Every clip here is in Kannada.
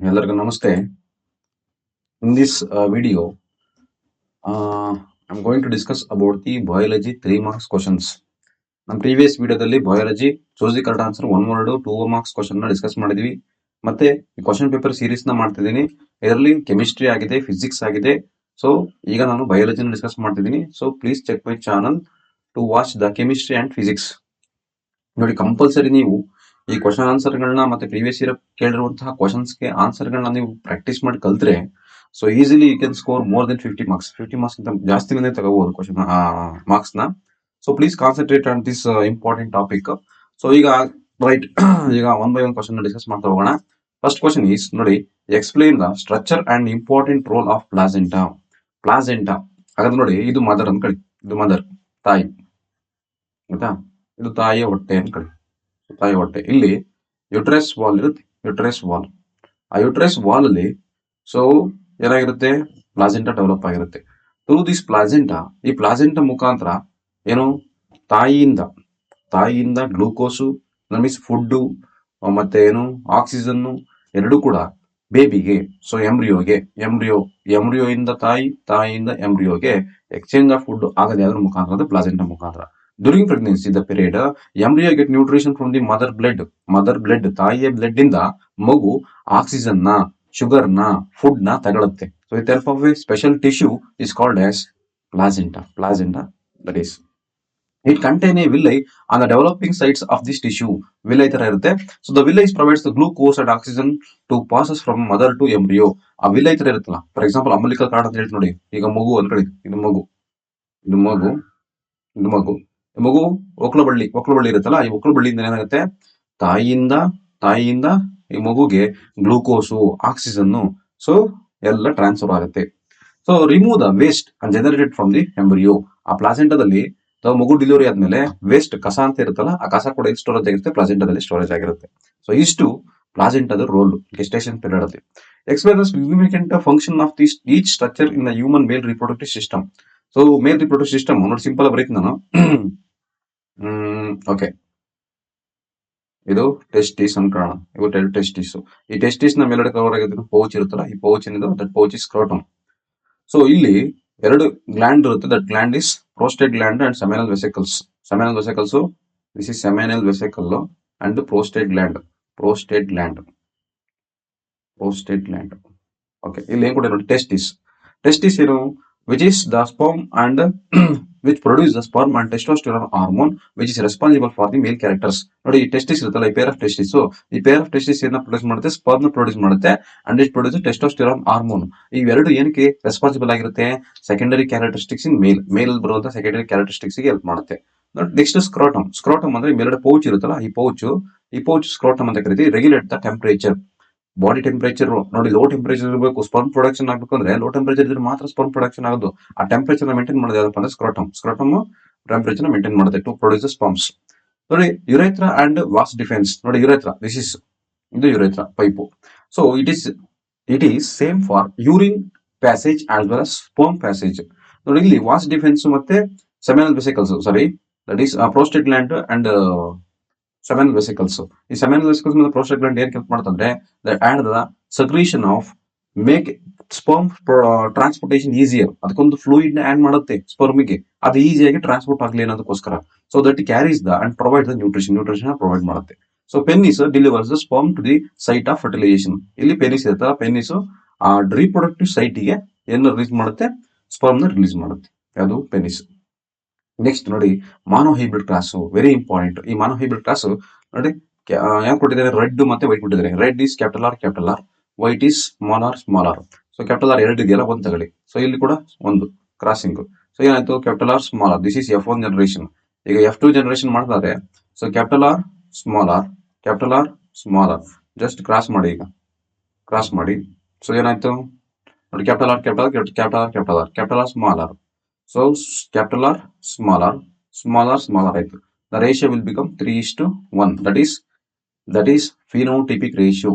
ಎಲ್ಲರಿಗೂ ನಮಸ್ತೆ. In this video, I'm going to discuss about the biology 3 marks questions. ನಮ್ಮ ಪ್ರೀವಿಯಸ್ ವಿಡಿಯೋದಲ್ಲಿ biology choose the correct answer 1 word 2 marks question ನ ಡಿಸ್ಕಸ್ ಮಾಡಿದ್ವಿ. ಮತ್ತೆ ಈ ಕ್ವಶನ್ ಪೇಪರ್ ಸೀರೀಸ್ ನ ಮಾಡ್ತಿದ್ದೀನಿ. ಇದರಲ್ಲಿ ಕೆಮಿಸ್ಟ್ರಿ ಆಗಿದೆ, ಫಿಸಿಕ್ಸ್ ಆಗಿದೆ. ಸೊ ಈಗ ನಾನು ಬಯಾಲಜಿನ ಡಿಸ್ಕಸ್ ಮಾಡ್ತಿದ್ದೀನಿ. So please check my channel to watch the chemistry and physics. ನೋಡಿ, ಕಂಪಲ್ಸರಿ ನೀವು ಈ ಕ್ವಶನ್ ಆನ್ಸರ್ಗಳನ್ನ ಮತ್ತೆ ಪ್ರೀವಿಯಸ್ ಇಯರ್ ಕೇಳಿರುವಂತಹ ಕ್ವಶನ್ಸ್ಗೆ ಆನ್ಸರ್ಗಳನ್ನ ನೀವು ಪ್ರಾಕ್ಟೀಸ್ ಮಾಡಿ ಕಲ್ತ್ರೆ so easily you can score more than 50 marks. 50 marks ಅಂತ ಜಾಸ್ತಿನೇ ತಗೋಬಹುದು ಕ್ವಶನ್ ಮಾರ್ಕ್ಸ್ ನ. So please concentrate on this important topic. So ಈಗ ರೈಟ್ ಈಗ 1 by 1 ಕ್ವಶನ್ ಡಿಸ್ಕಸ್ ಮಾಡ್ತಾ ಹೋಗೋಣ. ಫಸ್ಟ್ ಕ್ವಶನ್ ಈಸ್ ನೋಡಿ, explain the structure and important role of placenta. Placenta ಹಾಗಾದ್ರೆ ನೋಡಿ, ಇದು ಮದರ್ ಅನ್ಕೊಳ್ಳಿ, ಇದು ಮದರ್ ತಾಯಿ ಆಯ್ತಾ, ಇದು ತಾಯಿಯ ಹೊಟ್ಟೆ ಅನ್ಕೊಳ್ಳಿ, ತಾಯಿ ಹೊಟ್ಟೆ. ಇಲ್ಲಿ ಯುಟ್ರಸ್ ವಾಲ್ ಇರುತ್ತೆ, ಯುಟ್ರಸ್ ವಾಲ್. ಆ ಯುಟ್ರಸ್ ವಾಲ್ ಅಲ್ಲಿ ಸೊ ಏನಾಗಿರುತ್ತೆ, ಪ್ಲಾಸೆಂಟಾ ಡೆವಲಪ್ ಆಗಿರುತ್ತೆ. ಥ್ರೂ ದಿಸ್ ಪ್ಲಾಸೆಂಟಾ, ಈ ಪ್ಲಾಸೆಂಟಾ ಮುಖಾಂತರ ಏನು ತಾಯಿಯಿಂದ ಗ್ಲೂಕೋಸು ಮೀನ್ಸ್ ಫುಡ್ ಮತ್ತೆ ಏನು ಆಕ್ಸಿಜನ್ ಎರಡೂ ಕೂಡ ಬೇಬಿಗೆ, ಸೊ ಎಂಬ್ರಿಯೋ ಇಂದ ತಾಯಿಯಿಂದ ಎಂಬ್ರಿಯೋಗೆ ಎಕ್ಸ್ಚೇಂಜ್ ಆಫ್ ಫುಡ್ ಆಗದೆ ಅದ್ರ ಮುಖಾಂತರ, ಪ್ಲಾಸೆಂಟಾ ಮುಖಾಂತರ. During pregnancy the period embryo get nutrition from the mother blood ತಾಯಿಯ ಬ್ಲಡ್ ಇಂದ ಮಗು ಆಕ್ಸಿಜನ್ ನ, ಶುಗರ್ ನ, ಫುಡ್ ನ ತಗೊಳುತ್ತೆ. So with help of a special tissue is called as placenta that is it contain a villi on the developing sides of this tissue. Villi ತರ ಇರುತ್ತೆ. So the villi provides the glucose and oxygen to passes from mother to embryo. ಆ ವಿಲ್ಲೈ ತರ ಇರುತ್ತಲ್ಲ, ಫಾರ್ ಎಕ್ಸಾಂಪಲ್ ಅಂಬಲಿಕಲ್ ಕಾರ್ಡ್ ಅಂತ ಹೇಳ್ತೀವಿ ನೋಡಿ. ಈಗ ಮಗು ಅನ್ಕೊಳ್ಳಿ, ಇದು ಮಗು ಒಕ್ಲು ಬಳ್ಳಿ ಇರುತ್ತಲ್ಲ, ಈ ಒಕ್ಲು ಬಳ್ಳಿಯಿಂದ ಏನಾಗುತ್ತೆ, ತಾಯಿಯಿಂದ ಈ ಮಗುಗೆ ಗ್ಲೂಕೋಸು, ಆಕ್ಸಿಜನ್ ಸೊ ಎಲ್ಲ ಟ್ರಾನ್ಸ್ಫರ್ ಆಗುತ್ತೆ. So remove the waste and generated from the embryo. ಆ ಪ್ಲಾಸೆಂಟಾದಲ್ಲಿ ಮಗು ಡೆಲಿವರಿ ಆದ್ಮೇಲೆ ವೇಸ್ಟ್, ಕಸ ಅಂತ ಇರುತ್ತಲ್ಲ, ಆ ಕಸ ಕೂಡ ಇಲ್ಲಿ ಸ್ಟೋರೇಜ್ ಆಗಿರುತ್ತೆ, ಪ್ಲಾಸೆಂಟಾದಲ್ಲಿ ಸ್ಟೋರೇಜ್ ಆಗಿರುತ್ತೆ. ಸೊ ಇಷ್ಟು ಪ್ಲಾಸೆಂಟಾದ ರೋಲ್ ಗೆಸ್ಟೇಷನ್ ಪೀರಿಯಡ್ ಅಲ್ಲಿ. Explain the significant function of this each structure in the human male reproductive system. So male reproductive system ನೋಡಿ, ಸಿಂಪಲ್ ಬರೀತೀನಿ ನಾನು. ಓಕೆ, ಇದು ಟೆಸ್ಟಿಸ್ ಅನ್ಕೋಣ. ಇವು ಟೆಸ್ಟಿಸ್. ಈ ಟೆಸ್ಟಿಸ್ ನ ಮೇಲ್ಗಡೆ ಕವರ್ ಆಗಿದ್ದು ಪೌಚ್ ಇರುತ್ತಲ್ಲ, ಈ ಪೌಚ್ ಏನಿದೆ ದಟ್ ಪೌಚ್ ಇಸ್ ಸ್ಕ್ರೋಟಮ್. ಸೊ ಇಲ್ಲಿ ಎರಡು ಗ್ಲ್ಯಾಂಡ್ ಇರುತ್ತೆ, that gland is prostate gland and seminal vesicles. This is seminal vesicle and prostate gland. Okay, ಇಲ್ಲಿ ಏನ್ ಕೂಡ ನೋಡಿ, ಟೆಸ್ಟಿಸ್ ಏನು, which is the sperm and which produce the sperm and testosterone hormone which is responsible for the male characters. ನೋಡಿ, ಈ ಟೆಸ್ಟಿಸ್ ಇರುತ್ತಲ್ಲ, ಈ ಪೇರ್ ಆಫ್ ಟೆಸ್ಟಿಸ್ ಏನ ಪ್ರೊಡ್ಯೂಸ್ ಮಾಡುತ್ತೆ, ಸ್ಪರ್ಮ್ ನ ಪ್ರೊಡ್ಯೂಸ್ ಮಾಡುತ್ತೆ, and it produce testosterone hormone. ಇವೆರಡು ಏನಕ್ಕೆ ರೆಸ್ಪಾನ್ಸಿಬಲ್ ಆಗಿರುತ್ತೆ, ಸೆಕೆಂಡರಿ ಕ್ಯಾರೆಕ್ಟರಿಸ್ಟಿಕ್ಸ್ ಇನ್ ಮೇಲ್ ಬರುವಂತ ಸೆಕೆಂಡರಿ ಕ್ಯಾರೆಕ್ಟರಿಸ್ಟಿಕ್ಸ್ ಗೆ ಹೆಲ್ಪ್ ಮಾಡುತ್ತೆ. ನೆಕ್ಸ್ಟ್ ಸ್ಕ್ರೋಟಮ್ ಅಂದ್ರೆ ಮೇಲ್ಗಡೆ ಪೌಚ್ ಇರುತ್ತಲ್ಲ, ಈ ಪೌಚ್ ಸ್ಕ್ರೋಟಮ್ ಅಂತ ಕರಿತೀವಿ. Regulate the temperature, body temperature. ನೋಡಿ, ಲೋ ಟೆಂಪರೇಚರ್ ಇರಬೇಕು, ಸ್ಪರ್ಮ್ ಪ್ರೊಡಕ್ಷನ್ ಆಗಬೇಕು ಅಂದ್ರೆ ಲೋ ಟೆಂಪರೇಚರ್ ಇದ್ರೆ ಮಾತ್ರ ಸ್ಪರ್ಮ್ ಪ್ರೊಡಕ್ಷನ್ ಆಗೋದು. ಆ ಟೆಂಪರೇಚರ್ ಮೇಂಟೈನ್ ಮಾಡೋದು ಯಾವ್ದಪ್ಪ ಅಂದ್ರೆ ಸ್ಕ್ರೋಟಮ್ ಟೆಂಪರೇಚರ್ ಮೇಂಟೈನ್ ಮಾಡುತ್ತೆ ಟು ಪ್ರೊಡ್ಯೂಸ್ ಸ್ಪರ್ಮ್ಸ್. ನೋಡಿ, ಯುರೇಥ್ರಾ ಅಂಡ್ ವಾಸ್ ಡಿಫೆನ್ಸ್. ನೋಡಿ, ಯುರೇಥ್ರಾ, ಇದು urethra pipe. So it is same for urine passage as well as sperm passage. ನೋಡಿ, ಇಲ್ಲಿ ವಾಸ್ ಡಿಫೆನ್ಸ್ ಮತ್ತೆ seminal vesicles, that is prostate gland and seminal vesicles. ಈ ಸೆಮಿನಲ್ ವೆಸಿಕಲ್ಸ್ ಮತ್ತು ಪ್ರೋಸ್ಟೇಟ್ ಗ್ಲ್ಯಾಂಡ್ ಏನ್ ಕೆಲಸ ಮಾಡ್ತಂದ್ರೆ, that add the secretion of make sperm transportation easier. ಅದಕ್ಕೊಂದು ಫ್ಲೂಯಿಡ್ ನ ಆಡ್ ಮಾಡುತ್ತೆ ಸ್ಪರ್ಮಿಗೆ, ಅದು ಈಸಿಯಾಗಿ ಟ್ರಾನ್ಸ್ಪೋರ್ಟ್ ಆಗಲಿ ಅನ್ನೋದಕ್ಕೋಸ್ಕರ. So that carries the and provide the nutrition provide ಮಾಡುತ್ತೆ. So penis delivers the sperm to the site of fertilization. ಇಲ್ಲಿ ಪೆನ್ನಿಸ್ ಇರುತ್ತೆ, ಪೆನ್ನಿಸ್ ಆ ರೀಪ್ರೊಡಕ್ಟಿವ್ ಸೈಟ್ ಗೆ ಏನು ರಿಲೀಸ್ ಮಾಡುತ್ತೆ, ಸ್ಪರ್ಮ್ ನ ರಿಲೀಸ್ ಮಾಡುತ್ತೆ, ಯಾವುದು ಪೆನ್ನಿಸ್. ನೆಕ್ಸ್ಟ್ ನೋಡಿ, ಮಾನೋಹೈಬ್ರಿಡ್ ಕ್ಲಾಸ್, ವೆರಿ ಇಂಪಾರ್ಟೆಂಟ್. ಈ ಮಾನೋಹೈಬ್ರಿಡ್ ಕ್ಲಾಸ್ ನೋಡಿ ಯಾಕೆ ಕೊಟ್ಟಿದ್ದಾರೆ, ರೆಡ್ ಮತ್ತೆ ವೈಟ್ ಕೊಟ್ಟಿದ್ದಾರೆ. Red is capital R, white is small r. So capital R ಎರಡು ಇದೆಯಲ್ಲ, ಒಂದು ತಗೊಳ್ಳಿ. ಸೊ ಇಲ್ಲಿ ಕೂಡ ಒಂದು ಕ್ರಾಸಿಂಗ್. ಸೊ ಏನಾಯ್ತು, capital R small r, this is F1 generation. ಈಗ F2 ಜನರೇಷನ್ ಮಾಡ್ತಾರೆ. So capital R small r just cross ಮಾಡಿ. ಈಗ ಕ್ರಾಸ್ ಮಾಡಿ, ಸೊ ಏನಾಯ್ತು ನೋಡಿ, capital R small r. So capital R small r ಆಯ್ತು. The ratio will become 3:1. That is phenotypic ratio.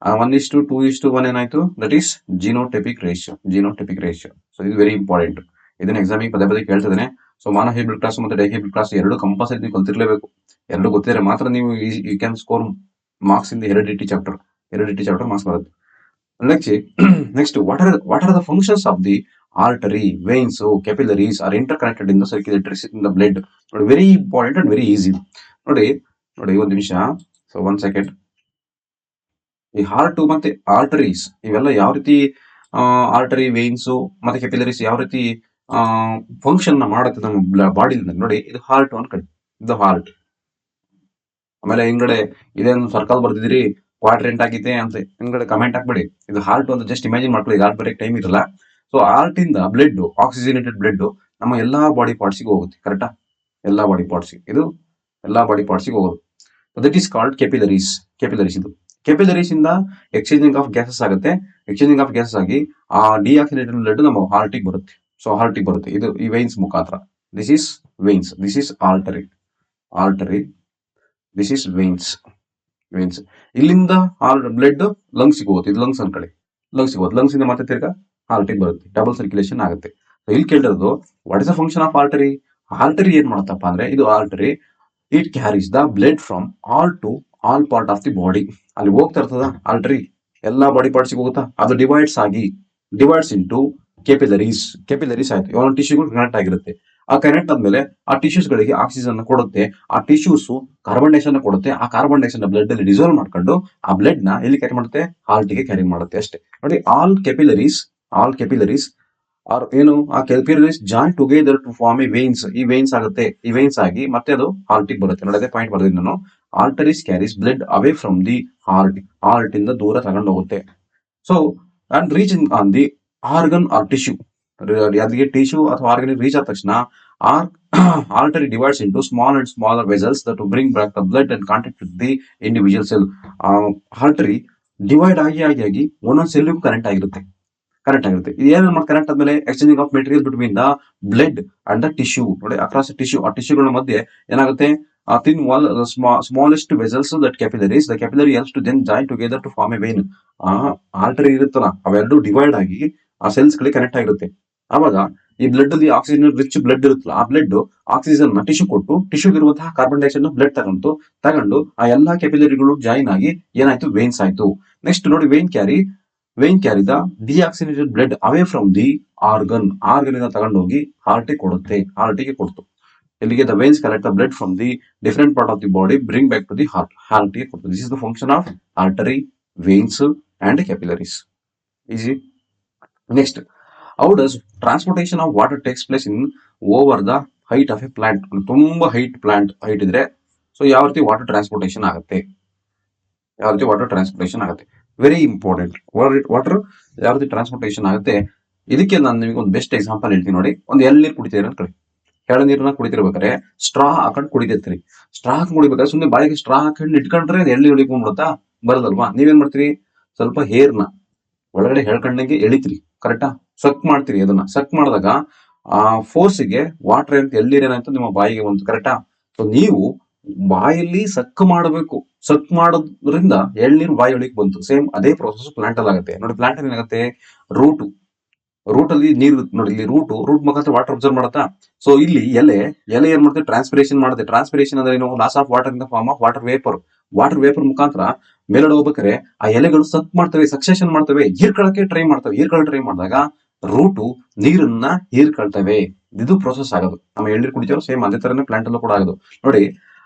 1:2:1 ಏನಾಯ್ತು, that is genotypic ratio. So ಇದು ವೆರಿ ಇಂಪಾರ್ಟೆಂಟ್. ಇದನ್ನ ಎಕ್ಸಾಮಿಗೆ ಪದೇ ಕೇಳ್ತಿದ್ದೇನೆ. ಸೊ ಮಾನೋಹೈಬ್ರಿಡ್ ಕ್ಲಾಸ್ ಮತ್ತೆ ಡೈಹೈಬ್ರಿಡ್ ಕ್ಲಾಸ್ ಎರಡು ಕಂಪಲ್ಸರಿ ನೀವು ಕಲ್ತಿರ್ಲೇಬೇಕು. ಎರಡು ಗೊತ್ತಿದ್ರೆ ಮಾತ್ರ ನೀವು you can score marks in the heredity chapter. Heredity chapter marks ಬರುತ್ತೆ. Next what are the functions of the artery, veins, capillaries are interconnected in the circulatory in the blood. ನೋಡಿ, very important and very easy. ನೋಡಿ ನೋಡಿ ಒಂದು ನಿಮಿಷ, ಸೊ 1 ಸೆಕೆಂಡ್. ಈ ಹಾರ್ಟ್ ಮತ್ತೆ ಆರ್ಟರೀಸ್ ಇವೆಲ್ಲ ಯಾವ ರೀತಿ, ಆರ್ಟರಿ, ವೇನ್ಸ್ ಮತ್ತೆ ಕ್ಯಾಪಿಲರೀಸ್ ಯಾವ ರೀತಿ ಫಂಕ್ಷನ್ ಮಾಡುತ್ತೆ ನಮ್ಮ ಬಾಡಿಯಿಂದ. ನೋಡಿ, ಇದು ಹಾರ್ಟ್ ಅನ್ಕೊಳ್ಳಿ, ಇದು ಹಾರ್ಟ್. ಆಮೇಲೆ ಹಿಂಗಡೆ ಇದೇನು ಸರ್ಕಲ್ ಬರ್ದಿದ್ರಿ ಕ್ವಾಡ್ರೆಂಟ್ ಆಗಿದೆ ಅಂತ ಹಿಂಗಡೆ ಕಮೆಂಟ್ ಹಾಕ್ಬೇಡಿ. ಇದು ಹಾರ್ಟ್ ಅಂತ ಜಸ್ಟ್ ಇಮ್ಯಾಜಿನ್ ಮಾಡ್ಕೊಳ್ಳಿ, ಹಾರ್ಟ್ ಬರೆಯಕ್ಕೆ ಟೈಮ್ ಇರಲ್ಲ. ಸೊ ಹಾರ್ಟ್ ಇಂದ ಬ್ಲಡ್, ಆಕ್ಸಿಜನೇಟೆಡ್ ಬ್ಲಡ್ ನಮ್ಮ ಎಲ್ಲಾ ಬಾಡಿ ಪಾರ್ಟ್ಸ್ಗೆ ಹೋಗುತ್ತೆ. ಕರೆಕ್ಟಾ? ಎಲ್ಲಾ ಬಾಡಿ ಪಾರ್ಟ್ಸ್ಗೆ, ಇದು ಎಲ್ಲಾ ಬಾಡಿ ಪಾರ್ಟ್ಸ್ಗೆ ಹೋಗುತ್ತೆ. That is called capillaries. ಇದು ಕೆಪಿಲರೀಸ್ ಇಂದ ಎಕ್ಸ್ಚೇಂಜಿಂಗ್ ಆಫ್ ಗ್ಯಾಸಸ್ ಆಗುತ್ತೆ. ಎಕ್ಸ್ಚೇಂಜಿಂಗ್ ಆಫ್ ಗ್ಯಾಸಸ್ ಆಗಿ ಆ ಡಿಆಕ್ಸಿಜನೇಟೆಡ್ ಬ್ಲಡ್ ನಮ್ಮ ಹಾರ್ಟಿಗೆ ಬರುತ್ತೆ. ಸೊ ಹಾರ್ಟಿಗೆ ಬರುತ್ತೆ, ಇದು ಈ ವೈನ್ಸ್ ಮುಖಾಂತರ. This is veins, this is artery, this is veins. ಇಲ್ಲಿಂದ ಬ್ಲಡ್ ಲಂಗ್ಸ್ಗೆ ಹೋಗುತ್ತೆ, ಇದು ಲಂಗ್ಸ್ ಅನ್ಕೊಳ್ಳಿ, ಲಂಗ್ಸ್ಗೆ ಹೋಗುತ್ತೆ. ಲಂಗ್ಸ್ ಇಂದ ಮತ್ತೆ ತಿರ್ಗಾ ಹಾರ್ಟಿಗೆ ಬರುತ್ತೆ, ಡಬಲ್ ಸರ್ಕ್ಯುಲೇಷನ್ ಆಗುತ್ತೆ. ಇಲ್ಲಿ ಕೇಳಿರೋದು what is the function of artery. Artery ಏನ್ ಮಾಡುತ್ತಪ್ಪ ಅಂದ್ರೆ, ಇದು artery it carries the blood from all part of the body. ಅಲ್ಲಿ ಹೋಗ್ತಾ ಇರ್ತದ ಆರ್ಟರಿ, ಎಲ್ಲಾ ಬಾಡಿ ಪಾರ್ಟ್ಸ್ಗೆ ಹೋಗುತ್ತಾ, ಅದು ಡಿವೈಡ್ಸ್ ಇಂಟು ಕೆಪಿಲರೀಸ್ ಆಯ್ತು. ಇವಾಗ ಟಿಶ್ಯೂಗಳು ಕನೆಕ್ಟ್ ಆಗಿರುತ್ತೆ. ಆ ಕನೆಕ್ಟ್ ಆದ್ಮೇಲೆ ಆ ಟಿಶ್ಯೂಸ್ ಗಳಿಗೆ ಆಕ್ಸಿಜನ್ ಕೊಡುತ್ತೆ. ಆ ಟಿಶ್ಯೂಸ್ ಕಾರ್ಬನ್ ಡೈಆಕ್ಸೈಡ್ ಕೊಡುತ್ತೆ. ಆ ಕಾರ್ಬನ್ ಡೈಆಕ್ಸೈಡ್ ಬ್ಲಡ್ ಅಲ್ಲಿ ಡಿಸಾಲ್ವ್ ಮಾಡ್ಕೊಂಡು ಆ ಬ್ಲಡ್ ನ ಎಲ್ಲಿ ಕ್ಯಾರಿ ಮಾಡುತ್ತೆ, ಹಾರ್ಟಿಗೆ ಕ್ಯಾರಿ ಮಾಡುತ್ತೆ ಅಷ್ಟೇ. ನೋಡಿ, ಆಲ್ ಕೆಪಿಲರೀಸ್ ಆರ್ ಏನು, ಆ capillaries join together to form a veins. ಈ ವೇನ್ಸ್ ಆಗುತ್ತೆ, ಈ ವೇನ್ಸ್ ಆಗಿ ಮತ್ತೆ ಅದು ಹಾರ್ಟಿಗೆ ಬರುತ್ತೆ. ನೋಡಿ, ಅದೇ ಪಾಯಿಂಟ್ ಬರ್ದಿದ್ದೀನಿ ನಾನು. Arteries carries blood away from the heart ಇಂದ ದೂರ ತಗೊಂಡು ಹೋಗುತ್ತೆ. So and reaching on the organ or tissue. ಅದಕ್ಕೆ ಟಿಶ್ಯೂ ಅಥವಾ ಆರ್ಗನ್ ರೀಚ್ ಆದ ತಕ್ಷಣ artery divides into small and smaller vessels that bring back the blood and contact with the individual cell. Artery divide ಆಗಿ ಒಂದೊಂದು ಸೆಲ್ಗೂ ಕನೆಕ್ಟ್ ಆಗಿರುತ್ತೆ. ಇದು ಏನ್ ಮಾಡಿ ಕನೆಕ್ಟ್ ಆದ್ಮೇಲೆ exchanging of material between the blood and the tissue. ನೋಡಿ, ಅಕ್ರಾಸ್ ಟಿಶ್ಯೂ, ಆ ಟಿಶ್ಯೂಗಳ ಮಧ್ಯೆ ಏನಾಗುತ್ತೆ, thin wall, smallest vessels, that capillaries, the capillary helps to then join together to form a vein. Artery ಇರುತ್ತಲ್ಲ, ಅವೆರಡು ಡಿವೈಡ್ ಆಗಿ ಆ ಸೆಲ್ಸ್ ಗಳಿಗೆ ಕನೆಕ್ಟ್ ಆಗಿರುತ್ತೆ. ಆವಾಗ ಈ ಬ್ಲಡ್ ಅಲ್ಲಿ ಆಕ್ಸಿಜನ್ ರಿಚ್ ಬ್ಲಡ್ ಇರುತ್ತಲ್ಲ, ಆ ಬ್ಲಡ್ ಆಕ್ಸಿಜನ್ ನ ಟಿಶ್ಯೂ ಕೊಟ್ಟು, ಟಿಶ್ಯೂ ಇರುವಂತಹ ಕಾರ್ಬನ್ ಡೈಆಕ್ಸೈಡ್ ಬ್ಲಡ್ ತಗೊಂಡು ಆ ಎಲ್ಲಾ ಕೆಪಿಲರಿಗಳು ಜಾಯಿನ್ ಆಗಿ ಏನಾಯ್ತು, ವೇನ್ಸ್ ಆಯ್ತು. ನೆಕ್ಸ್ಟ್ ನೋಡಿ, vein carry the deoxygenated blood away from the organ ಇಂದ ತಗೊಂಡೋಗಿ ಹಾರ್ಟಿಗೆ ಕೊಡ್ತು. ಇಲ್ಲಿಗೆ the veins collect the blood from the different part of the body, bring back to the ಹಾರ್ಟಿಗೆ ಕೊಡ್ತು. This is the function of artery, veins and capillaries. Easy. Next, how does transportation of water takes place in over the height of a plant. ತುಂಬಾ ಹೈಟ್ ಇದ್ರೆ ಸೊ ಯಾವ ರೀತಿ ವಾಟರ್ ಟ್ರಾನ್ಸ್ಪೋರ್ಟೇಷನ್ ಆಗುತ್ತೆ, ವೆರಿ ಇಂಪಾರ್ಟೆಂಟ್. ವಾಟರ್ ಯಾವ ರೀತಿ ಟ್ರಾನ್ಸ್ಪೋರ್ಟೇಷನ್ ಆಗುತ್ತೆ, ಇದಕ್ಕೆ ನಾನು ನಿಮಗೆ ಒಂದು ಬೆಸ್ಟ್ ಎಕ್ಸಾಂಪಲ್ ಹೇಳ್ತೀನಿ. ನೋಡಿ, ಒಂದು ಎಳ್ನೀರು ಕುಡಿತೀರ ಅಂತ, ಎಳನೀರನ್ನ ಕುಡಿತಿರ್ಬೇಕಾದ್ರೆ ಸ್ಟ್ರಾ ಹಾಕೊಂಡು ಕುಡಿದಿರ್ತೀರಿ. ಸ್ಟ್ರಾ ಹಾಕಿ ಕುಡಿಬೇಕಾದ್ರೆ ಸುಮ್ಮನೆ ಬಾಯಿಗೆ ಸ್ಟ್ರಾ ಹಾಕೊಂಡು ಇಟ್ಕೊಂಡ್ರೆ ಎಳ್ನೀರು ಹಿಡಿಕೊಂಡ್ಬಿಡುತ್ತಾ, ಬರದಲ್ವಾ? ನೀವೇನ್ ಮಾಡ್ತೀರಿ, ಸ್ವಲ್ಪ ಹೇರ್ನ ಒಳಗಡೆ ಹೇಳ್ಕೊಂಡಂಗೆ ಎಳಿತೀರಿ. ಕರೆಕ್ಟಾ? ಸಕ್ ಮಾಡ್ತೀರಿ. ಅದನ್ನ ಸಕ್ ಮಾಡಿದಾಗ ಆ ಫೋರ್ಸ್ಗೆ ವಾಟರ್ ಅಂತ ಎಳ್ನೀರು ಏನಾಯ್ತು ನಿಮ್ಮ ಬಾಯಿಗೆ ಬಂತು. ಕರೆಕ್ಟಾ? ಸೊ ನೀವು ಬಾಯಲ್ಲಿ ಸಕ್ ಮಾಡಬೇಕು. ಸಕ್ ಮಾಡೋದ್ರಿಂದ ಎಳ್ನೀರು ಬಾಯಿ ಒಳಗೆ ಬಂತು. ಸೇಮ್ ಅದೇ ಪ್ರೋಸೆಸ್ ಪ್ಲಾಂಟ್ ಅಲ್ಲಿ ಆಗುತ್ತೆ. ನೋಡಿ, ಪ್ಲಾಂಟ್ ಅಲ್ಲಿ ಏನಾಗುತ್ತೆ, ರೂಟ್ ಅಲ್ಲಿ ನೀರು ನೋಡಿ, ಇಲ್ಲಿ ರೂಟ್ ಮುಖಾಂತರ ವಾಟರ್ ಅಬ್ಸರ್ವ್ ಮಾಡುತ್ತಾ. ಸೊ ಇಲ್ಲಿ ಎಲೆ ಏನ್ ಮಾಡುತ್ತೆ, ಟ್ರಾನ್ಸ್ಪಿರೇಷನ್ ಮಾಡುತ್ತೆ. ಟ್ರಾನ್ಸ್ಪಿರೇಷನ್ ಅಂದ್ರೆ ಏನು, loss of water in the form of water vapour ಮುಖಾಂತರ ಮೇಲ್ಗಡೆ ಹೋಗ್ಬೇಕಾದ್ರೆ ಆ ಎಲೆಗಳು ಸಕ್ಸೇಷನ್ ಮಾಡ್ತವೆ, ಹೀರ್ಕೊಳ್ಳಕ್ಕೆ ಟ್ರೈ ಮಾಡಿದಾಗ ರೂಟು ನೀರನ್ನ ಹೀರ್ಕೊಳ್ತವೆ. ಇದು ಪ್ರೋಸೆಸ್ ಆಗೋದು. ನಮ್ಮ ಎಳ್ನೀರು ಕುಡಿತೀವಿ ಸೇಮ್ ಅದೇ ತರನೇ ಪ್ಲಾಂಟ್ ಅಲ್ಲೂ ಕೂಡ ಆಗೋದು. ನೋಡಿ,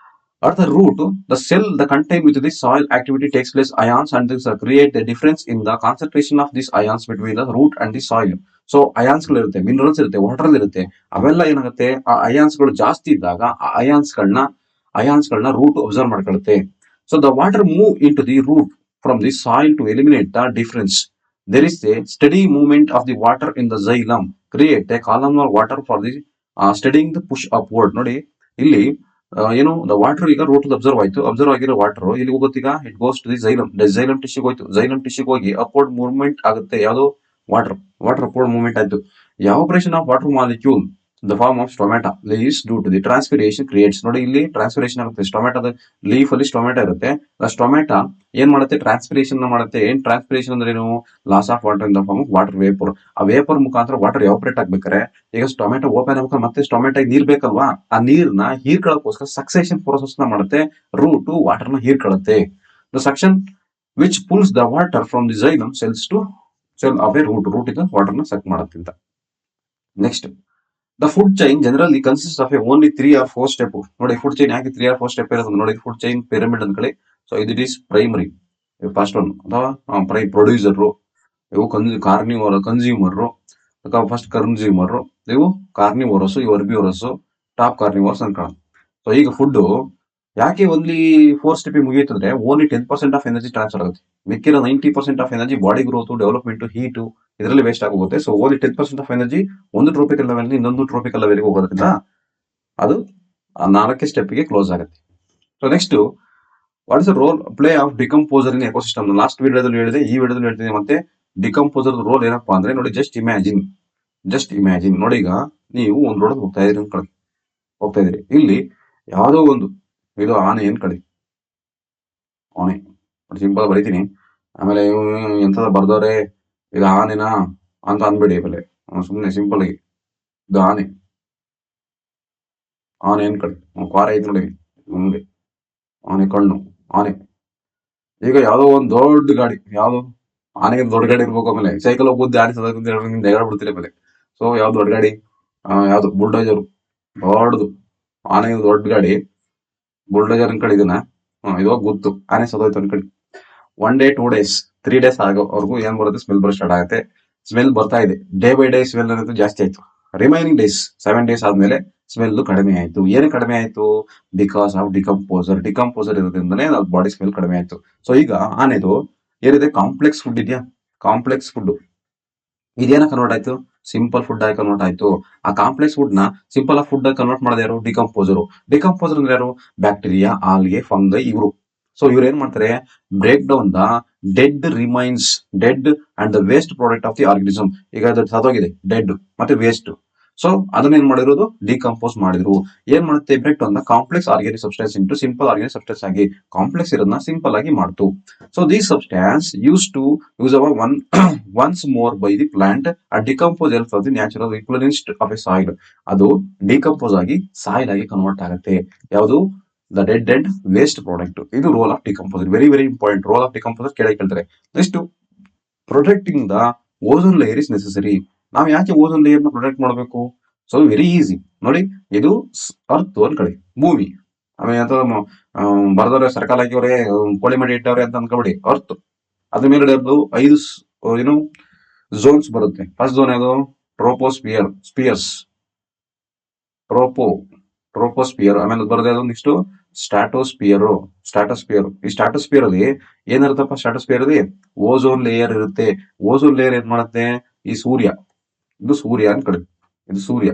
at the root, the cell that contain with this soil activity takes place ions, and this create a difference in the concentration of these ions between the root and the soil. So ions ಗಳು ಇರುತ್ತೆ, ಮಿನರಲ್ಸ್ ಇರುತ್ತೆ, ವಾಟರ್ ಇರುತ್ತೆ. ಅವೆಲ್ಲ ಏನಾಗುತ್ತೆ, ಆ ಅಯಾನ್ಸ್ ಗಳು ಜಾಸ್ತಿ ಇದ್ದಾಗ ಆ ಅಯಾನ್ಸ್ ಗಳನ್ನ ರೂಟ್ ಅಬ್ಸರ್ವ್ ಮಾಡ್ಕೊಳ್ಳುತ್ತೆ. So the water move in to the root from the soil to eliminate the difference. There is a steady movement of the water in the xylem, create a columnar water for the steadying the push upward. ನೋಡಿ, ಇಲ್ಲಿ ಏನು, ದ ವಾಟರ್ ಈಗ ರೂಟ್ ಅಬ್ಸರ್ವ್ ಆಗಿರೋ ವಾಟರ್ ಇಲ್ಲಿ ಹೋಗುತ್ತೆ. ಈಗ it goes to the xylem ಟಿಶ್ಯೂಗೆ ಹೋಯ್ತು. ಝೈಲಮ್ ಟಿಶ್ಯೂಗೆ ಹೋಗಿ ಅಪ್ವರ್ಡ್ ಮೂವ್ಮೆಂಟ್ ಆಗುತ್ತೆ. ಯಾವುದು, ವಾಟರ್ ಅಪ್ವರ್ಡ್ ಮೂವ್ಮೆಂಟ್ ಆಯ್ತು. Operation of water molecule the form of stomata leaves due to the transpiration creates. ನೋಡಿ, ಇಲ್ಲಿ ಟ್ರಾನ್ಸ್ಪಿರೇಷನ್ ಆಗುತ್ತೆ. ಸ್ಟೊಮ್ಯಾಟದ ಲೀಫ್ ಅಲ್ಲಿ ಸ್ಟೊಮ್ಯಾಟಾ ಇರುತ್ತೆ. ಆ ಸ್ಟೊಮ್ಯಾಟಾ ಏನ್ ಮಾಡುತ್ತೆ, ಟ್ರಾನ್ಸ್ಪಿರೇಷನ್ ಮಾಡುತ್ತೆ. ಏನ್ ಟ್ರಾನ್ಸ್ಪಿರೇಷನ್ ಅಂದ್ರೆ ಏನು, loss of water in the form of water vapour. ಆ ವೇಪರ್ ಮುಖಾಂತರ ವಾಟರ್ ಎವಾಪರೇಟ್ ಆಗ್ಬೇಕಾರೆ ಈಗ ಸ್ಟೊಮ್ಯಾಟೊ ಓಪನ್ ಆಗ್ಬೇಕಾದ್ರೆ ಮತ್ತೆ ಸ್ಟೊಮ್ಯಾಟೊ ನೀರ್ ಬೇಕಲ್ವಾ, ಆ ನೀರ್ನ ಹೀರ್ಕೊಳ್ಳೋಕೋಸ್ಕರ ಸಕ್ಸೇಷನ್ ಪ್ರೋಸೆಸ್ ನ ಮಾಡುತ್ತೆ. ರೂಟ್ ವಾಟರ್ ನ ಹೀರ್ಕೊಳ್ಳುತ್ತೆ. The suction which pulls the water from the xylem cells to cell away root ಇಂದ ವಾಟರ್ನ ಸಕ್ ಮಾಡುತ್ತಿಂತ. Next, the food chain generally consist of only 3 or 4 step. ನೋಡಿ ಫುಡ್ ಚೈನ್ ಯಾಕೆ 3 or 4 ಸ್ಟೆಪ್ ಇರೋದು ನೋಡಿ, ಫುಡ್ ಚೈನ್ ಪಿರಮಿಡ್ ಅಂತ ಹೇಳಿ. So it is primary first one ಅಥವಾ ಪ್ರೊಡ್ಯೂಸರ್, ಇವು ಕಾರ್ನಿವರ್ ಕನ್ಸ್ಯೂಮರ್, ಫಸ್ಟ್ ಕನ್ಸ್ಯೂಮರ್, ಇವು ಕಾರ್ನಿವೋರಸ್, ಇವು ಅರ್ಬಿವೋರಸ್, ಟಾಪ್ ಕಾರ್ನಿವರ್ಸ್ ಅನ್ಕೊಳ್ಳೋಣ. ಸೊ ಈಗ ಫುಡ್ ಯಾಕೆ ಓನ್ಲಿ 4 ಸ್ಟೆಪ್ ಮುಗಿಯುತ್ತಂದ್ರೆ ಓನ್ಲಿ 10% ಆಫ್ ಎನರ್ಜಿ ಟ್ರಾನ್ಸ್ಫರ್ ಆಗುತ್ತೆ. ಮಿಕ್ಕಿರೋ 90% of energy body growth, development, heat ಇದರಲ್ಲಿ ವೇಸ್ಟ್ ಆಗೋಗುತ್ತೆ. ಸೊ ಓನ್ಲಿ 10% ಆಫ್ ಎನರ್ಜಿ ಒಂದು ಟ್ರೋಪಿಕಲ್ ಲೆವೆಲ್ ಇನ್ನೊಂದು ಟ್ರೋಪಿಕಲ್ ಲೆವೆಲ್ಗೆ ಹೋಗೋದ್ರಿಂದ ಅದು 4 ಸ್ಟೆಪ್ಗೆ ಕ್ಲೋಸ್ ಆಗುತ್ತೆ. So next, what is the role play of decomposer in ecosystem? Last ವಿಡಿಯೋದಲ್ಲಿ ಹೇಳಿದೆ, ಈ ವಿಡಿಯೋದಲ್ಲಿ ಹೇಳ್ತೀನಿ. ಮತ್ತೆ ಡಿಕಂಪೋಸರ್ ರೋಲ್ ಏನಪ್ಪಾ ಅಂದ್ರೆ ನೋಡಿ, ಜಸ್ಟ್ ಇಮ್ಯಾಜಿನ್ ನೋಡಿ, ಈಗ ನೀವು ಒಂದು ರೋಡ್ ಹೋಗ್ತಾ ಇದ್ರಿ, ಇಲ್ಲಿ ಯಾವುದೋ ಒಂದು ಇದು ಆನೆ ಅನ್ಕೊಳ್ಳಿ, ಆನೆ ಸಿಂಪಲ್ ಬರೀತೀನಿ. ಆಮೇಲೆ ಎಂತದ ಬರ್ದವ್ರೆ ಇದು ಆನೆನಾ ಅಂತ ಅನ್ಬೇಡಿ, ಆಮೇಲೆ ಸುಮ್ಮನೆ ಸಿಂಪಲ್ ಆಗಿ ಇದು ಆನೆ ಅನ್ಕೊಳ್ಳಿ, ಕ್ವಾರ ಐತಿ ನೋಡಿ ಮುಂದೆ, ಆನೆ ಕಣ್ಣು ಆನೆ. ಈಗ ಯಾವ್ದೋ ಒಂದು ದೊಡ್ಡ ಗಾಡಿ, ಯಾವ್ದು ಆನೆಗೆ ದೊಡ್ಡ ಗಾಡಿ ಇರ್ಬೇಕು, ಆಮೇಲೆ ಸೈಕಲ್ ಹೋಗ್ಬೋದು, ಆನೆ ಬಿಡ್ತೀರಿ ಆಮೇಲೆ. ಸೊ ಯಾವ್ದು ದೊಡ್ಡ ಗಾಡಿ, ಯಾವ್ದು ಬುಲ್ಡೋಜರ್, ದೊಡ್ಡದು ಆನೆಗೆ ದೊಡ್ಡ ಗಾಡಿ ಬುಲ್ಡೋಜರ್ ಅನ್ಕೊಳ್ಳಿ. ಇದನ್ನ ಇವಾಗ ಗೊತ್ತು ಆನೆ ಸದೋಯ್ತು ಅನ್ಕೊಳ್ಳಿ. 1 day 2 days 3 days ಆಗೋವರೆಗೂ ಏನ್ ಬರುತ್ತೆ, ಸ್ಮೆಲ್ ಬರೋ ಸ್ಟಾರ್ಟ್ ಆಗುತ್ತೆ. ಸ್ಮೆಲ್ ಬರ್ತಾ ಇದೆ, ಡೇ ಬೈ ಡೇ ಸ್ಮೆಲ್ ಅನ್ನೋದು ಜಾಸ್ತಿ ಆಯ್ತು. ರಿಮೈನಿಂಗ್ ಡೇಸ್ 7 days ಆದ್ಮೇಲೆ ಸ್ಮೆಲ್ ಕಡಿಮೆ ಆಯ್ತು. ಏನು ಕಡಿಮೆ ಆಯ್ತು? ಬಿಕಾಸ್ ಆಫ್ ಡಿಕಂಪೋಸರ್ ಇರೋದ್ರಿಂದನೇ ಬಾಡಿ ಸ್ಮೆಲ್ ಕಡಿಮೆ ಆಯ್ತು. ಸೊ ಈಗ ಆನೆದು ಏನಿದೆ, ಕಾಂಪ್ಲೆಕ್ಸ್ ಫುಡ್ ಇದೆಯಾ, ಕಾಂಪ್ಲೆಕ್ಸ್ ಫುಡ್ ಇದೇನ ಕನ್ವರ್ಟ್ ಆಯ್ತು, ಸಿಂಪಲ್ ಫುಡ್ ಆಗಿ ಕನ್ವರ್ಟ್ ಆಯ್ತು. ಆ ಕಾಂಪ್ಲೆಕ್ಸ್ ಫುಡ್ ನ ಸಿಂಪಲ್ ಆಗಿ ಫುಡ್ ಆಗಿ ಕನ್ವರ್ಟ್ ಮಾಡೋದು ಯಾರು? ಡಿಕಂಪೋಸರ್ ಅಂದ್ರೆ ಯಾರು? ಬ್ಯಾಕ್ಟೀರಿಯಾ, ಆಲ್ಗೆ, ಫಂಗೈ ಇವರು. ಸೊ ಇವ್ರು ಏನ್ ಮಾಡ್ತಾರೆ, break down the dead and the waste product of the organism. ಈಗ ಅದು ಸತ್ತೋಗಿದೆ, ಡೆಡ್ ಮತ್ತೆ ವೇಸ್ಟ್. ಸೊ ಅದನ್ನ ಏನ್ ಮಾಡಿರೋದು, ಡಿಕಂಪೋಸ್ ಮಾಡಿದ್ರು. ಏನ್ ಮಾಡುತ್ತೆ, break down the complex organic substance into simple organic substance ಆಗಿ, ಕಾಂಪ್ಲೆಕ್ಸ್ ಇರೋದನ್ನ ಸಿಂಪಲ್ ಆಗಿ ಮಾಡ್ತು. So this substance use our once more by the plant and decompose help of the natural replenished of a soil. ಅದು ಡಿಕಂಪೋಸ್ ಆಗಿ ಸಾಯಿಲ್ ಆಗಿ ಕನ್ವರ್ಟ್ ಆಗುತ್ತೆ. ಯಾವುದು? The dead and waste product. ಇದು role of decomposer, very very important. Role of decomposer ಕೇಳ್ತಾರೆ. Next, protecting the ozone layer is necessary. ನಾವು ಯಾಕೆ ಓಝೋನ್ ಲೇಯರ್ ನ ಪ್ರೊಟೆಕ್ಟ್ ಮಾಡಬೇಕು? ಸೊ ವೆರಿ ಈಸಿ ನೋಡಿ, ಇದು ಅರ್ತ್ ಅನ್ಕೊಳ್ಳಿ, ಮೂವಿ. ಆಮೇಲೆ ಬರ್ದವ್ರೆ ಸರ್ಕಲ್ ಹಾಕಿವ್ರೆ, ಕೋಳಿ ಮಾಡಿ ಇಟ್ಟವ್ರೆ ಅಂತ ಅನ್ಕೊಬೇಡಿ. ಅರ್ತ್ ಅದ್ರ ಮೇಲೆ 5 ಏನು ಝೋನ್ಸ್ ಬರುತ್ತೆ. ಫಸ್ಟ್ ಝೋನ್ ಯಾವುದು? ಟ್ರೋಪೋಸ್ಪಿಯರ್. ಆಮೇಲೆ ಬರೋದು ಯಾವುದು? Next stratosphere. ಈ ಸ್ಟ್ರಾಟೋಸ್ಪಿಯರ್ ಅಲ್ಲಿ ಏನಿರುತ್ತಪ್ಪ? ಸ್ಟ್ರಾಟೋಸ್ಪಿಯರ್ ಅಲ್ಲಿ ಓಝೋನ್ ಲೇಯರ್ ಇರುತ್ತೆ. ಓಝೋನ್ ಲೇಯರ್ ಏನ್ ಮಾಡುತ್ತೆ? ಈ ಸೂರ್ಯ, ಇದು ಸೂರ್ಯ ಅನ್ಕೊಳ್ಳಿ, ಇದು ಸೂರ್ಯ.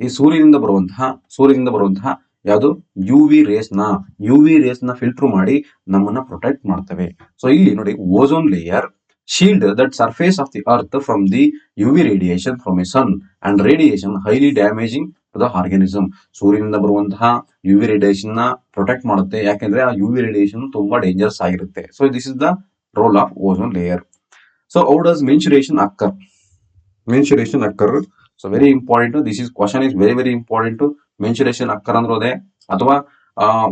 ಈ ಸೂರ್ಯನಿಂದ ಬರುವಂತಹ ಯಾವುದು? ಯುವಿ ರೇಸ್ ನ ಫಿಲ್ಟರ್ ಮಾಡಿ ನಮ್ಮನ್ನ ಪ್ರೊಟೆಕ್ಟ್ ಮಾಡ್ತವೆ. ಸೊ ಇಲ್ಲಿ ನೋಡಿ, ozone layer shield that surface of the earth from the UV radiation from a sun and radiation highly damaging to the organism. ಸೂರ್ಯನಿಂದ ಬರುವಂತಹ ಯುವಿ ರೇಡಿಯೇಷನ್ ನ ಪ್ರೊಟೆಕ್ಟ್ ಮಾಡುತ್ತೆ. ಯಾಕೆಂದ್ರೆ ಆ ಯುವಿ ರೇಡಿಯೇಷನ್ ತುಂಬಾ ಡೇಂಜರಸ್ ಆಗಿರುತ್ತೆ. So this is the role of ozone layer. So how does menstruation occur? So very important. This is question is very very important. Menstruation occur ಅಂದ್ರೆ ಅಥವಾ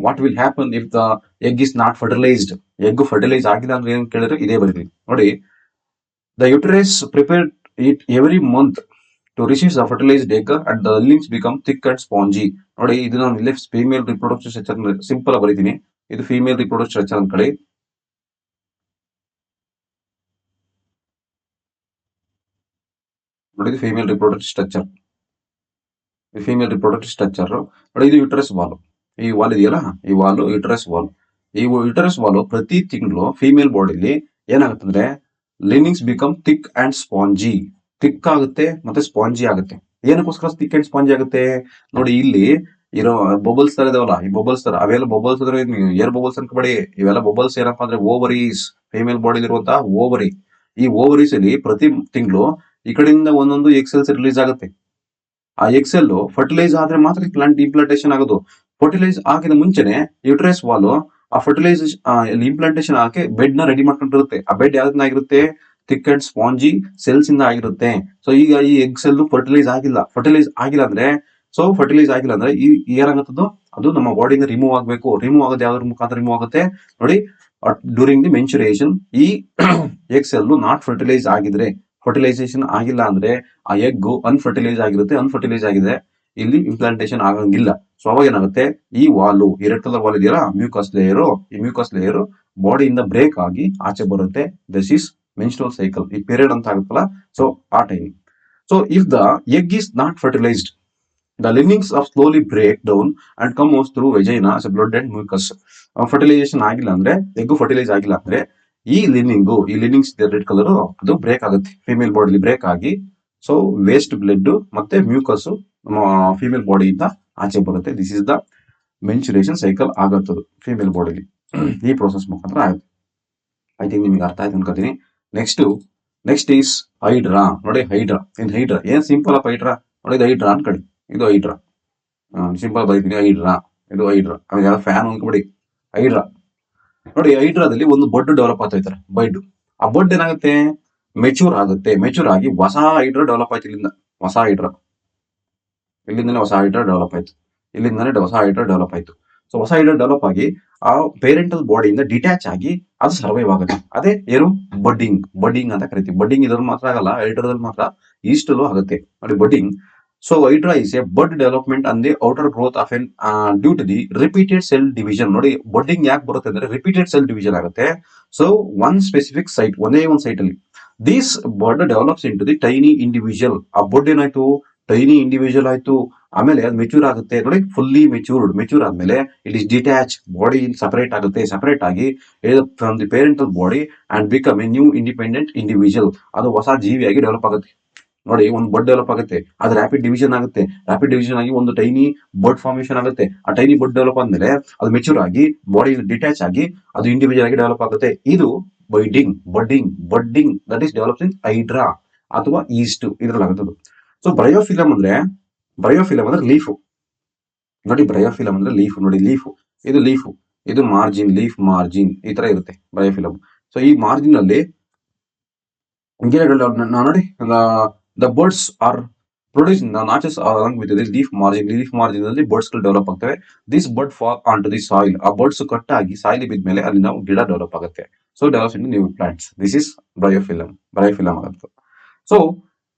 what will happen if the egg is not fertilized? Egg fertilize ಆಗಿಲ್ಲ ಅಂದ್ರೆ ಏನ್ ಕೇಳಿದ್ರೆ ಇದೇ ಬರೀತೀವಿ ನೋಡಿ. The uterus prepare it every month to receive the fertilized egg and the linings become thick and spongy. ನೋಡಿ, ಇದು ನಾನು ಇಲ್ಲಿ ಫೀಮೇಲ್ ರಿಪ್ರೊಡಕ್ಟಿವ್ ಸ್ಟ್ರಕ್ಚರ್ ಸಿಂಪಲ್ ಬರೀತೀನಿ. ಇದು ಫೀಮೇಲ್ ರಿಪ್ರೊಡಕ್ಟಿವ್ ಸ್ಟ್ರಕ್ಚರ್ ಅಂತ ಕಡೆ. ನೋಡಿ, ಇದು ಫೀಮೇಲ್ ರಿಪ್ರೊಡಕ್ಟಿವ್ ಸ್ಟ್ರಕ್ಚರ್. ನೋಡಿ, ಇದು ಯುಟರಸ್ ವಾಲ್. ಈ ವಾಲ್ ಇದೆಯಲ್ಲ, ಈ ವಾಲ್ ಯುಟರಸ್ ವಾಲ್. ಈ ಯುಟರಸ್ ವಾಲ್ ಪ್ರತಿ ತಿಂಗಳು ಫೀಮೇಲ್ ಬಾಡಿಲಿ ಏನಾಗುತ್ತೆ ಅಂದ್ರೆ linings become thick and spongy. Thick ಆಗುತ್ತೆ ಮತ್ತೆ ಸ್ಪಾಂಜಿ ಆಗುತ್ತೆ. ಏನಕ್ಕೋಸ್ಕರ ಥಿಕ್ ಅಂಡ್ ಸ್ಪಾಂಜಿ ಆಗುತ್ತೆ? ನೋಡಿ, ಇಲ್ಲಿ ಇರೋ ಬಬಲ್ಸ್ ತರ ಇದಾವಲ್ಲ, ಈ ಬಬಲ್ಸ್ ತರ, ಅವೆಲ್ಲ ಬಬಲ್ಸ್ ಅಂದ್ರೆ ಏರ್ ಬಬಲ್ಸ್ ಅನ್ಕೋಬೇಡಿ. ಇವೆಲ್ಲ ಬಬಲ್ಸ್ ಏನಪ್ಪಾ ಅಂದ್ರೆ ಓವರೀಸ್, ಫೀಮೇಲ್ ಬಾಡಿಲಿ ಇರುವಂತಹ ಓವರಿ. ಈ ಓವರೀಸ್ ಅಲ್ಲಿ ಪ್ರತಿ ತಿಂಗಳು ಈ ಕಡೆಯಿಂದ ಒಂದೊಂದು ಎಕ್ಸೆಲ್ಸ್ ರಿಲೀಸ್ ಆಗುತ್ತೆ. ಆ ಎಕ್ಸೆಲ್ ಫರ್ಟಿಲೈಸ್ ಆದ್ರೆ ಮಾತ್ರ ಪ್ಲಾಂಟ್ ಇಂಪ್ಲಾಂಟೇಶನ್ ಆಗೋದು. ಫರ್ಟಿಲೈಸ್ ಆಗಿದ ಮುಂಚೆನೆ ಯುಟರಸ್ ವಾಲ್ ಆ ಫರ್ಟಿಲೈಸೇಷನ್ ಇಂಪ್ಲಾಂಟೇಶನ್ ಆಗಿ ಬೆಡ್ ನ ರೆಡಿ ಮಾಡ್ಕೊಂಡಿರುತ್ತೆ. ಆ ಬೆಡ್ ಯಾವ್ದನ್ನ ಆಗಿರುತ್ತೆ? ಥಿಕ್ ಅಂಡ್ ಸ್ಪಾಂಜಿ ಸೆಲ್ಸ್ ಇಂದ ಆಗಿರುತ್ತೆ. ಸೊ ಈಗ ಈ ಎಗ್ ಸೆಲ್ ಫರ್ಟಿಲೈಸ್ ಆಗಿಲ್ಲ ಅಂದ್ರೆ ಈ ಏನಾಗುತ್ತದೋ ಅದು ನಮ್ಮ ಬಾಡಿಯಿಂದ ರಿಮೂವ್ ಆಗಬೇಕು. ರಿಮೂವ್ ಆಗೋದು ಯಾವ್ದ್ರ ಮುಖಾಂತರ ರಿಮೂವ್ ಆಗುತ್ತೆ ನೋಡಿ, ಡ್ಯೂರಿಂಗ್ ದಿ ಮೆನ್ಚುರೇಷನ್. ಈ ಎಗ್ ಸೆಲ್ ನಾಟ್ ಫರ್ಟಿಲೈಸ್ ಆಗಿದ್ರೆ, ಫರ್ಟಿಲೈಸೇಷನ್ ಆಗಿಲ್ಲ ಅಂದ್ರೆ ಆ ಎಗ್ ಅನ್ಫರ್ಟಿಲೈಸ್ ಆಗಿರುತ್ತೆ. ಅನ್ಫರ್ಟಿಲೈಸ್ ಆಗಿದೆ ಇಲ್ಲಿ ಇಂಪ್ಲಾಂಟೇಶನ್ ಆಗಂಗಿಲ್ಲ. ಸೊ ಅವಾಗ ಏನಾಗುತ್ತೆ, ಈ ವಾಲು, ಈ ರೆಡ್ ಕಲರ್ ವಾಲ್ ಇದೆಯಲ್ಲ, ಮ್ಯೂಕಸ್ ಲೇಯರು, ಈ ಮ್ಯೂಕಸ್ ಲೇಯರ್ ಬಾಡಿಯಿಂದ ಬ್ರೇಕ್ ಆಗಿ ಆಚೆ ಬರುತ್ತೆ. ದಿಸ್ ಇಸ್ ಮೆನ್ಸ್ಟ್ರುವಲ್ ಸೈಕಲ್, ಈ ಪೀರಿಯಡ್ ಅಂತ ಆಗುತ್ತಲ್ಲ, ಸೊ ಆ time. So if the egg is not fertilised, the linings of slowly break down and come out through vagina as a blood and mucus. Fertilization ಆಗಿಲ್ಲ ಅಂದ್ರೆ, ಎಗ್ ಫರ್ಟಿಲೈಸ್ ಆಗಿಲ್ಲ ಅಂದ್ರೆ ಈ ಲಿನಿಂಗ್ಸ್ ರೆಡ್ ಕಲರ್ ಅದು ಬ್ರೇಕ್ ಆಗುತ್ತೆ, ಫಿಮೇಲ್ ಬಾಡಿಲಿ ಬ್ರೇಕ್ ಆಗಿ. ಸೊ ವೇಸ್ಟ್ ಬ್ಲಡ್ ಮತ್ತೆ ಮ್ಯೂಕಸ್ ಫಿಮೇಲ್ ಬಾಡಿಯಿಂದ ಆಚೆ ಬರುತ್ತೆ. This is the menstruation cycle ಆಗತ್ತದು ಫಿಮೇಲ್ ಬಾಡಿಲಿ. ಈ ಪ್ರೋಸೆಸ್ ಮುಖಾಂತರ ಆಗುತ್ತೆ. ಐ ಥಿಂಕ್ ನಿಮ್ಗೆ ಅರ್ಥ ಆಯ್ತು ಅನ್ಕೋತೀನಿ. Next is hydra. ನೋಡಿ ಹೈಡ್ರಾ ಏನ್ ಸಿಂಪಲ್ ಅಪ್ ಹೈಡ್ರಾ ನೋಡಿ, ಇದು ಹೈಡ್ರಾ ಅನ್ಕಡಿ, ಇದು ಹೈಡ್ರಾ. ಸಿಂಪಲ್ ಬರೀತೀನಿ ಹೈಡ್ರಾ, ಇದು ಹೈಡ್ರಾ. ಆಮೇಲೆ ಫ್ಯಾನ್ ಅನ್ಕೊಬಿಡಿ, ಹೈಡ್ರಾ ನೋಡಿ. ಹೈಡ್ರಾದಲ್ಲಿ ಒಂದು ಬಡ್ ಡೆವಲಪ್ ಆಗ್ತಾ ಇರ್ತಾರೆ, ಬಡ್. ಆ ಬಡ್ ಏನಾಗುತ್ತೆ, ಮೆಚೂರ್ ಆಗುತ್ತೆ. ಮೆಚೂರ್ ಆಗಿ ಹೊಸ ಹೈಡ್ರಾ ಡೆವಲಪ್ ಆಯ್ತು. ಇಲ್ಲಿಂದನೇ ಹೊಸ ಹೈಡ್ರಾ ಡೆವಲಪ್ ಆಯ್ತು. ಹೊಸ ಹೈಡ್ರಾ ಡೆವಲಪ್ ಆಯ್ತು. ಸೊ ಹೊಸ ಹೈಡ್ರಾ ಡೆವಲಪ್ ಆಗಿ ಆ ಪೇರೆಂಟಲ್ ಬಾಡಿಯಿಂದ ಡಿಟ್ಯಾಚ್ ಆಗಿ ಅದು ಸರ್ವೈವ್ ಆಗುತ್ತೆ. ಅದೇ ಏನು, ಬಡ್ಡಿಂಗ್ ಅಂತ ಕರಿತೀವಿ. ಬಡ್ಡಿಂಗ್ ಇದ್ರಲ್ಲಿ ಮಾತ್ರ ಆಗಲ್ಲ, ಹೈಡ್ರಾದಲ್ಲಿ ಮಾತ್ರ ಈಸ್ಟಲ್ಲೂ ಆಗುತ್ತೆ ನೋಡಿ budding. So hydra is a bud development and the outer growth of an due to the repeated cell division. ನೋಡಿ ಬಡ್ಡಿಂಗ್ ಯಾಕೆ ಬರುತ್ತೆ ಅಂದ್ರೆ ರಿಪೀಟೆಡ್ ಸೆಲ್ ಡಿವಿಷನ್ ಆಗುತ್ತೆ. ಸೊ ಒನ್ ಸ್ಪೆಸಿಫಿಕ್ ಸೈಟ್, ಒಂದೇ ಒಂದು ಸೈಟ್ ಅಲ್ಲಿ this bud develops in to the tiny individual. ಆ ಬಡ್ ಏನಾಯ್ತು, ಟೈನಿ ಇಂಡಿವಿಜುವಲ್ ಆಯ್ತು. ಆಮೇಲೆ ಅದು ಮೆಚೂರ್ ಆಗುತ್ತೆ ನೋಡಿ, ಫುಲ್ಲಿ ಮೆಚೂರ್ ಆದ್ಮೇಲೆ it is detach, body separate ಆಗುತ್ತೆ. ಸಪರೇಟ್ ಆಗಿ from the parental body and become A new independent individual. ಅದು ಹೊಸ ಜೀವಿಯಾಗಿ ಡೆವಲಪ್ ಆಗುತ್ತೆ ನೋಡಿ. ಒಂದು ಬಡ್ ಡೆವಲಪ್ ಆಗುತ್ತೆ, ಅದು ರ್ಯಾಪಿಡ್ ಡಿವಿಷನ್ ಆಗುತ್ತೆ. ರ್ಯಾಪಿಡ್ ಡಿವಿಷನ್ ಆಗಿ ಒಂದು ಟೈನಿ ಬಡ್ ಫಾರ್ಮೇಶನ್ ಆಗುತ್ತೆ. ಆ ಟೈನಿ ಬಡ್ ಡೆವಲಪ್ ಆದ್ಮೇಲೆ ಅದು ಮೆಚೂರ್ ಆಗಿ ಬಾಡಿ ಡಿಟ್ಯಾಚ್ ಆಗಿ ಅದು ಇಂಡಿವಿಜುವಲ್ ಆಗಿ ಡೆವಲಪ್ ಆಗುತ್ತೆ. ಇದು budding that is develops in hydra ಅಥವಾ ಈಸ್ಟ್, ಇದ್ರಲ್ಲಿ ಆಗುತ್ತದೆ. ಸೊ ಬ್ರಯೋಫಿಲಮ್ ಅಂದ್ರೆ ಲೀಫ್ ನೋಡಿ. ಬ್ರಯೋಫಿಲಮ್ ಅಂದ್ರೆ ಲೀಫ್ ನೋಡಿ, ಇದು ಮಾರ್ಜಿನ್ ಈ ತರ ಇರುತ್ತೆ ಬ್ರಯೋಫಿಲಮ್. ಸೊ ಈ ಮಾರ್ಜಿನ್ ಅಲ್ಲಿ ನೋಡಿ, the buds are producing the notches along with the leaf margin ಅಲ್ಲಿ buds ಗಳು ಡೆವಲಪ್ ಆಗ್ತವೆ. this bud fall onto the soil. ಆ buds ಕಟ್ ಆಗಿ ಸಾಯಿಲ್ ಬಿದ್ಮೇಲೆ ಅಲ್ಲಿ ನಾವು ಗಿಡ ಡೆವಲಪ್ ಆಗುತ್ತೆ. So develops in new plants. This is bryophyllum ಆಗುತ್ತೆ. So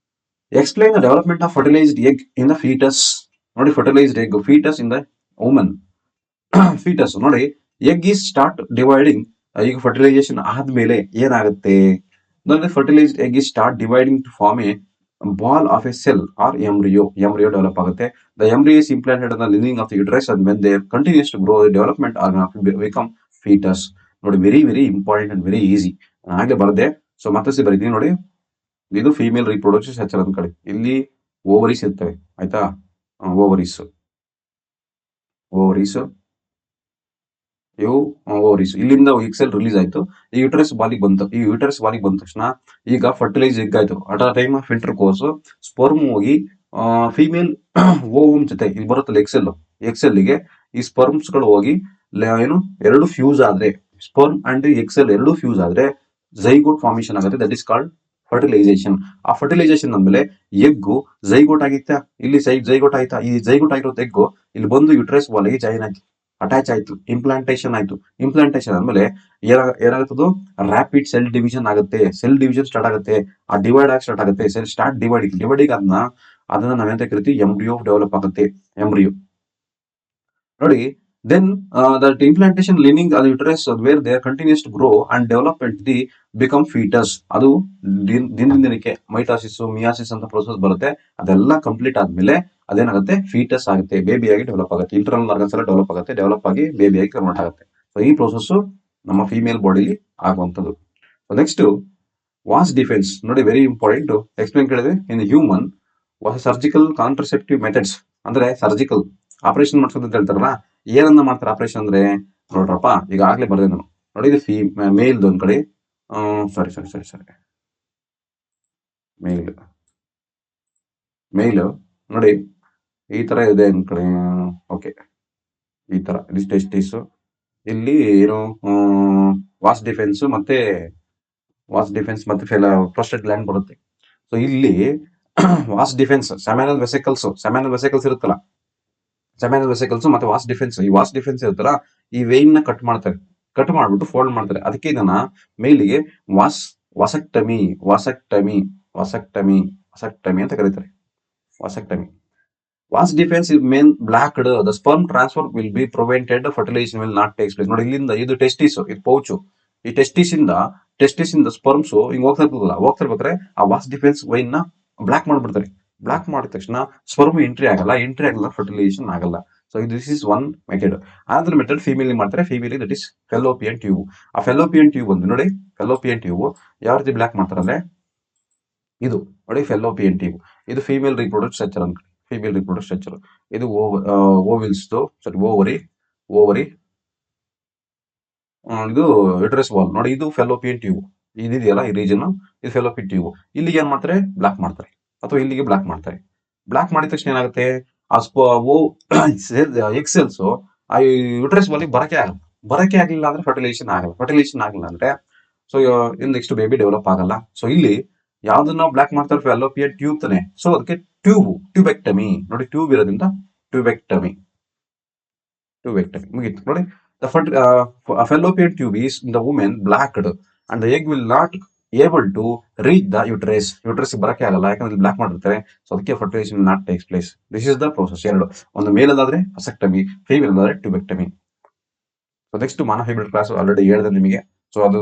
explain the development of fertilized egg in the foetus. ನೋಡಿ fertilized egg foetus in the woman. Foetus ನೋಡಿ, ಎಗ್ ಈಸ್ ಸ್ಟಾರ್ಟ್ ಡಿವೈಡಿಂಗ್. ಈಗ ಫರ್ಟಿಲೈಸೇಷನ್ ಆದ್ಮೇಲೆ ಏನಾಗುತ್ತೆ, fertilized egg is start dividing to form a ball of a cell or embryo develop ಆಗುತ್ತೆ. The embryo is implanted in the lining of the uterus and when they continues to grow, the development organ become fetus. ನೋಡಿ very important and very easy. ಹಾಗೆ ಬರದೆ. ಸೊ ಮತ್ತೆ ಬರೀತೀನಿ ನೋಡಿ, ಇದು ಫೀಮೇಲ್ ರಿಪ್ರೊಡಕ್ಷನ್ ಸ್ಟ್ರಕ್ಚರ್ ಅಂದ್ಕೊಳ್ಳಿ. ಇಲ್ಲಿ ಓವರೀಸ್ ಇರ್ತವೆ ಆಯ್ತಾ, ಓವರೀಸ್ ಇವು ಓವರೀಸ್. ಇಲ್ಲಿಂದ ಎಕ್ಸೆಲ್ ರಿಲೀಸ್ ಆಯ್ತು, ಈ ಯೂಟರಸ್ ಬಾಲಿಗೆ ಬಂತು. ಈ ಯೂಟರಸ್ ಬಾಲಿಗೆ ಬಂದ ತಕ್ಷಣ ಈಗ ಫರ್ಟಿಲೈಸ್ ಎಗ್ ಆಯ್ತು. ಅಟ್ ಆ time of inter course sperm ಹೋಗಿ ಫಿಮೇಲ್ ಓವಮ್ ಜೊತೆ ಇಲ್ಲಿ ಬರುತ್ತಲ್ಲ ಎಕ್ಸೆಲ್ಗೆ ಈ ಸ್ಪರ್ಮ್ಸ್ ಗಳು ಹೋಗಿ ಏನು ಎರಡು ಫ್ಯೂಸ್ ಆದ್ರೆ, ಸ್ಪರ್ಮ್ ಅಂಡ್ ಎಕ್ಸೆಲ್ ಎರಡು ಫ್ಯೂಸ್ ಆದ್ರೆ ಝೈಗೋಟ್ ಫಾರ್ಮೇಶನ್ ಆಗುತ್ತೆ. That is called fertilisation. ಆ ಫರ್ಟಿಲೈಸೇಷನ್ ಅಂದ್ಮೇಲೆ ಎಗ್ಗು ಝೈಗೋಟ್ ಆಗಿತ್ತಾ, ಇಲ್ಲಿ ಝೈಗೋಟ್ ಆಯ್ತಾ, ಈ ಝೈಗೋಟ್ ಆಗಿರೋದು ಎಗ್ಗು ಇಲ್ಲಿ ಬಂದು ಯುಟ್ರಸ್ ಬಾಲಿಗೆ ಜಾಯಿನ್ ಆಯ್ತು, ಅಟ್ಯಾಚ್ ಆಯ್ತು, ಇಂಪ್ಲಾಂಟೇಶನ್ ಆದ್ಮೇಲೆ ಏನಾಗುತ್ತದು, ರ್ಯಾಪಿಡ್ ಸೆಲ್ ಡಿವಿಷನ್ ಆಗುತ್ತೆ. ಸೆಲ್ ಡಿವಿಷನ್ ಸ್ಟಾರ್ಟ್ ಆಗುತ್ತೆ, ಆ ಡಿವೈಡ್ ಆಗಿ ಸ್ಟಾರ್ಟ್ ಆಗುತ್ತೆ. ಸೆಲ್ ಸ್ಟಾರ್ಟ್ ಡಿವೈಡಿಂಗ್ ಅದನ್ನ ನಾವೆಂತ ಕರಿತೀವಿ, ಎಂಬ್ರಿಯೋ ಡೆವಲಪ್ ಆಗುತ್ತೆ. ಎಂಬ್ರಿಯೋ ನೋಡಿ. ದೆನ್ ದಟ್ ಇಂಪ್ಲಾಂಟೇಶನ್ ಲಿನಿಂಗ್ ಅದು uterus where there continues to grow and development the become foetus. ಅದು ದಿನಕ್ಕೆ ಮೈಟಾಸಿಸ್ ಮಿಯಾಸಿಸ್ ಅಂತ ಪ್ರೋಸೆಸ್ ಬರುತ್ತೆ. ಅದೆಲ್ಲ ಕಂಪ್ಲೀಟ್ ಆದ್ಮೇಲೆ ಅದೇನಾಗುತ್ತೆ, ಫೀಟಸ್ ಆಗುತ್ತೆ, ಬೇಬಿಯಾಗಿ ಡೆವಲಪ್ ಆಗುತ್ತೆ. ಇಂಟರ್ನಲ್ ಆರ್ಗನ್ಸ್ ಎಲ್ಲ ಡೆವಲಪ್ ಆಗಿ ಬೇಬಿಯಾಗಿ ಕನ್ವರ್ಟ್ ಆಗುತ್ತೆ. ಸೊ ಈ ಪ್ರೋಸೆಸ್ ನಮ್ಮ ಫಿಮೇಲ್ ಬಾಡಿಲಿ ಆಗುವಂಥದ್ದು. ನೆಕ್ಸ್ಟ್ ವಾಸ್ ಡಿಫೆನ್ಸ್ ನೋಡಿ, ವೆರಿ ಇಂಪಾರ್ಟೆಂಟ್. ಎಕ್ಸ್ಪ್ಲೇನ್ ಕೇಳಿದ್ರೆ, in human was surgical contraceptive methods ಅಂದ್ರೆ ಸರ್ಜಿಕಲ್ ಆಪರೇಷನ್ ಮಾಡ್ಸೋದು ಅಂತ ಹೇಳ್ತಾರಲ್ಲ. ಏನನ್ನ ಮಾಡ್ತಾರೆ ಆಪರೇಷನ್ ಅಂದ್ರೆ, ನೋಡ್ರಪ್ಪ ಈಗ ಆಗ್ಲೇ ಬರ್ದೆ ನಾನು ನೋಡಿ, ಇದು ಮೇಲ್ ಒಂದ್ ಕಡೆ, ಸಾರಿ ಮೇಲ್ ನೋಡಿ ಈ ತರ ಇದೆ ಒಂದ್ ಕಡೆ. ಓಕೆ, ಈ ತರ ಟೆಸ್ಟಿಸ್. ಇಲ್ಲಿ ಏನು ವಾಸ್ ಡಿಫೆನ್ಸ್ ಮತ್ತೆ ಪ್ರೊಸ್ಟೇಟ್ ಗ್ಲ್ಯಾಂಡ್ ಬರುತ್ತೆ. ಸೊ ಇಲ್ಲಿ ವಾಸ್ ಡಿಫೆನ್ಸ್ ಸೆಮಿನಲ್ ವೆಸಿಕಲ್ಸ್ ಇರುತ್ತಲ್ಲ, ಸೆಮಿನಲ್ ವೆಸಿಕಲ್ಸ್ ಮತ್ತೆ ವಾಸ್ ಡಿಫೆನ್ಸ್. ಈ ವಾಸ್ ಡಿಫೆನ್ಸ್ ಇರುತ್ತಲ್ಲ, ಈ ವೇನ್ ನ ಕಟ್ ಮಾಡ್ತಾರೆ, ಕಟ್ ಮಾಡ್ಬಿಟ್ಟು ಫೋಲ್ಡ್ ಮಾಡ್ತಾರೆ. ಅದಕ್ಕೆ ಇದನ್ನ ಮೇಲಿಗೆ ವಾಸ್ ವಾಸೆಕ್ಟಮಿ ವಾಸೆಕ್ಟಮಿ ವಾಸೆಕ್ಟಮಿ ವಾಸೆಕ್ಟಮಿ ಅಂತ ಕರೀತಾರೆ. Vasectomy. Vas deferens is main blocked the sperm transfer will be prevented, fertilization will not takes place. ನೋಡಿ ಇಲ್ಲಿಂದ ಇದು ಟೆಸ್ಟಿಸ್, ಇದು ಪೌಚು. ಈ ಟೆಸ್ಟಿಸ್ ಇಂದ ಸ್ಪರ್ಮ್ಸ್ ಹಿಂಗ್ ಹೋಗ್ತಿರ್ಬೇಕಾದ್ರೆ ಆ ವಾಸ್ ಡಿಫೆನ್ಸ್ ವೈನ್ ನ ಬ್ಲಾಕ್ ಮಾಡ್ಬಿಡ್ತಾರೆ. ಬ್ಲಾಕ್ ಮಾಡಿದ ತಕ್ಷಣ ಸ್ಪರ್ಮ್ ಎಂಟ್ರಿ ಆಗಲ್ಲ, ಫರ್ಟಿಲೈಸೇಷನ್ ಆಗಲ್ಲ. So this is one method. ಅದ್ರ ಮೆಥಡ್ ಫೀಮೇಲ್ ಮಾಡ್ತಾರೆ. Female that is fallopian tube. ಆ ಫೆಲೋಪಿಯನ್ ಟ್ಯೂಬ್ ಒಂದು ನೋಡಿ, ಫೆಲೋಪಿಯನ್ ಟ್ಯೂಬ್ ಯಾವ ರೀತಿ ಬ್ಲಾಕ್ ಮಾಡ್ತಾರಲ್ಲೇ, ಇದು ನೋಡಿ ಫೆಲೋಪಿಯನ್ ಟ್ಯೂಬ್. ಇದು ಫೀಮೇಲ್ ರಿಪ್ರೊಡಕ್ಟ್ ಸ್ಟ್ರಕ್ಚರ್ ಅಂತ. Female reproductive structure. ಇದು ಓವಿಲ್ಸ್, ಸಾರಿ ಓವರಿ ಇದು ಯುಟರಸ್ ವಾಲ್. ನೋಡಿ ಇದು ಫೆಲೋಪಿಯನ್ ಟ್ಯೂಬ್. ಇದಿದೆಯಲ್ಲ ಈ ರೀಜನ್, ಇದು ಫೆಲೋಪಿಯನ್ ಟ್ಯೂಬ್. ಇಲ್ಲಿಗೆ ಏನ್ ಮಾಡ್ತಾರೆ, ಬ್ಲಾಕ್ ಮಾಡ್ತಾರೆ, ಅಥವಾ ಇಲ್ಲಿಗೆ ಬ್ಲಾಕ್ ಮಾಡ್ತಾರೆ. ಬ್ಲಾಕ್ ಮಾಡಿದ ತಕ್ಷಣ ಏನಾಗುತ್ತೆ, ಆ ಎಗ್ ಸೆಲ್ಸ್ ಆ ಯುಟರಸ್ ವಾಲ್ ಬರಕೆ ಆಗಲಿಲ್ಲ ಅಂದ್ರೆ ಫರ್ಟಿಲೈಸೇಷನ್ ಆಗಲ್ಲ ಅಂದ್ರೆ ಸೊ ನೆಕ್ಸ್ಟ್ ಬೇಬಿ ಡೆವಲಪ್ ಆಗಲ್ಲ. ಸೊ ಇಲ್ಲಿ ಯಾವ್ದನ್ನ ಬ್ಲಾಕ್ ಮಾಡ್ತಾರೆ, ಫೆಲೋಪಿಯನ್ ಟ್ಯೂಬ್ ತಾನೆ. ಸೊ ಅದಕ್ಕೆ ಟ್ಯೂಬೆಕ್ಟಮಿ. ನೋಡಿ ಟ್ಯೂಬ್ ಇರೋದ್ರಿಂದ ಟ್ಯೂಬೆಕ್ಟಮಿ ಮುಗೀತು. ನೋಡಿ the fallopian tube is in the woman blacked and the egg will not able to reach the uterus ಬರಕ್ಕೆ ಆಗಲ್ಲ, ಯಾಕಂದ್ರೆ ಬ್ಲಾಕ್ ಮಾಡಿರ್ತಾರೆ. ಸೊ ಅದಕ್ಕೆ fertilization not takes place. This is the process. ಎರಡು, ಒಂದು ಮೇಲ್ ಅದಾದ್ರೆ ಅಸೆಕ್ಟಮಿ, ಫೀಮೇಲ್ ಅದಾದ್ರೆ tubectomy. So next monohybrid class already ಹೇಳಿದೆ ನಿಮಗೆ. ಸೊ ಅದು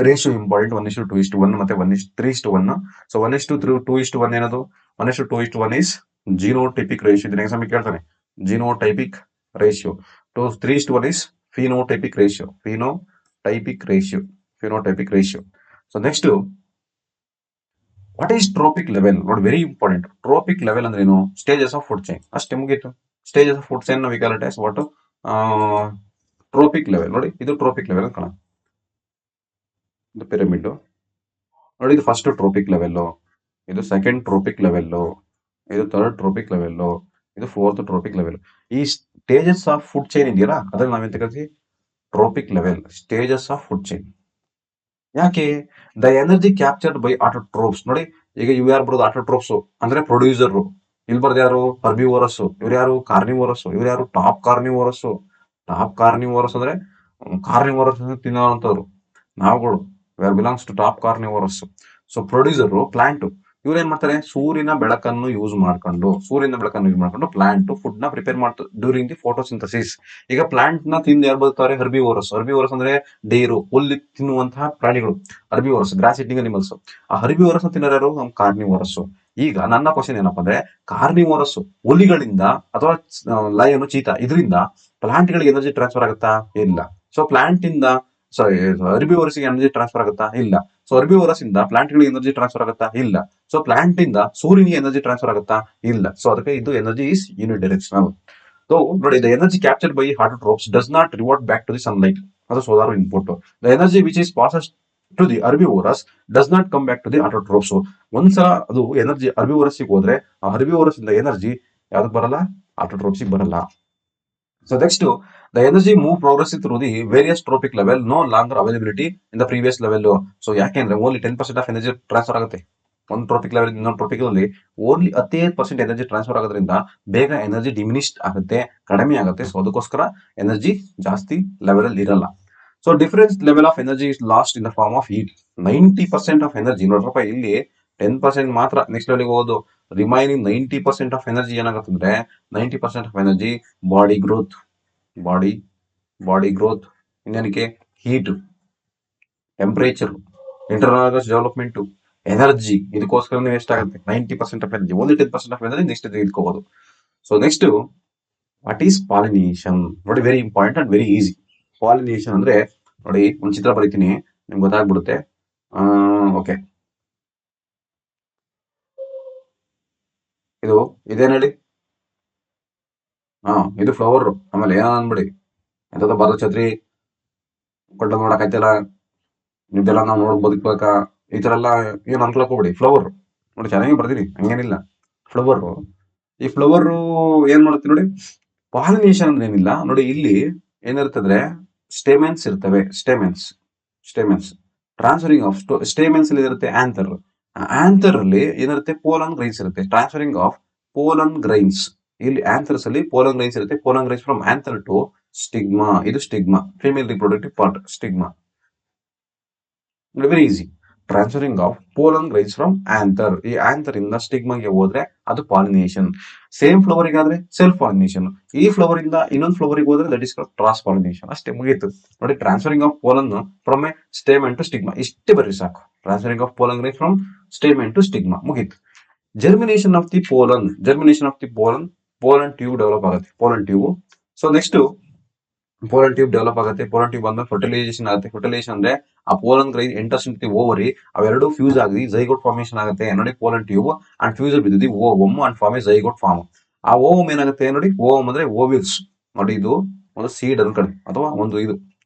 ರೇಷಿಯೋ ಇಂಪಾರ್ಟೆಂಟ್, 1:2:1 ಮತ್ತೆ 1:3:1. ಸೊ 1:2:1 ಏನದು, 1:2:1 ಇಸ್ ಜಿನೋಟೈಪಿಕ್ ರೇಷಿಯೋ. ಇದನ್ನ ಎಕ್ಸಾಮ್ ಕೇಳ್ತಾನೆ, genotypic ratio. 3:1 is phenotypic ratio. So next what is trophic level. ನೋಡಿ ವೆರಿ ಇಂಪಾರ್ಟೆಂಟ್. ಟ್ರೋಪಿಕ್ ಲೆವೆಲ್ ಅಂದ್ರೆ ಏನು, ಸ್ಟೇಜಸ್ ಆಫ್ ಫುಡ್ ಚೈನ್. ಅಷ್ಟೇ, ಮುಗೀತು. Stages of food chain we call it as what, trophic level. ನೋಡಿ ಇದು ಟ್ರೋಪಿಕ್ ಲೆವೆಲ್ ಅಂತ. ಇದು ಪಿರಮಿಡ್. ನೋಡಿ ಇದು ಫಸ್ಟ್ ಟ್ರೋಪಿಕ್ ಲೆವೆಲ್, ಇದು ಸೆಕೆಂಡ್ ಟ್ರೋಪಿಕ್ ಲೆವೆಲ್, ಇದು ಥರ್ಡ್ ಟ್ರೋಪಿಕ್ ಲೆವೆಲ್, ಇದು ಫೋರ್ತ್ ಟ್ರೋಪಿಕ್ ಲೆವೆಲ್. ಈ ಸ್ಟೇಜಸ್ ಆಫ್ ಫುಡ್ ಚೈನ್ ಇದೆಯಲ್ಲ, ಅದ್ರಲ್ಲಿ ನಾವೇಂತ ಕರಿತೀವಿ, trophic level, stages of food chain. ಯಾಕೆ, the energy captured by autotrophs. ನೋಡಿ ಈಗ ಇವ್ ಯಾರು ಬರೋದು, ಆಟೋಟ್ರೋಪ್ಸ್ ಅಂದ್ರೆ ಪ್ರೊಡ್ಯೂಸರ್. ಇಲ್ಲಿ ಬರ್ದು ಯಾರು, ಹರ್ಬಿವೋರಸ್. ಇವ್ರು ಯಾರು, ಕಾರ್ನಿವೋರಸ್. ಇವ್ರು ಯಾರು, ಟಾಪ್ ಕಾರ್ನಿವೋರಸ್ ಅಂದ್ರೆ ಕಾರ್ನಿವೋರಸ್ ತಿನ್ನೋಂಥವ್ರು ನಾವುಗಳು. Where belongs to top carnivorous. So producer plant. ಇವ್ರು ಏನ್ ಮಾಡ್ತಾರೆ, ಸೂರ್ಯನ ಬೆಳಕನ್ನು ಯೂಸ್ ಮಾಡ್ಕೊಂಡು ಪ್ಲಾಂಟ್ ಫುಡ್ ನ ಪ್ರಿಪೇರ್ ಮಾಡ್ತಾರೆ ಡ್ಯೂರಿಂಗ್ ದಿ ಫೋಟೋಸಿಂಥಸಿಸ್. ಈಗ ಪ್ಲಾಂಟ್ ನ ತಿಂದು ಯಾರು ಬರ್ತಾರೆ, ಹರ್ಬಿವೋರಸ್ ಅಂದ್ರೆ ಡೇರು, ಹುಲ್ಲು ತಿನ್ನುವಂತಹ ಪ್ರಾಣಿಗಳು. Herbivorous, grass eating animals. ಆ ಹರ್ಬಿವೋರಸ್ ತಿನ್ನೋರು ಯಾರು, ನಮ್ ಕಾರ್ನಿವೋರಸ್. ಈಗ ನನ್ನ ಕ್ವಶನ್ ಏನಪ್ಪಾ ಅಂದ್ರೆ, ಕಾರ್ನಿವೋರಸ್ ಹುಲಿಗಳಿಂದ ಅಥವಾ ಲಯನ್, ಚೀತಾ, ಇದರಿಂದ ಪ್ಲಾಂಟ್ ಗಳಿಗೆ ಎನರ್ಜಿ ಟ್ರಾನ್ಸ್ಫರ್ ಆಗುತ್ತಾ, ಇಲ್ಲ. ಸೊ ಪ್ಲಾಂಟ್ ಇಂದ ಹರ್ಬಿವೋರಸ್ ಗೆ ಎನರ್ಜಿ ಟ್ರಾನ್ಸ್ಫರ್ ಆಗುತ್ತಾ, ಇಲ್ಲ. ಸೊ ಹರ್ಬಿವೋರಸ್ ಇಂದ ಪ್ಲಾಂಟ್ ಗಳಿಗೆ ಎನರ್ಜಿ ಟ್ರಾನ್ಸ್ಫರ್ ಆಗುತ್ತಾ, ಇಲ್ಲ. ಸೊ ಪ್ಲಾಂಟ್ ಇಂದ ಸೂರ್ಯನಿಗೆ ಎನರ್ಜಿ ಟ್ರಾನ್ಸ್ಫರ್ ಆಗುತ್ತಾ, ಇಲ್ಲ. ಸೊ ಅದಕ್ಕೆ ಇದು ಎನರ್ಜಿ ಇಸ್ ಯೂನಿಡೈರೆಕ್ಷನಲ್. ಸೊ ನೋಡಿ, the energy captured by autotrophs does not revert back to the sunlight. ಅದು solar input. The energy which is passes to the herbivorous does not come back to the autotrophs. ಒಂದ್ಸಲ ಅದು ಎನರ್ಜಿ ಹರ್ಬಿವೋರಸ್ ಹೋದ್ರೆ, ಆ ಹರ್ಬಿವೋರಸ್ ಇಂದ ಎನರ್ಜಿ ಯಾವ್ದಕ್ ಬರಲ್ಲ, ಆಟೋಟ್ರೋಪ್ಸ್ ಬರಲ್ಲ. So next, the energy move progressive through the various trophic level, no longer availability in the previous level. So ಯಾಕೆಂದ್ರೆ ಓನ್ಲಿ 10% ಆಫ್ ಎನರ್ಜಿ ಟ್ರಾನ್ಸ್ಫರ್ ಆಗುತ್ತೆ. ಒಂದು ಟ್ರೋಪಿಕ್ ಲೆವೆಲ್ ಇನ್ನೊಂದು ಟ್ರೋಪಿಕ್ ಅಲ್ಲಿ ಓನ್ಲಿ 15% ಎನರ್ಜಿ ಟ್ರಾನ್ಸ್ಫರ್ ಆಗೋದ್ರಿಂದ ಬೇಗ ಎನರ್ಜಿ ಡಿಮಿನಿಷ್ಡ್ ಆಗುತ್ತೆ, ಕಡಿಮೆ ಆಗುತ್ತೆ. ಸೊ ಅದಕ್ಕೋಸ್ಕರ ಎನರ್ಜಿ ಜಾಸ್ತಿ ಲೆವೆಲ್ ಅಲ್ಲಿ ಇರಲ್ಲ. So difference level of energy is lost in the form of heat. 90% of energy ನೋಡ್ರಪ್ಪ, ಇಲ್ಲಿ 10% ಮಾತ್ರ ನೆಕ್ಸ್ಟ್ ಲೆವೆಲ್ಗೆ ಹೋಗೋದು. ರಿಮೈನಿಂಗ್ 90% ಆಫ್ ಎನರ್ಜಿ ಏನಾಗುತ್ತೆ ಅಂದ್ರೆ, 90% ಆಫ್ ಎನರ್ಜಿ ಬಾಡಿ ಗ್ರೋತ್, ಇನ್ನೇನಕ್ಕೆ, heat, temperature, internal development, energy, ಇದಕ್ಕೋಸ್ಕರ ವೇಸ್ಟ್ ಆಗುತ್ತೆ. 90% of energy, only 10% of energy next ಇಟ್ಕೋಬಹುದು. So next, what is pollination. ನೋಡಿ very important and very easy. Pollination ಅಂದ್ರೆ ನೋಡಿ, ಒಂದು ಚಿತ್ರ ಬರೀತೀನಿ, ನಿಮ್ಗೆ ಗೊತ್ತಾಗ್ಬಿಡುತ್ತೆ. ಓಕೆ, ಇದೇನ್ ಹೇಳಿ, ಇದು ಫ್ಲವರ್. ಆಮೇಲೆ ಏನೋ ಅನ್ಬಿಡಿ, ಎಂತದ ಬರೋ ಛತ್ರಿ ಕೊಂಡು ನೋಡಕ್ ಆಯ್ತಲ್ಲ, ಇದೆಲ್ಲ ನಾವು ನೋಡ್ ಬದುಕ್ಬೇಕಾ, ಈ ತರ ಎಲ್ಲ ಏನ್ ಅನ್ಕೊಳಕ್ ಹೋಗ್ಬಿಡಿ. ಫ್ಲವರ್ ನೋಡಿ, ಚೆನ್ನಾಗಿ ಬರ್ತೀನಿ, ಹಂಗೇನಿಲ್ಲ. ಫ್ಲವರ್, ಈ ಫ್ಲವರ್ ಏನ್ ಮಾಡುತ್ತೆ ನೋಡಿ. ಪಾಲಿನೇಷನ್ ಅಂದ್ರೆ ಏನಿಲ್ಲ ನೋಡಿ, ಇಲ್ಲಿ ಏನಿರ್ತದ್ರೆ ಸ್ಟೇಮೆನ್ಸ್ ಇರ್ತವೆ. ಸ್ಟೇಮೆನ್ಸ್ ಟ್ರಾನ್ಸ್ಫರಿಂಗ್ ಆಫ್ ಸ್ಟೇಮೆನ್ಸ್ ಅಲ್ಲಿ ಇರುತ್ತೆ ಆಂಥರ್. ಆಂಥರ್ ಅಲ್ಲಿ ಏನಿರುತ್ತೆ, ಪೋಲನ್ ಗ್ರೈನ್ಸ್ ಇರುತ್ತೆ. ಟ್ರಾನ್ಸ್ಫರಿಂಗ್ ಆಫ್ ಪೋಲನ್ ಗ್ರೈನ್ಸ್ ಇಲ್ಲಿ ಆಂಥರ್ಸ್ ಅಲ್ಲಿ ಪೋಲನ್ ಲೈನ್ಸ್ ಇರುತ್ತೆ. Pollen grains from anther to stigma. ಇದು stigma, female reproductive part stigma. Very easy. Transferring of pollen grains from anther. ಈ ಆಂಥರ್ ಇಂದ ಸ್ಟಿಗ್ಮಾಗೆ ಹೋದ್ರೆ ಅದು ಪಾಲಿನೇಷನ್. ಸೇಮ್ ಫ್ಲವರ್ ಗಾದ್ರೆ ಸೆಲ್ಫ್ ಪಾಲಿನೇಷನ್. ಈ ಫ್ಲವರ್ ಇಂದ ಇನ್ನೊಂದು ಫ್ಲವರ್ ಹೋದ್ರೆ ದಟ್ ಇಸ್ ಕ್ರಾಸ್ ಪಾಲಿನೇಷನ್. ಅಷ್ಟೇ, ಮುಗೀತು. ನೋಡಿ, transferring of pollen from a stamen to stigma. ಇಷ್ಟೇ ಬರ್ರಿ ಸಾಕು. Transferring of pollen grains from stamen to stigma, ಮುಗೀತು. Germination of the pollen. Germination of the pollen, pollen tube develop ಆಗುತ್ತೆ. Pollen tube. So next pollen tube develop ಆಗುತ್ತೆ. ಪೋಲನ್ ಟ್ಯೂಬ್ ಬಂದ್ರೆ ಫರ್ಟಿಲೈಸೇಷನ್ ಆಗುತ್ತೆ. ಫರ್ಟಿಲೈಸೇಷನ್ ಅಂದ್ರೆ ಆ pollen grain enters into the ovary, ಅವೆರಡು ಫ್ಯೂಸ್ ಆಗಿ ಝೈಗೋಟ್ ಫಾರ್ಮೇಷನ್ ಆಗುತ್ತೆ. ನೋಡಿ, ಪೋಲನ್ ಟ್ಯೂಬ್ ಅಂಡ್ ಫ್ಯೂಸ್ ಬಿದ್ದು ovum and form a zygote form. ಆ ಓವಮ್ ಏನಾಗುತ್ತೆ ನೋಡಿ, ಓವಮ್ ಅಂದ್ರೆ ಓವಿಲ್ಸ್. ನೋಡಿ, ಇದು ಒಂದು ಸೀಡ್ ಅನ್ಕೊಳ್ಳಿ, ಅಥವಾ ಒಂದು ಇದು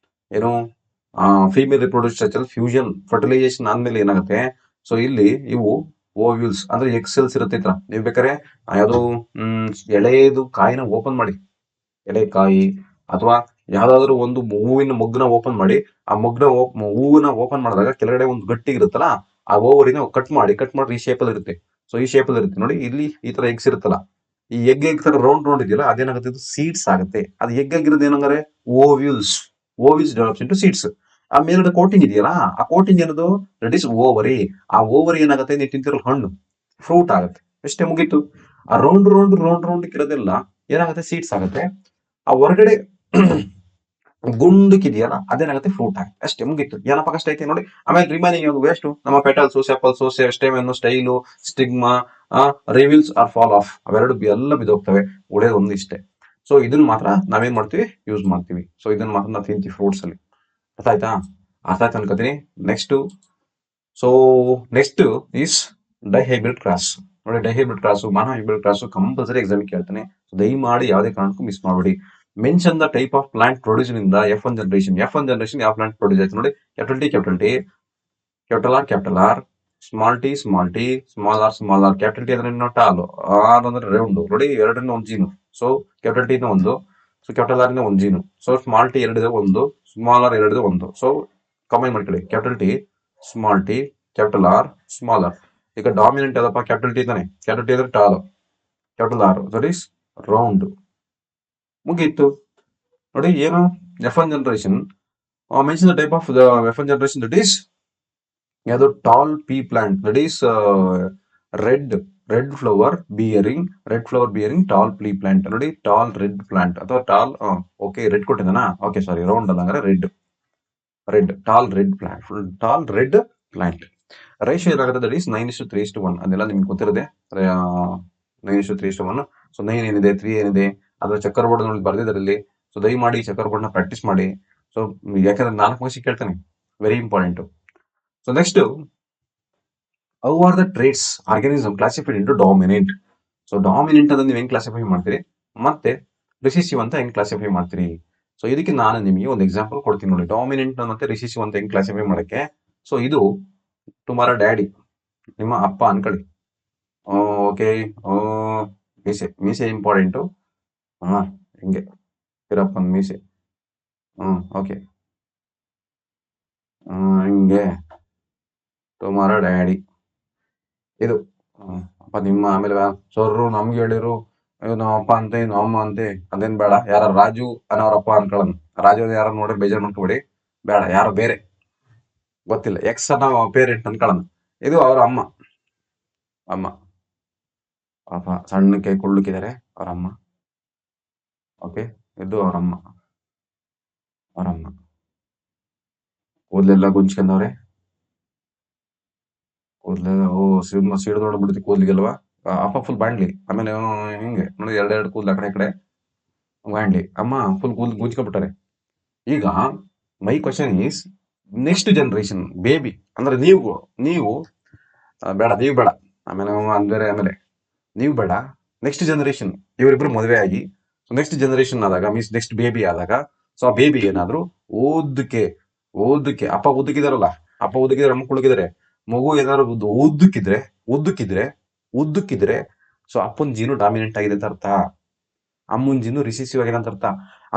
ಏನು female reproduce structure fusion fertilisation ಆದ್ಮೇಲೆ ಏನಾಗುತ್ತೆ. ಸೊ ಇಲ್ಲಿ ಇವು ಓವ್ಯೂಲ್ಸ್ ಅಂದ್ರೆ ಎಕ್ಸೆಲ್ಸ್ ಇರುತ್ತೆ. ನೀವು ಬೇಕಾದ್ರೆ ಯಾವ್ದು ಎಳೆದು ಕಾಯಿನ ಓಪನ್ ಮಾಡಿ, ಎಳೆ ಕಾಯಿ ಅಥವಾ ಯಾವ್ದಾದ್ರು ಒಂದು ಹೂವಿನ ಮೊಗ್ನ ಓಪನ್ ಮಾಡಿ, ಆ ಹೂವಿನ ಓಪನ್ ಮಾಡಿದಾಗ ಕೆಳಗಡೆ ಒಂದು ಗಟ್ಟಿ ಇರುತ್ತಲ್ಲ, ಆ ಓವರಿನ ಕಟ್ ಮಾಡಿ ಈ ಶೇಪ್ ಅಲ್ಲಿ ಇರುತ್ತೆ. ಸೊ ಈ ಶೇಪ್ ಅಲ್ಲಿ ಇರುತ್ತೆ ನೋಡಿ, ಇಲ್ಲಿ ಈ ತರ ಎಗ್ಸ್ ಇರುತ್ತಲ್ಲ, ಈ ಎಗ್ ತರ ರೌಂಡ್ ಇದೆಯಲ್ಲ, ಅದೇನಾಗುತ್ತೆ, ಇದು ಸೀಡ್ಸ್ ಆಗುತ್ತೆ. ಅದು ಎಗ್ ಆಗಿರೋದು ಏನಂದ್ರೆ ovules. Ovules develops into seeds. ಆ ಮೇಲ್ಗಡೆ ಕೋಟಿಂಗ್ ಇದೆಯಲ್ಲ, ಆ ಕೋಟಿಂಗ್ ಏನದು, ದಟ್ ಇಸ್ ಓವರಿ. ಆ ಓವರಿ ಏನಾಗುತ್ತೆ, ನೀವು ತಿಂತಿರೋ ಹಣ್ಣು ಫ್ರೂಟ್ ಆಗುತ್ತೆ. ಎಷ್ಟೇ, ಮುಗೀತು. ಆ ರೌಂಡ್ ರೌಂಡ್ ರೌಂಡ್ ರೌಂಡ್ ಇರೋದೆಲ್ಲ ಏನಾಗುತ್ತೆ, ಸೀಡ್ಸ್ ಆಗುತ್ತೆ. ಆ ಹೊರಗಡೆ ಗುಂಡಕ್ಕಿದೆಯಲ್ಲ, ಅದೇನಾಗುತ್ತೆ, ಫ್ರೂಟ್ ಆಗುತ್ತೆ. ಅಷ್ಟೇ, ಮುಗೀತು. ಏನಪ್ಪ ಕಷ್ಟ ಐತೆ ನೋಡಿ. ಆಮೇಲೆ ರಿಮೈನಿಂಗ್ ವೇಸ್ಟ್ ನಮ್ಮ petals, sepals, stamen, style, stigma, reveals or fall off. ಅವೆರಡು ಎಲ್ಲ ಬಿದ್ದೋಗ್ತವೆ. ಉಳಿಯೋದು ಒಂದು ಇಷ್ಟೇ. ಸೊ ಇದನ್ನ ಮಾತ್ರ ನಾವೇನ್ ಮಾಡ್ತೀವಿ, ಯೂಸ್ ಮಾಡ್ತೀವಿ. ಸೊ ಇದನ್ನ ಮಾತ್ರ ನಾವು ತಿಂತೀವಿ ಫ್ರೂಟ್ಸ್ ಅಲ್ಲಿ. ಅರ್ಥ ಆಯ್ತಾ? ಅರ್ಥ ಆಯ್ತು ಅನ್ಕೋತೀನಿ. Next is dihybrid cross. ನೋಡಿ, ಡೈಹೈಬ್ರಿಡ್ ಕ್ರಾಸ್, ಮಾನವ ಹೈಬ್ರಿಡ್ ಕ್ರಾಸ್ ಕಂಪಲ್ಸರಿ ಎಕ್ಸಾಮ್ ಕೇಳ್ತಾನೆ. ದಯಮಾಡಿ ಯಾವುದೇ ಕಾರಣಕ್ಕೂ ಮಿಸ್ ಮಾಡಬೇಡಿ. Mention the type of plant produce in the F1 generation. F1 generation ಯಾವ ಪ್ಲಾಂಟ್ ಪ್ರೊಡ್ಯೂಸ್ ಆಯ್ತು ನೋಡಿ. Capital T, capital R, small t, small r. Capital T ಅಂದ್ರೆ ಟಾಲ್, ಆರ್ ಅಂದ್ರೆ ರೌಂಡ್. ನೋಡಿ, ಎರಡರಿಂದ ಒಂದು ಜೀನು. ಸೊ ಕ್ಯಾಪಿಟಲ್ ಟಿ ಒಂದು, ಸೊ ಕ್ಯಾಪಿಟಲ್ ಆರ್ ಒಂದು ಜೀನು. ಸೊ ಸ್ಮಾಲ್ ಟಿ ಎರಡಿದೆ ಒಂದು, ಸ್ಮಾಲ್ ಆರ್ ಎರಡಿದೆ ಒಂದು. ಸೊ ಕಂಬೈನ್ ಮಾಡ್ಕೊಳ್ಳಿ, capital T, capital R, small R. ಈಗ ಡಾಮಿನೆಂಟ್ ಯಾವ್ದಪ್ಪ, ಕ್ಯಾಪಿಟಲ್ ಟಿ ತಾನೆ. ಕ್ಯಾಪಿಟಲ್ ಟಿ ಅಂದ್ರೆ tall, capital R that is round. ಮುಗೀತು. ನೋಡಿ, ಏನು F1 generation mention the type of the F1 generation, that is ಯಾವುದು, tall pea plant, that is red flower bearing tall pea plant. ನೋಡಿ, ಟಾಲ್ ರೆಡ್ ಪ್ಲಾಂಟ್ ಅಥವಾ ಟಾಲ್, ಓಕೆ, ರೆಡ್ ಕೊಟ್ಟಿದ್ದಾನಾ, ಓಕೆ ಸಾರಿ, ರೌಂಡ್ ಅಲ್ಲ, ಅಂದ್ರೆ red tall red plant. Ratio ಏನಾಗುತ್ತೆ, ದಟ್ ಈಸ್ 9:3:1. ಅದೆಲ್ಲ ನಿಮ್ಗೆ ಗೊತ್ತಿರುತ್ತೆ, 9:3:1. ಸೊ 9 ಏನಿದೆ, 3 ಏನಿದೆ, ಅದರ ಚಕ್ಕರ್ ಬೋರ್ಡ್ ನೋಡಿ ಬರ್ದಿದ್ದರಲ್ಲಿ. ಸೊ ದಯಮಾಡಿ ಚಕ್ಕರ್ ಬೋರ್ಡ್ ನ ಪ್ರಾಕ್ಟೀಸ್ ಮಾಡಿ. ಸೊ ಯಾಕಂದ್ರೆ 4 ಮಾರ್ಕ್ಸ್ ಕೇಳ್ತಾನೆ, very important. So next, how are the traits organism classified into dominant. So dominant ಅದನ್ನ ನೀವು ಹೆಂಗ್ ಕ್ಲಾಸಿಫೈ ಮಾಡ್ತೀರಿ, ಮತ್ತೆ ರಿಸೆಸಿವ್ ಅಂತ ಹೆಂಗ್ ಕ್ಲಾಸಿಫೈ ಮಾಡ್ತೀರಿ. ಸೊ ಇದಕ್ಕೆ ನಾನು ನಿಮಗೆ ಒಂದು ಎಕ್ಸಾಂಪಲ್ ಕೊಡ್ತೀನಿ ನೋಡಿ. ಡಾಮಿನೆಂಟ್ ಮತ್ತೆ ರಿಸೆಸಿವ್ ಅಂತ ಹೆಂಗ್ ಕ್ಲಾಸಿಫೈ ಮಾಡಕ್ಕೆ. ಸೊ ಇದು ತುಮಾರ ಡ್ಯಾಡಿ, ನಿಮ್ಮ ಅಪ್ಪ ಅನ್ಕೊಳ್ಳಿ. ಓಕೆ, ಮೀಸೆ ಇಂಪಾರ್ಟೆಂಟು. ಹಿಂಗೆ ಇರಪ್ಪನ್ ಮೀಸೆ. ಓಕೆ, ಹಿಂಗೆ ತುಮಾರ ಡ್ಯಾಡಿ. ಇದು ಅಪ್ಪ ನಿಮ್ಮ. ಆಮೇಲೆ ಸೊರ್ರು ನಮ್ಗೆ ಹೇಳಿರು, ನಮ್ಮ ಅಪ್ಪ ಅಂತೆ, ನಮ್ಮ ಅಮ್ಮ ಅಂತೆ. ಅದೇನ್ ಬೇಡ. ಯಾರ ರಾಜು ಅನ್ನೋರಪ್ಪ ಅನ್ಕೊಳ್ಳೋಣ. ರಾಜು ಯಾರ ನೋಡ್ರಿ ಬೇಜಾರು ಮಾಡ್ಕೊಬೇಡಿ, ಬೇಡ. ಯಾರು ಬೇರೆ ಗೊತ್ತಿಲ್ಲ, ಎಕ್ಸ್ ಅನ್ನೋ ಪೇರೆಂಟ್ ಅನ್ಕೊಳ್ಳೋಣ. ಇದು ಅವ್ರ ಅಮ್ಮ. ಪಾಪ ಸಣ್ಣಕ್ಕೆ ಕುಳ್ಳುಕಿದ್ದಾರೆ ಅವ್ರ ಅಮ್ಮ. ಓಕೆ, ಇದು ಅವ್ರಮ್ಮ. ಕೂದಲೆಲ್ಲ ಗುಂಚ್ಕೊಂಡವ್ರೆ. ಕೂದಲೆಲ್ಲ ಸಿಡಿದು ನೋಡ್ಬಿಡ್ತಿ ಕೂದ್ಲಿಗೆಲ್ವಾ. ಅಪ್ಪ ಫುಲ್ ಬಾಂಡ್ಲಿ. ಆಮೇಲೆ ಹಿಂಗೆ ನೋಡಿ, ಎರಡೆರಡು ಕೂದಲು ಆ ಕಡೆ ಈ ಕಡೆ ಬಾಂಡ್ಲಿ. ಅಮ್ಮ ಫುಲ್ ಕೂದಲು ಗುಂಚ್ಕೊಂಡ್ಬಿಟ್ಟಾರೆ. ಈಗ my question is, next generation baby ಅಂದ್ರೆ ನೀವು ಬೇಡ, ನೀವು ಬೇಡ. ಆಮೇಲೆ ನೀವು ಬೇಡ. ನೆಕ್ಸ್ಟ್ ಜನರೇಷನ್ ಇವರಿಬ್ರು ಮದುವೆ ಆಗಿ ನೆಕ್ಸ್ಟ್ ಜನರೇಷನ್ ಆದಾಗ, ಮೀನ್ಸ್ ನೆಕ್ಸ್ಟ್ ಬೇಬಿ ಆದಾಗ, ಸೊ ಆ ಬೇಬಿ ಏನಾದ್ರು ಓದಕ್ಕೆ ಅಪ್ಪ ಉದ್ದಕ್ಕಿದಾರಲ್ಲ, ಅಮ್ಮ ಕುಳುಕಿದ್ದಾರೆ. ಮಗು ಏನಾದ್ರು ಉದ್ದಕ್ಕಿದ್ರೆ ಸೊ ಅಪ್ಪನ ಜೀನು ಡಾಮಿನೆಂಟ್ ಆಗಿದೆ ಅಂತ ಅರ್ಥ. ಅಮ್ಮನ ಜೀನು ರಿಸೆಸಿವ್ ಆಗಿದೆ ಅಂತ ಅರ್ಥ.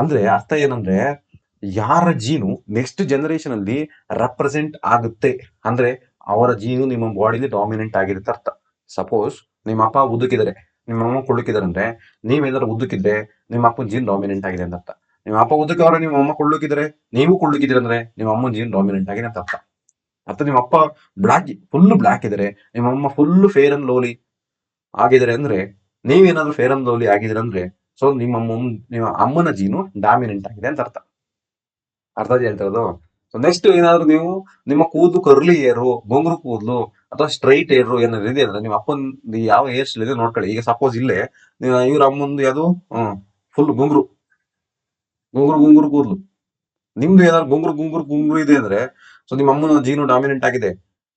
ಅಂದ್ರೆ ಅರ್ಥ ಏನಂದ್ರೆ, ಯಾರ ಜೀನು ನೆಕ್ಸ್ಟ್ ಜನರೇಷನ್ ಅಲ್ಲಿ ರೆಪ್ರೆಸೆಂಟ್ ಆಗುತ್ತೆ ಅಂದ್ರೆ ಅವರ ಜೀನು ನಿಮ್ಮ ಬಾಡಿಲಿ ಡಾಮಿನೆಂಟ್ ಆಗಿದೆ ಅಂತ ಅರ್ಥ. ಸಪೋಸ್ ನಿಮ್ಮ ಅಪ್ಪ ಉದ್ದಕ್ಕಿದ್ದಾರೆ, ನಿಮ್ಮ ಅಮ್ಮ ಕುಳ್ಳುಕಿದ್ದಾರೆ ಅಂದ್ರೆ ನೀವೇನಾದ್ರು ಉದ್ದಕ್ಕಿದ್ರೆ ನಿಮ್ಮ ಅಪ್ಪನ ಜೀನ್ ಡಾಮಿನೆಂಟ್ ಆಗಿದೆ ಅಂತ ಅರ್ಥ. ನಿಮ್ಮ ಅಪ್ಪ ಉದ್ದಕ್ಕವ್ರೆ ನಿಮ್ಮ ಅಮ್ಮ ಕುಳ್ಳುಕಿದ್ರೆ ನೀವು ಕುಳ್ಳುಕಿದ್ರೆ ಅಂದ್ರೆ ನಿಮ್ಮ ಅಮ್ಮನ ಜೀನ್ ಡಾಮಿನೆಂಟ್ ಆಗಿದೆ ಅಂತ ಅರ್ಥ. ಅಥವಾ ನಿಮ್ಮ ಅಪ್ಪ ಫುಲ್ ಬ್ಲಾಕ್ ಇದ್ದಾರೆ, ನಿಮ್ಮ ಅಮ್ಮ ಫುಲ್ ಫೇರ್ ಅಂಡ್ ಲವ್ಲಿ ಆಗಿದ್ದಾರೆ ಅಂದ್ರೆ ನೀವೇನಾದ್ರೂ ಫೇರ್ ಅಂಡ್ ಲವ್ಲಿ ಆಗಿದ್ರೆ ಅಂದ್ರೆ ಸೊ ನಿಮ್ಮ ಅಮ್ಮನ ಜೀನು ಡಾಮಿನೆಂಟ್ ಆಗಿದೆ ಅಂತ ಅರ್ಥ. ಅರ್ಥ ಹೇಳ್ತಾ ಇರೋದು. ಸೊ ನೆಕ್ಸ್ಟ್ ಏನಾದ್ರು ನೀವು ನಿಮ್ಮ ಕೂದಲು ಕರ್ಲಿ ಏರು, ಗೊಂಗುರು ಕೂದಲು ಅಥವಾ ಸ್ಟ್ರೈಟ್ ಏರು ಏನಾದ್ರು ಇದೆ ಅಂದ್ರೆ ನಿಮ್ಮ ಅಪ್ಪನ ಯಾವ ಹೇರ್ ಸ್ಟೈಲ್ ಇದೆ ನೋಡ್ಕೊಳ್ಳಿ. ಈಗ ಸಪೋಸ್ ಇಲ್ಲೇ ಇವ್ರ ಅಮ್ಮಂದು ಯಾವುದು ಫುಲ್ ಗುಂಗುರು ಗುಂಗುರು ಗುಂಗುರು ಕೂದಲು, ನಿಮ್ದು ಏನಾದ್ರು ಗುಂಗುರು ಇದೆ ಅಂದ್ರೆ ಸೊ ನಿಮ್ಮ ಅಮ್ಮನ ಜೀನು ಡಾಮಿನೆಂಟ್ ಆಗಿದೆ.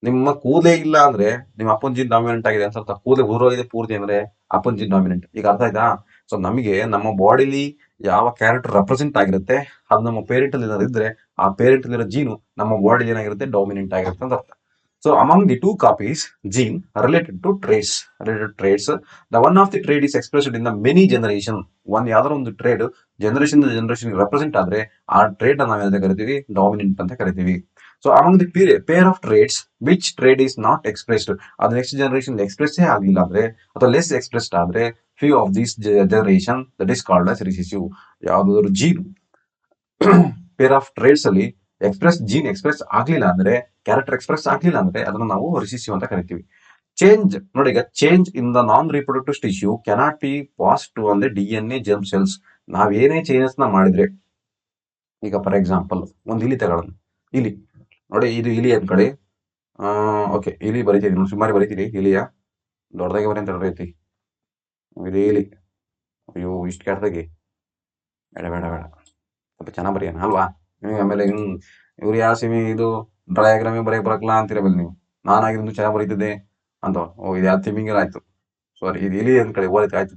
ನಿಮ್ಮ ಕೂದಲೇ ಇಲ್ಲ ಅಂದ್ರೆ ನಿಮ್ಮ ಅಪ್ಪನ ಜೀನ್ ಡಾಮಿನೆಂಟ್ ಆಗಿದೆ ಅಂತ ಕೂದಲೇ ಊರೋಗಿದೆ ಪೂರ್ತಿ ಅಂದ್ರೆ ಅಪ್ಪನ ಜೀನ್ ಡಾಮಿನೆಂಟ್. ಈಗ ಅರ್ಥ ಆಯ್ತಾ? ಸೊ ನಮಗೆ ನಮ್ಮ ಬಾಡಿಲಿ ಯಾವ ಕ್ಯಾರೆಕ್ಟರ್ ರೆಪ್ರೆಸೆಂಟ್ ಆಗಿರುತ್ತೆ ಅದು ನಮ್ಮ ಪೇರೆಂಟ್ ಅಲ್ಲಿ ಏನಾದ್ರು ಇದ್ರೆ ಆ ಪೇರೆಂಟ್ ಅಲ್ಲಿರೋ ಜೀನು ನಮ್ಮ ಬಾಡಿ ಏನಾಗಿರುತ್ತೆ ಡಾಮಿನೆಂಟ್ ಆಗಿರುತ್ತೆ ಅಂತ ಅರ್ಥ. So among the two copies gene related to traits, the one of the trait is expressed in the many generation. ಒಂದು ಯಾವ್ದಾರ ಒಂದು ಟ್ರೇಡ್ ಜನರೇಷನ್ ರೆಪ್ರೆಸೆಂಟ್ ಆದ್ರೆ ಆ ಟ್ರೇಡ್ ನಾವು ಏನಂತ ಕರಿತೀವಿ, ಡಾಮಿನೆಂಟ್ ಅಂತ ಕರಿತೀವಿ. So among the pair of trades which trade is not expressed, ಅದು ನೆಕ್ಸ್ಟ್ ಜನರೇಷನ್ ಎಕ್ಸ್ಪ್ರೆಸ್ ಆಗಿಲ್ಲ ಅಂದ್ರೆ ಅಥವಾ ಲೆಸ್ ಎಕ್ಸ್ಪ್ರೆಸ್ಡ್ ಆದ್ರೆ few of this generation that is called as recessive. ಯಾವ್ದಾದ್ರು ಜೀನ್ ಪೇರ್ ಆಫ್ ಟ್ರೇಡ್ಸ್ ಅಲ್ಲಿ ಜೀನ್ ಎಕ್ಸ್ಪ್ರೆಸ್ ಆಗ್ಲಿಲ್ಲ ಅಂದ್ರೆ, ಕ್ಯಾರೆಕ್ಟರ್ ಎಕ್ಸ್ಪ್ರೆಸ್ ಆಗ್ಲಿಲ್ಲ ಅಂದ್ರೆ ಅದನ್ನ ನಾವು ರಿಸೆಸಿವ್ ಅಂತ ಕರಿತೀವಿ. ಚೇಂಜ್ ನೋಡಿ, ಈಗ change in the non reproductive tissue cannot be pass to ಅಂದ್ರೆ DNA ಜರ್ಮ್ ಸೆಲ್ಸ್. ನಾವೇನೇ ಚೇಂಜಸ್ ನ ಮಾಡಿದ್ರೆ, ಈಗ ಫಾರ್ ಎಕ್ಸಾಂಪಲ್ ಒಂದು ಇಲಿ ತಗೊಳ್ಳೋಣ. ಇಲಿ ನೋಡಿ, ಇದು ಇಲಿ ಅನ್ಕೊಳ್ಳಿ. ಓಕೆ, ಇಲಿ ಬರೀತೀನಿ, ಸುಮಾರು ಬರೀತೀನಿ. ಇಲಿಯ ದೊಡ್ಡದಾಗಿ ಬರೀ ಅಂತ ಬರೀತಿ. ಇದು ಇಲಿ. ಅಯ್ಯೋ, ಇಷ್ಟು ಕೆಟ್ಟದಾಗಿ ಬೇಡ ಬೇಡ ಬೇಡ, ಸ್ವಲ್ಪ ಚೆನ್ನಾಗಿ ಬರೆಯೋಣ ಅಲ್ವಾ? ಆಮೇಲೆ ಇವ್ರು ಯಾವ ಸಿಮಿ ಇದು ಡಯಾಗ್ರಾಮಿ ಬರೆಯಕ್ ಬರಕಲ್ಲ ಅಂತಿರಬೇಕು ನೀವು. ನಾನಾಗಿದ್ದು ಚೆನ್ನಾಗಿ ಬರೀತಿದ್ದೆ ಅಂತ. ಓ, ಇದು ಯಾವ ತಿಮ್ಮಿಂಗಲ್ ಆಯ್ತು. ಸಾರಿ, ಇದು ಇಲಿ ಅನ್ಕೊಳ್ಳಿ. ಓದಕ್ಕೆ ಆಯ್ತು,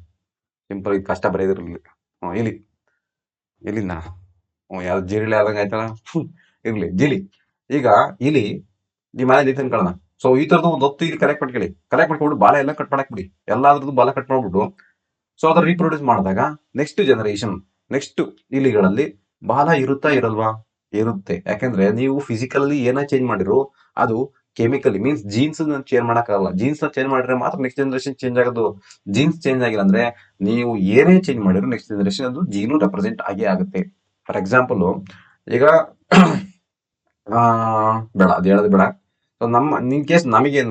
ಸಿಂಪಲ್. ಇದು ಕಷ್ಟ ಬರೆಯೋದ್ರಲ್ಲಿ. ಇಲಿ ಇಲಿಂದ ಯಾವ್ದು ಜಿರಳೆ ಆದಂಗೆ ಆಯ್ತಲ್ಲ. ಇರ್ಲಿ, ಜಿಲಿ. ಈಗ ಇಲಿ ನಿಮ್ಮ ಮನೇಲಿ ಇತ್ತು ಅನ್ಕೊಳ್ಳೋಣ. ಸೊ ಈ ತರದ್ದು ಒಂದು ಹೊತ್ತು ಇಲ್ಲಿ ಕಲೆಕ್ಟ್ ಮಾಡ್ಕೊಂಡು ಬಾಲ ಎಲ್ಲ ಕಟ್ ಮಾಡಕ್ ಬಿಡಿ. ಎಲ್ಲಾದ್ರದ್ದು ಬಾಲ ಕಟ್ ಮಾಡ್ಬಿಟ್ಟು ಸೊ ಅದ್ರ ರೀಪ್ರೊಡ್ಯೂಸ್ ಮಾಡಿದಾಗ ನೆಕ್ಸ್ಟ್ ಜನರೇಷನ್, ನೆಕ್ಸ್ಟ್ ಇಲಿಗಳಲ್ಲಿ ಬಾಲ ಇರುತ್ತಾ ಇರಲ್ವಾ? ಇರುತ್ತೆ. ಯಾಕಂದ್ರೆ ನೀವು ಫಿಸಿಕಲಿ ಏನ ಚೇಂಜ್ ಮಾಡಿರೋ ಅದು ಕೆಮಿಕಲಿ ಮೀನ್ಸ್ ಜೀನ್ಸ್ ಚೇಂಜ್ ಮಾಡಕ್ಕಾಗಲ್ಲ. ಜೀನ್ಸ್ ನ ಚೇಂಜ್ ಮಾಡಿದ್ರೆ ಮಾತ್ರ ನೆಕ್ಸ್ಟ್ ಜನರೇಷನ್ ಚೇಂಜ್ ಆಗೋದು. ಜೀನ್ಸ್ ಚೇಂಜ್ ಆಗಿಲ್ಲ ಅಂದ್ರೆ ನೀವು ಏನೇ ಚೇಂಜ್ ಮಾಡಿರೋ ನೆಕ್ಸ್ಟ್ ಜನರೇಷನ್ ಅದು ಜೀನು ರೆಪ್ರೆಸೆಂಟ್ ಆಗೇ ಆಗುತ್ತೆ. ಫಾರ್ ಎಕ್ಸಾಂಪಲ್ ಈಗ ಬೇಡ, ಅದು ಹೇಳೋದು ಬೇಡ. ಸೊ ಇನ್ ಕೇಸ್ ನಮಗೆ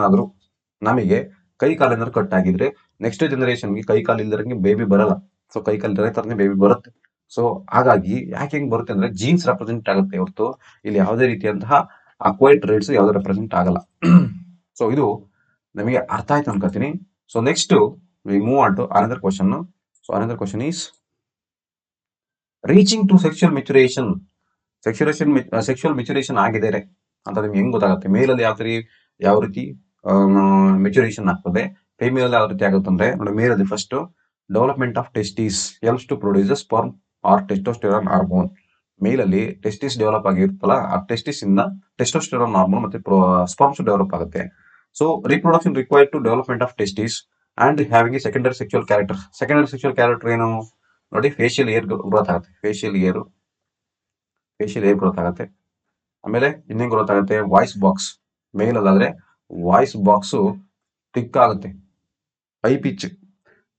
ಕೈ ಕಾಲು ಏನಾದ್ರು ಕಟ್ ಆಗಿದ್ರೆ ನೆಕ್ಸ್ಟ್ ಜನರೇಷನ್ಗೆ ಕೈ ಕಾಲು ಇಲ್ದಿರಂಗೆ ಬೇಬಿ ಬರಲ್ಲ. ಸೊ ಕೈ ಕಾಲು ಇರೋ ತರನೇ ಬೇಬಿ ಬರುತ್ತೆ. ಸೊ ಹಾಗಾಗಿ ಯಾಕೆ ಹೆಂಗ್ ಬರುತ್ತೆ ಅಂದ್ರೆ ಜೀನ್ಸ್ ರೆಪ್ರೆಸೆಂಟ್ ಆಗುತ್ತೆ ಹೊರತು ಇಲ್ಲಿ ಯಾವುದೇ ರೀತಿಯಂತಹ ಅಕ್ವೈರ್ಡ್ ಟ್ರೇಡ್ಸ್ ಯಾವ್ದು ರೆಪ್ರೆಸೆಂಟ್ ಆಗಲ್ಲ. ಸೊ ಇದು ನಮಗೆ ಅರ್ಥ ಆಯ್ತು ಅನ್ಕೋತೀನಿ. So next we move on to another question. So another question is reaching to sexual maturation. Sexual maturation ಆಗಿದ್ದಾರೆ ಅಂತ ನಿಮ್ಗೆ ಹೆಂಗ್ ಗೊತ್ತಾಗುತ್ತೆ? ಮೇಲ್ ಅಲ್ಲಿ ಯಾವ ರೀತಿ ಮೆಚುರೇಷನ್ ಆಗ್ತದೆ, ಫಿಮೇಲ್ ಯಾವ ರೀತಿ ಆಗುತ್ತೆ ಅಂದ್ರೆ ನೋಡಿ, ಮೇಲ್ ಅಲ್ಲಿ first development of testis helps to produce sperm or testosterone hormone. Male ಅಲ್ಲಿ ಟೆಸ್ಟಿಸ್ ಡೆವಲಪ್ ಆಗಿರುತ್ತಲ್ಲ, ಆ ಟೆಸ್ಟಿಸ್ ಇಂದ ಟೆಸ್ಟೋಸ್ಟೆರಾನ್ ಹಾರ್ಮೋನ್ ಮತ್ತೆ ಸ್ಪರ್ಮ್ಸ್ ಡೆವಲಪ್ ಆಗುತ್ತೆ. So reproduction required to development of testis and having a secondary sexual character. Secondary sexual character ಏನು ನೋಡಿ? ಫೇಶಿಯಲ್ ಏರ್ ಗ್ರೋತ್ ಆಗುತ್ತೆ. ಫೇಶಿಯಲ್ ಏರ್ ಗ್ರೋತ್ ಆಗುತ್ತೆ. ಆಮೇಲೆ ಇನ್ನೇನ್ ಗ್ರೋತ್ ಆಗುತ್ತೆ? Voice box. ಮೇಲ್ ಅದಾದ್ರೆ ವಾಯ್ಸ್ ಬಾಕ್ಸ್ ಥಿಕ್ ಆಗುತ್ತೆ, ಹೈ ಪಿಚ್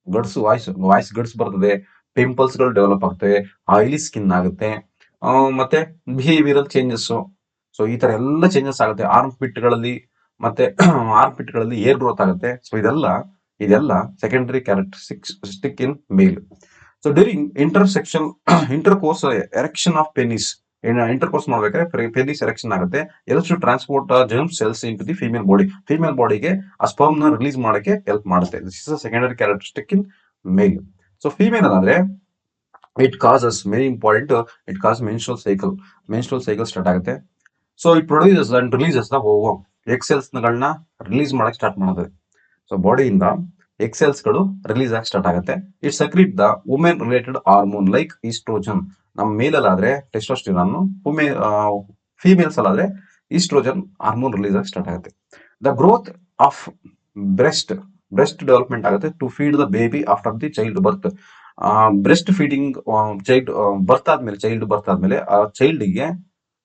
ಗಡ್ಸ್ ವಾಯ್ಸ್ ಗಡ್ಸ್ ಬರ್ತದೆ. ಪಿಂಪಲ್ಸ್ ಗಳು ಡೆವಲಪ್ ಆಗ್ತವೆ, ಆಯಿಲಿ ಸ್ಕಿನ್ ಆಗುತ್ತೆ, ಮತ್ತೆ ಬಿಹೇವಿಯರಲ್ ಚೇಂಜಸ್. ಸೊ ಈ ತರ ಎಲ್ಲ ಚೇಂಜಸ್ ಆಗುತ್ತೆ. ಆರ್ಮ್ ಪಿಟ್ ಗಳಲ್ಲಿ ಏರ್ ಗ್ರೋತ್ ಆಗುತ್ತೆ. ಸೊ ಇದೆಲ್ಲ secondary characteristic in male. So during intercourse erection of penis. Intercourse ಮಾಡ್ಬೇಕಾದ್ರೆ ಪೆನಿಸ್ ಎರೆಕ್ಷನ್ ಆಗುತ್ತೆ. Helps to transport germ cells in to the female body. Female ಬಾಡಿಗೆ ಆ ಸ್ಪರ್ಮ್ ನ ರಿಲೀಸ್ ಮಾಡಕ್ಕೆ ಹೆಲ್ಪ್ ಮಾಡುತ್ತೆ. This is a secondary characteristic in male. So female ಅದಾದ್ರೆ it causes very important, it cause menstrual cycle start ಆಗುತ್ತೆ. So it produces and releases the ovum. Egg cells ಗಳನ್ನ ರಿಲೀಸ್ ಮಾಡಕ್ ಸ್ಟಾರ್ಟ್ ಮಾಡುತ್ತೆ. ಸೊ ಬಾಡಿಯಿಂದ ಎಕ್ಸೆಲ್ಸ್ ಗಳು ರಿಲೀಸ್ ಆಗಿ ಸ್ಟಾರ್ಟ್ ಆಗುತ್ತೆ. It secrete the women related hormone like oestrogen. ನಮ್ಮ ಮೇಲ್ ಆದ್ರೆ ಟೆಸ್ಟೋಸ್ಟೆರಾನ್, ಫಿಮೇಲ್ಸ್ ಅಲ್ಲಾದ್ರೆ ಈಸ್ಟ್ರೋಜನ್ ಹಾರ್ಮೋನ್ ರಿಲೀಸ್ ಆಗಿ ಸ್ಟಾರ್ಟ್ ಆಗುತ್ತೆ. The growth of breast development ಆಗುತ್ತೆ to feed the baby after the child birth. Breast feeding child birth ಆದ್ಮೇಲೆ ಆ ಚೈಲ್ಡ್ಗೆ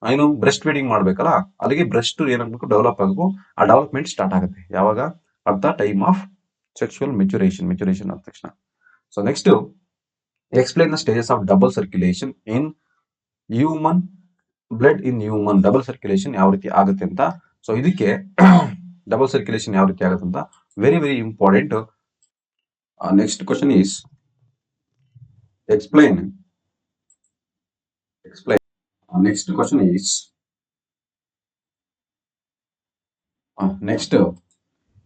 ಏನು ಬ್ರೆಸ್ಟ್ ಫೀಡಿಂಗ್ ಮಾಡ್ಬೇಕಲ್ಲ, ಅಲ್ಲಿಗೆ ಬ್ರೆಸ್ಟ್ ಏನಾಗಬೇಕು ಡೆವಲಪ್ ಆಗಬೇಕು. ಆ ಡೆವಲಪ್ಮೆಂಟ್ ಸ್ಟಾರ್ಟ್ ಆಗುತ್ತೆ ಯಾವಾಗ? At the time of sexual maturation ಆದ ತಕ್ಷಣ. So next explain the stages of double circulation in human blood in human. Double circulation ಯಾವ ರೀತಿ ಆಗುತ್ತೆ ಅಂತ. ಸೊ ಇದಕ್ಕೆ ಡಬಲ್ ಸರ್ಕ್ಯುಲೇಷನ್ ಯಾವ ರೀತಿ ಆಗುತ್ತೆ ಅಂತ very very important. Next question is explain. Next question is next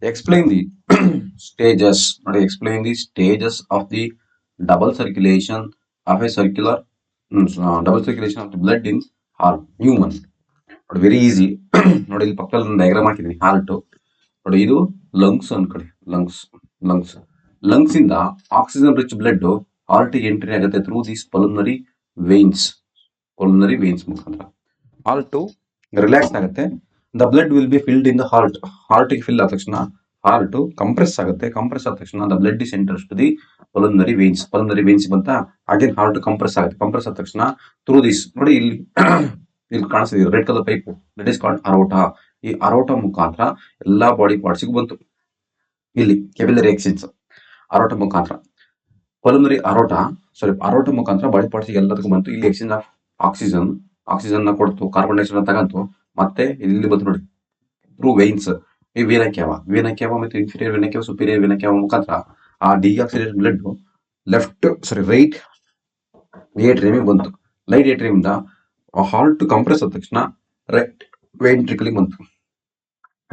explain the stages. Explain the stages of the double circulation of a circular double circulation of the blood in heart human. Very easy ನೋಡಿ, ಇಲ್ಲಿ ಪಕ್ಕದಲ್ಲಿ ಒಂದು ಡಯಾಗ್ರಾಮ್ ಹಾಕಿದ್ದೀನಿ. ಹಾರ್ಟ್ ನೋಡಿ, ಇದು ಲಂಗ್ಸ್ ಅನ್ಕೊಳ್ಳಿ. ಲಂಗ್ಸ್ ಇಂದ ಆಕ್ಸಿಜನ್ ರಿಚ್ ಬ್ಲಡ್ ಹಾರ್ಟಿಗೆ ಎಂಟ್ರಿ ಆಗುತ್ತೆ ಥ್ರೂ ದಿಸ್ ಪಲ್ಮನರಿ ವೇನ್ಸ್ ಮುಖಾಂತರ. ಹಾರ್ಟ್ ರಿಲ್ಯಾಕ್ಸ್ ಆಗುತ್ತೆ. The blood will be filled in the ಹಾರ್ಟ್ಗೆ ಫಿಲ್ ಆದ ತಕ್ಷಣ ಹಾರ್ಟ್ ಕಂಪ್ರೆಸ್ ಆಗುತ್ತೆ. ಕಂಪ್ರೆಸ್ ಆದ ತಕ್ಷಣ the blood is enters to the pulmonary veins ಬಂತ ಅಗೇನ್ ಹಾರ್ಟ್ ಕಂಪ್ರೆಸ್ ಆಗುತ್ತೆ. ಕಂಪ್ರೆಸ್ ಆದ ತಕ್ಷಣ ಥ್ರೂ ದಿಸ್ ನೋಡಿ, ಇಲ್ಲಿ ಕಾಣಿಸ್ತಿದೆ red colour pipe, that is called aorta. ಈ ಅರೋಟಾ ಮುಖಾಂತರ ಎಲ್ಲಾ ಬಾಡಿ ಪಾರ್ಟ್ಸ್ಗೂ ಬಂತು. ಇಲ್ಲಿ ಕೆಪಿಲರಿ ಎಕ್ಸ್ಚೇಂಜ್ ಅರೋಟಾ ಮುಖಾಂತರ ಪಲ್ಮನರಿ ಅರೋಟಾ ಮುಖಾಂತರ ಬಾಡಿ ಪಾರ್ಟ್ಸ್ ಎಲ್ಲದಕ್ಕೂ ಬಂತು. ಇಲ್ಲಿ ಎಕ್ಸ್ಚೇಂಜ್ ಆಫ್ ಆಕ್ಸಿಜನ್ ನ ಕೊಡ್ತು, ಕಾರ್ಬನ್ ಡೈಆಕ್ಸೈಡ್ ತಗಂತು. ಮತ್ತೆ ಇಲ್ಲಿ ಬಂತು ನೋಡಿ ಥ್ರೂ ವೇನ್ಸ್. ಈ ವೇನಕ್ಯಾವ ಮತ್ತು ಇನ್ಫೀರಿಯರ್ ವೇನಕ್ಯಾವ, ಸುಪೀರಿಯರ್ ವೇನಕ್ಯಾವ ಮುಖಾಂತರ ಆ ಡಿಆಕ್ಸಿಡೇಟೆಡ್ ಬ್ಲಡ್ ರೈಟ್ ಏಟ್ರಿಯಂ ಬಂತು. ಲೈಟ್ ಏಟ್ರಿಯಂ ಇಂದ ಹಾರ್ಟ್ ಕಂಪ್ರೆಸ್ ಆದ ತಕ್ಷಣ ರೈಟ್ ವೆಂಟ್ರಿಕಲ್ ಬಂತು.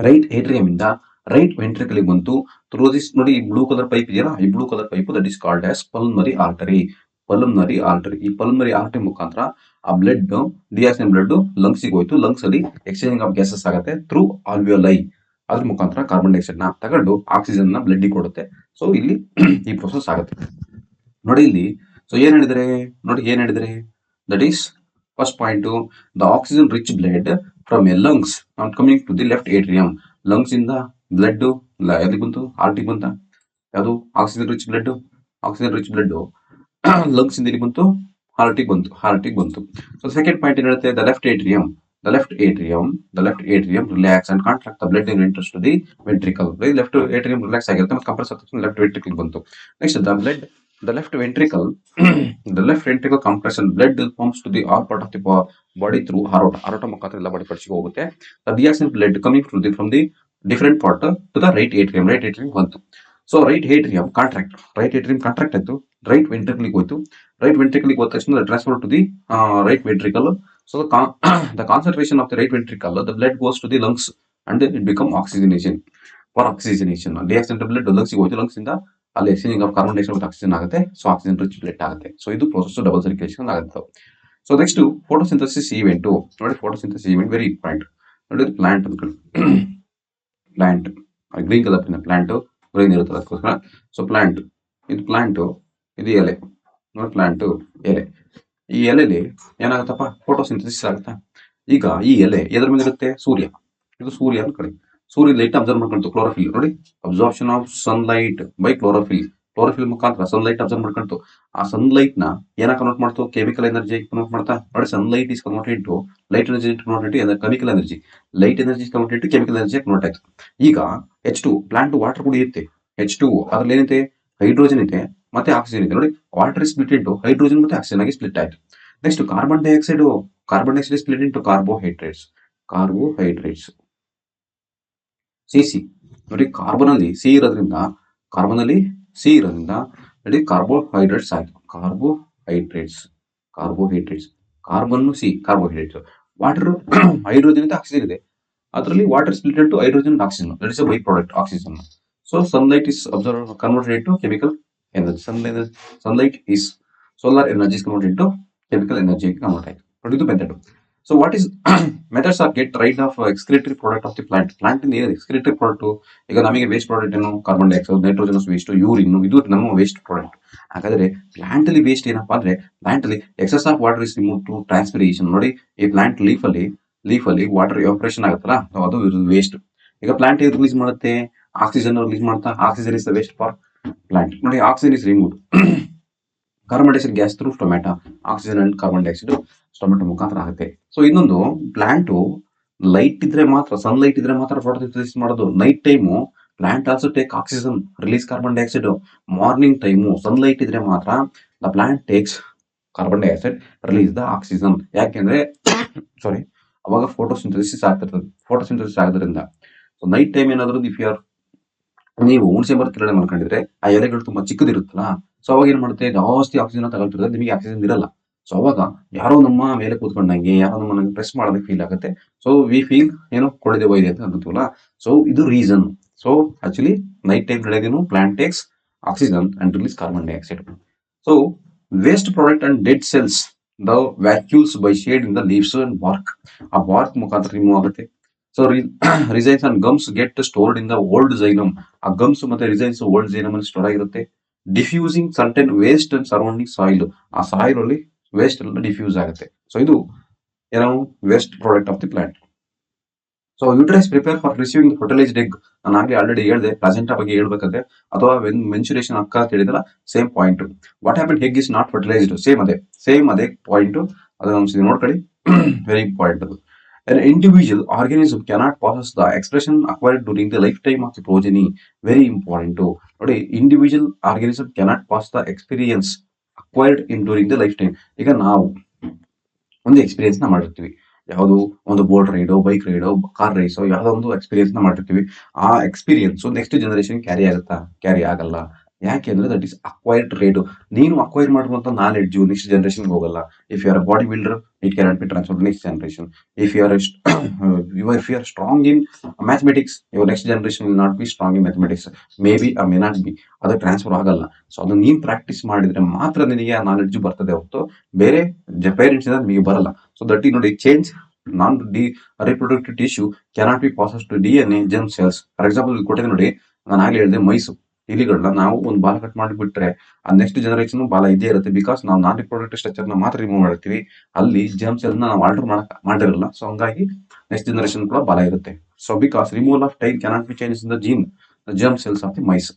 ರೈಟ್ ಏಟ್ರಿಯಂ ಇಂದ ರೈಟ್ ವೆಂಟ್ರಿಕಲ್ ಬಂತು ಥ್ರೂ ದಿಸ್ ನೋಡಿ, ಈ ಬ್ಲೂ ಕಲರ್ ಪೈಪ್ ಇದೆಯಲ್ಲ, ಈ blue colour pipe that is called as pulmonary artery. ಈ ಪಲ್ಮನರಿ ಆರ್ಟರಿ ಮುಖಾಂತರ ಆ ಬ್ಲಡ್ ಡಿಆಕ್ಸಿಜನ್ ಬ್ಲಡ್ ಲಂಗ್ಸಿಗೆ ಹೋಯ್ತು. ಲಂಗ್ಸ್ ಅಲ್ಲಿ ಎಕ್ಸ್ಚೇಂಜಿಂಗ್ ಆಫ್ ಗ್ಯಾಸಸ್ ಆಗುತ್ತೆ ಥ್ರೂ ಆಲ್ವಿಯೋಲೈ. ಅದ್ರ ಮುಖಾಂತರ ಕಾರ್ಬನ್ ಡೈಆಕ್ಸೈಡ್ ನ ತಗೊಂಡು ಆಕ್ಸಿಜನ್ ನ ಬ್ಲಡ್ ಕೊಡುತ್ತೆ. ಸೊ ಇಲ್ಲಿ ಈ ಪ್ರೊಸೆಸ್ ಆಗುತ್ತೆ ನೋಡಿ. ಇಲ್ಲಿ ಸೊ ಏನ್ ಹೇಳಿದರೆ that is first point, the oxygen rich blood from a lungs not coming to the left atrium. Lungs ಇಂದ ಬ್ಲಡ್ ಎಲ್ಲಿ ಬಂತು? ಹಾರ್ಟಿಗೆ ಬಂತ. ಯಾವುದು? ಆಕ್ಸಿಜನ್ ರಿಚ್ ಬ್ಲಡ್ ಲಂಗ್ಸ್ ಇಂದ ಇಲ್ಲಿ ಬಂತು, ಹಾರ್ಟಿಗೆ ಬಂತು. ಸೊ ಸೆಕೆಂಡ್ ಪಾಯಿಂಟ್ ಏನ್ ಹೇಳುತ್ತೆ? The left atrium relax and contract the blood in enters to the ventricle. Left atrium relax ಆಗಿರುತ್ತೆ ಮತ್ತು ಕಂಪ್ರೆಸ್ ಆದ ಲೆಫ್ಟ್ ವೆಂಟ್ರಿಕಲ್ ಬಂತು. Next the left ventricle compression blood pumps to the all part of the body through aorta ಮುಖಾಂತರ ಎಲ್ಲ ಬಾಡಿ ಪಾರ್ಟ್ಸ್ಗೆ ಹೋಗುತ್ತೆ. the deoxygenated blood coming from the different part to the right atrium ಬಂತು. ಸೊ ರೈಟ್ ಏಟ್ರಿಯಂ ಕಾಂಟ್ರಾಕ್ಟ್ ಆಯ್ತು, ರೈಟ್ ವೆಂಟ್ರಿಕಲ್ ಹೋಯ್ತು. ರೈಟ್ ವೆಂಟ್ರಿಕಲ್ ಹೋದ ತಕ್ಷಣ transfer to the right ventricle. So the concentration of the right ventricle, the blood goes to the lungs and it become oxygenation. deoxygenated blood ಲಂಗ್ಸ್ಗೆ ಹೋಯ್ತು. ಲಂಗ್ಸ್ ಇಂದ ಅಲ್ಲಿ ಎಕ್ಸ್ಚೇಂಜಿಂಗ್ ಆಫ್ ಕಾರ್ಬನ್ ಡೈಆಕ್ಸೈಡ್ ಮತ್ತು ಆಕ್ಸಿಜನ್ ಆಗುತ್ತೆ. ಸೊ ಆಕ್ಸಿಜನ್ ರಿಚ್ ಬ್ಲಡ್ ಆಗುತ್ತೆ. ಸೊ ಇದು ಪ್ರೋಸೆಸ್ ಡಬಲ್ ಸರ್ಕ್ಯುಲೇಷನ್ ಆಗುತ್ತೆ. ಸೊ ನೆಕ್ಸ್ಟ್ ಫೋಟೋಸಿಂಥಸಿಸ್ ಈವೆಂಟ್ ನೋಡಿ. ಫೋಟೋಸಿಂಥಸಿಸ್ ಈವೆಂಟ್ ವೆರಿ ಇಂಪಾರ್ಟೆಂಟ್ ನೋಡಿ. ಪ್ಲಾಂಟ್ ಅನ್ಕೊಳ್ಳಿ, plant green colour plant green ಇರುತ್ತೆ ಅದಕ್ಕೋಸ್ಕರ. ಸೊ ಪ್ಲಾಂಟ್ ಇದು ಎಲೆ ನೋಡಿ. ಪ್ಲಾಂಟ್ ಎಲೆ, ಈ ಎಲೆಲಿ ಏನಾಗುತ್ತಪ್ಪ? ಫೋಟೋಸಿಂಥಸಿಸ್ ಆಗುತ್ತಾ? ಈಗ ಈ ಎಲೆ ಎದ್ರ ಮೇಲೆ ಇರುತ್ತೆ? ಇದು ಸೂರ್ಯ ಅನ್ಕೊಳ್ಳಿ. ಸೂರ್ಯ ಲೈಟ್ ಅಬ್ಸರ್ವ್ ಮಾಡ್ಕೊಂತು. ಕ್ಲೋರೋಫಿಲ್ ನೋಡಿ, absorption of sunlight by chlorophyll ಮುಖಾಂತರ ಸನ್ಲೈಟ್ ಅಬ್ಸರ್ವ್ ಮಾಡ್ಕೊಂತು. ಆ ಸನ್ಲೈಟ್ ನ ಏನ ಕನ್ವರ್ಟ್ ಮಾಡ್ತು? ಕೆಮಿಕಲ್ ಎನರ್ಜಿ ಕನ್ವರ್ಟ್ ಮಾಡ್ತಾ ನೋಡಿ. Sunlight is converted to light energy chemical energy. Light energy converted to chemical energy convert ಆಯ್ತು. ಈಗ H2 ಪ್ಲಾಂಟ್ ವಾಟರ್ ಕುಡಿಯುತ್ತೆ. H2 ಅದ್ರಲ್ಲಿ ಏನೈತೆ? ಹೈಡ್ರೋಜನ್ ಇದೆ ಮತ್ತೆ ಆಕ್ಸಿಜನ್ ಇದೆ ನೋಡಿ. Water is split into hydrogen ಮತ್ತೆ ಆಕ್ಸಿಜನ್ ಆಗಿ ಸ್ಪ್ಲಿಟ್ ಆಯ್ತು. Next carbon dioxide split into carbohydrates. C ನೋಡಿ, ಕಾರ್ಬನ್ ಅಲ್ಲಿ ಸಿ ಇರೋದ್ರಿಂದ ನೋಡಿ ಕಾರ್ಬೋಹೈಡ್ರೇಟ್ಸ್ ಆಯ್ತು. Carbon C carbohydrates. Water hydrogen ಇದೆ ಆಕ್ಸಿಜನ್ ಇದೆ. ಅದರಲ್ಲಿ water split into hydrogen oxygen, that is A by product oxygen. So sunlight is converted into chemical energy. Solar energy is converted into chemical energy convert ಆಯ್ತು. ಇದು method. So what is methods of get rid of excretory product of the plant ಇಂದ ಏನು ಎಕ್ಸ್ಕ್ರಿಟರಿ ಪ್ರಾಡಕ್ಟ್? ಈಗ ನಮಗೆ ವೇಸ್ಟ್ ಪ್ರಾಡಕ್ಟ್ ಏನು? Carbon dioxide, nitrogen waste, urine, ಇದು ನಮ್ಮ ವೇಸ್ಟ್ ಪ್ರಾಡಕ್ಟ್. ಹಾಗಾದ್ರೆ ಪ್ಲಾಂಟ್ ಅಲ್ಲಿ ವೇಸ್ಟ್ ಏನಪ್ಪಾ ಅಂದ್ರೆ, ಪ್ಲಾಂಟ್ ಅಲ್ಲಿ excess of water is remove to transpiration. ನೋಡಿ, ಈ ಪ್ಲಾಂಟ್ ಲೀಫ್ ಅಲ್ಲಿ ವಾಟರ್ ಎವಾಪರೇಷನ್ ಆಗುತ್ತಲ್ಲ, ಅದು ವೇಸ್ಟ್. ಈಗ ಪ್ಲಾಂಟ್ ರಿಲೀಸ್ ಮಾಡುತ್ತೆ ಆಕ್ಸಿಜನ್ ರಿಲೀಸ್ ಮಾಡ್ತಾ. Oxygen is the waste for plant. ನೋಡಿ, oxygen is removed. Carbon dioxide gas through tomato. Oxygen and carbon dioxide tomato ಮುಖಾಂತರ ಆಗುತ್ತೆ. ಸೊ ಇನ್ನೊಂದು, ಪ್ಲಾಂಟ್ ಲೈಟ್ ಇದ್ರೆ ಮಾತ್ರ, ಸನ್ಲೈಟ್ ಇದ್ರೆ ಮಾತ್ರ ಫೋಟೋಸಿಂಥಸಿಸ್ ಮಾಡೋದು. Night time plant also take oxygen, release carbon dioxide. Morning time sunlight ಇದ್ರೆ ಮಾತ್ರ the plant takes carbon dioxide, release the oxygen. ಯಾಕೆಂದ್ರೆ ಸಾರಿ, ಅವಾಗ ಫೋಟೋಸಿಂಥಸಿಸ್ ಆಗ್ತಿರ್ತದೆ. ಫೋಟೋಸಿಂಥಸಿಸ್ ಆಗೋದ್ರಿಂದ ಸೊ ನೈಟ್ ಟೈಮ್ ಏನಾದ್ರು ಇಫ್ ಯು ಆರ್, ನೀವು ಹುಣಸೆ ಮರದ ಕೆಳಗಡೆ ಮಲ್ಕೊಂಡಿದ್ರೆ ಆ ಎಲೆಗಳು ತುಂಬಾ ಚಿಕ್ಕದಿರುತ್ತಲ್ಲ, ಸೊ ಅವಾಗ ಏನ್ ಮಾಡುತ್ತೆ, ಜಾಸ್ತಿ ಆಕ್ಸಿಜನ್ ತಗೊಳ್ತಿರ್ತದೆ, ನಿಮಗೆ ಆಕ್ಸಿಜನ್ ಇರಲ್ಲ. ಸೊ ಅವಾಗ ಯಾರೋ ನಮ್ಮ ಮೇಲೆ ಕೂತ್ಕೊಂಡಂಗೆ, ಯಾರೋ ನಮ್ಮನ್ನ ಪ್ರೆಸ್ ಮಾಡೋದಕ್ಕೆ ಫೀಲ್ ಆಗುತ್ತೆ. ಸೊ ವಿ ಫೀಲ್ ಏನೋ ಕೊಡದೆ ಹೋಯ್ದೆ ಅಂತ ಅನ್ಕೋತೀವಲ್ಲ. ಸೊ ಇದು reason. So actually night time ಬೆಳಗ್ಗೆನು plant takes oxygen and release carbon dioxide. So waste product and dead cells the vacuoles by shed in the leaves and bark. ಆ ಬಾರ್ಕ್ ಮುಖಾಂತರ ರಿಮೂವ್ ಆಗುತ್ತೆ. So resins and gums get stored in the old xylem. ಆ ಗಮ್ಸ್ ಮತ್ತೆ ರಿಸೈನ್ಸ್ ಓಲ್ಡ್ ಝೈಲಮ್ ಅಲ್ಲಿ ಸ್ಟೋರ್ ಆಗಿರುತ್ತೆ. Diffusing certain waste and surrounding soil. ಆ ಸಾಯಿಲ್ ಅಲ್ಲಿ ವೇಸ್ಟ್ ಎಲ್ಲ ಡಿಫ್ಯೂಸ್ ಆಗುತ್ತೆ. ಸೊ ಇದು ಏನೋ waste product of the plant. So uterus prepare for receiving fertilised egg. ನಾನು ಆಗಲೇ ಆಲ್ರೆಡಿ ಹೇಳಿದೆ ಪ್ಲಾಸೆಂಟಾ ಬಗ್ಗೆ ಹೇಳ್ಬೇಕಾದ್ರೆ, ಅಥವಾ ಮೆನ್ಸುರೇಷನ್ ಅಕ್ಕ ಅಂತ ಹೇಳಿದಲ್ಲ, same point. What happen, egg is not fertilised, same ಅದೇ ಪಾಯಿಂಟ್. ಅದನ್ನ ನೋಡ್ಕೊಳ್ಳಿ, ವೆರಿ ಇಂಪಾರ್ಟೆಂಟ್ ಅದು. An individual organism cannot possess the expression acquired during the lifetime of the progeny. Very important. ನೋಡಿ, individual organism cannot pass the experience acquired in during the life time. ಈಗ ನಾವು ಒಂದು ಎಕ್ಸ್ಪೀರಿಯನ್ಸ್ ನ ಮಾಡಿರ್ತೀವಿ, ಯಾವುದು ಒಂದು ಬೋಟ್ ರೈಡೋ, ಬೈಕ್ ರೈಡೋ, ಕಾರ್ ರೈಸೋ, ಯಾವುದೋ ಒಂದು ಎಕ್ಸ್ಪೀರಿಯನ್ಸ್ ನ ಮಾಡಿರ್ತೀವಿ. ಆ ಎಕ್ಸ್ಪೀರಿಯನ್ಸ್ ನೆಕ್ಸ್ಟ್ ಜನರೇಷನ್ ಕ್ಯಾರಿ ಆಗುತ್ತಾ? ಕ್ಯಾರಿ ಆಗಲ್ಲ. ಯಾಕೆ ಅಂದ್ರೆ ದಟ್ ಇಸ್ ಅಕ್ವೈರ್ಡ್ ಟ್ರೇಡ್. ನೀನು ಅಕ್ವೈರ್ ಮಾಡುವಂತ ನಾಲೆಡ್ಜು ನೆಕ್ಸ್ಟ್ ಜನರೇಷನ್ ಹೋಗಲ್ಲ. If you are body builder, it cannot be transferred next generation. If you R strong in mathematics, your next generation will not be strong in mathematics. May be may not be, ಅದು ಟ್ರಾನ್ಸ್ಫರ್ ಆಗಲ್ಲ. ಸೊ ಅದು ನೀನ್ ಪ್ರಾಕ್ಟೀಸ್ ಮಾಡಿದ್ರೆ ಮಾತ್ರ ನಿನಗೆ ಆ ನಾಲೆಡ್ಜು ಬರ್ತದೆ ಹೊರತು ಬೇರೆ ಪೇರೆಂಟ್ಸ್ ಇಂದ ನಿಮಗೆ ಬರಲ್ಲ. ಸೊ ದಟ್ ಈ ನೋಡಿ, change non reproductive tissue cannot be processed to DNA germ cells. For example ಕೊಟ್ಟಿದೆ ನೋಡಿ, ನಾನು ಆಗ್ಲೇ ಹೇಳಿದೆ ಮೈಸು ಇಲಿಗಳನ್ನ ನಾವು ಒಂದು ಬಾಲ ಕಟ್ ಮಾಡಿಬಿಟ್ರೆ ಆ ನೆಕ್ಸ್ಟ್ ಜನರೇಷನ್ ಬಾಲ ಇದೇ ಇರುತ್ತೆ. ಬಿಕಾಸ್ ನಾವು ನಾನ್ ರಿಪ್ರೊಡಕ್ಟಿವ್ ಸ್ಟ್ರಕ್ಚರ್ ನ ಮಾತ್ರ ರಿಮೂವ್ ಮಾಡ್ತೀವಿ, ಅಲ್ಲಿ ಜರ್ಮ್ ಸೆಲ್ ನಾವು ಆಲ್ಟರ್ ಮಾಡಿರಲ್ಲ. ಸೊ ಹಂಗಾಗಿ ನೆಕ್ಸ್ಟ್ ಜನರೇಷನ್ ಕೂಡ ಬಾಲ ಇರುತ್ತೆ. So because removal of tail cannot be change in the gene germ cells of the mice.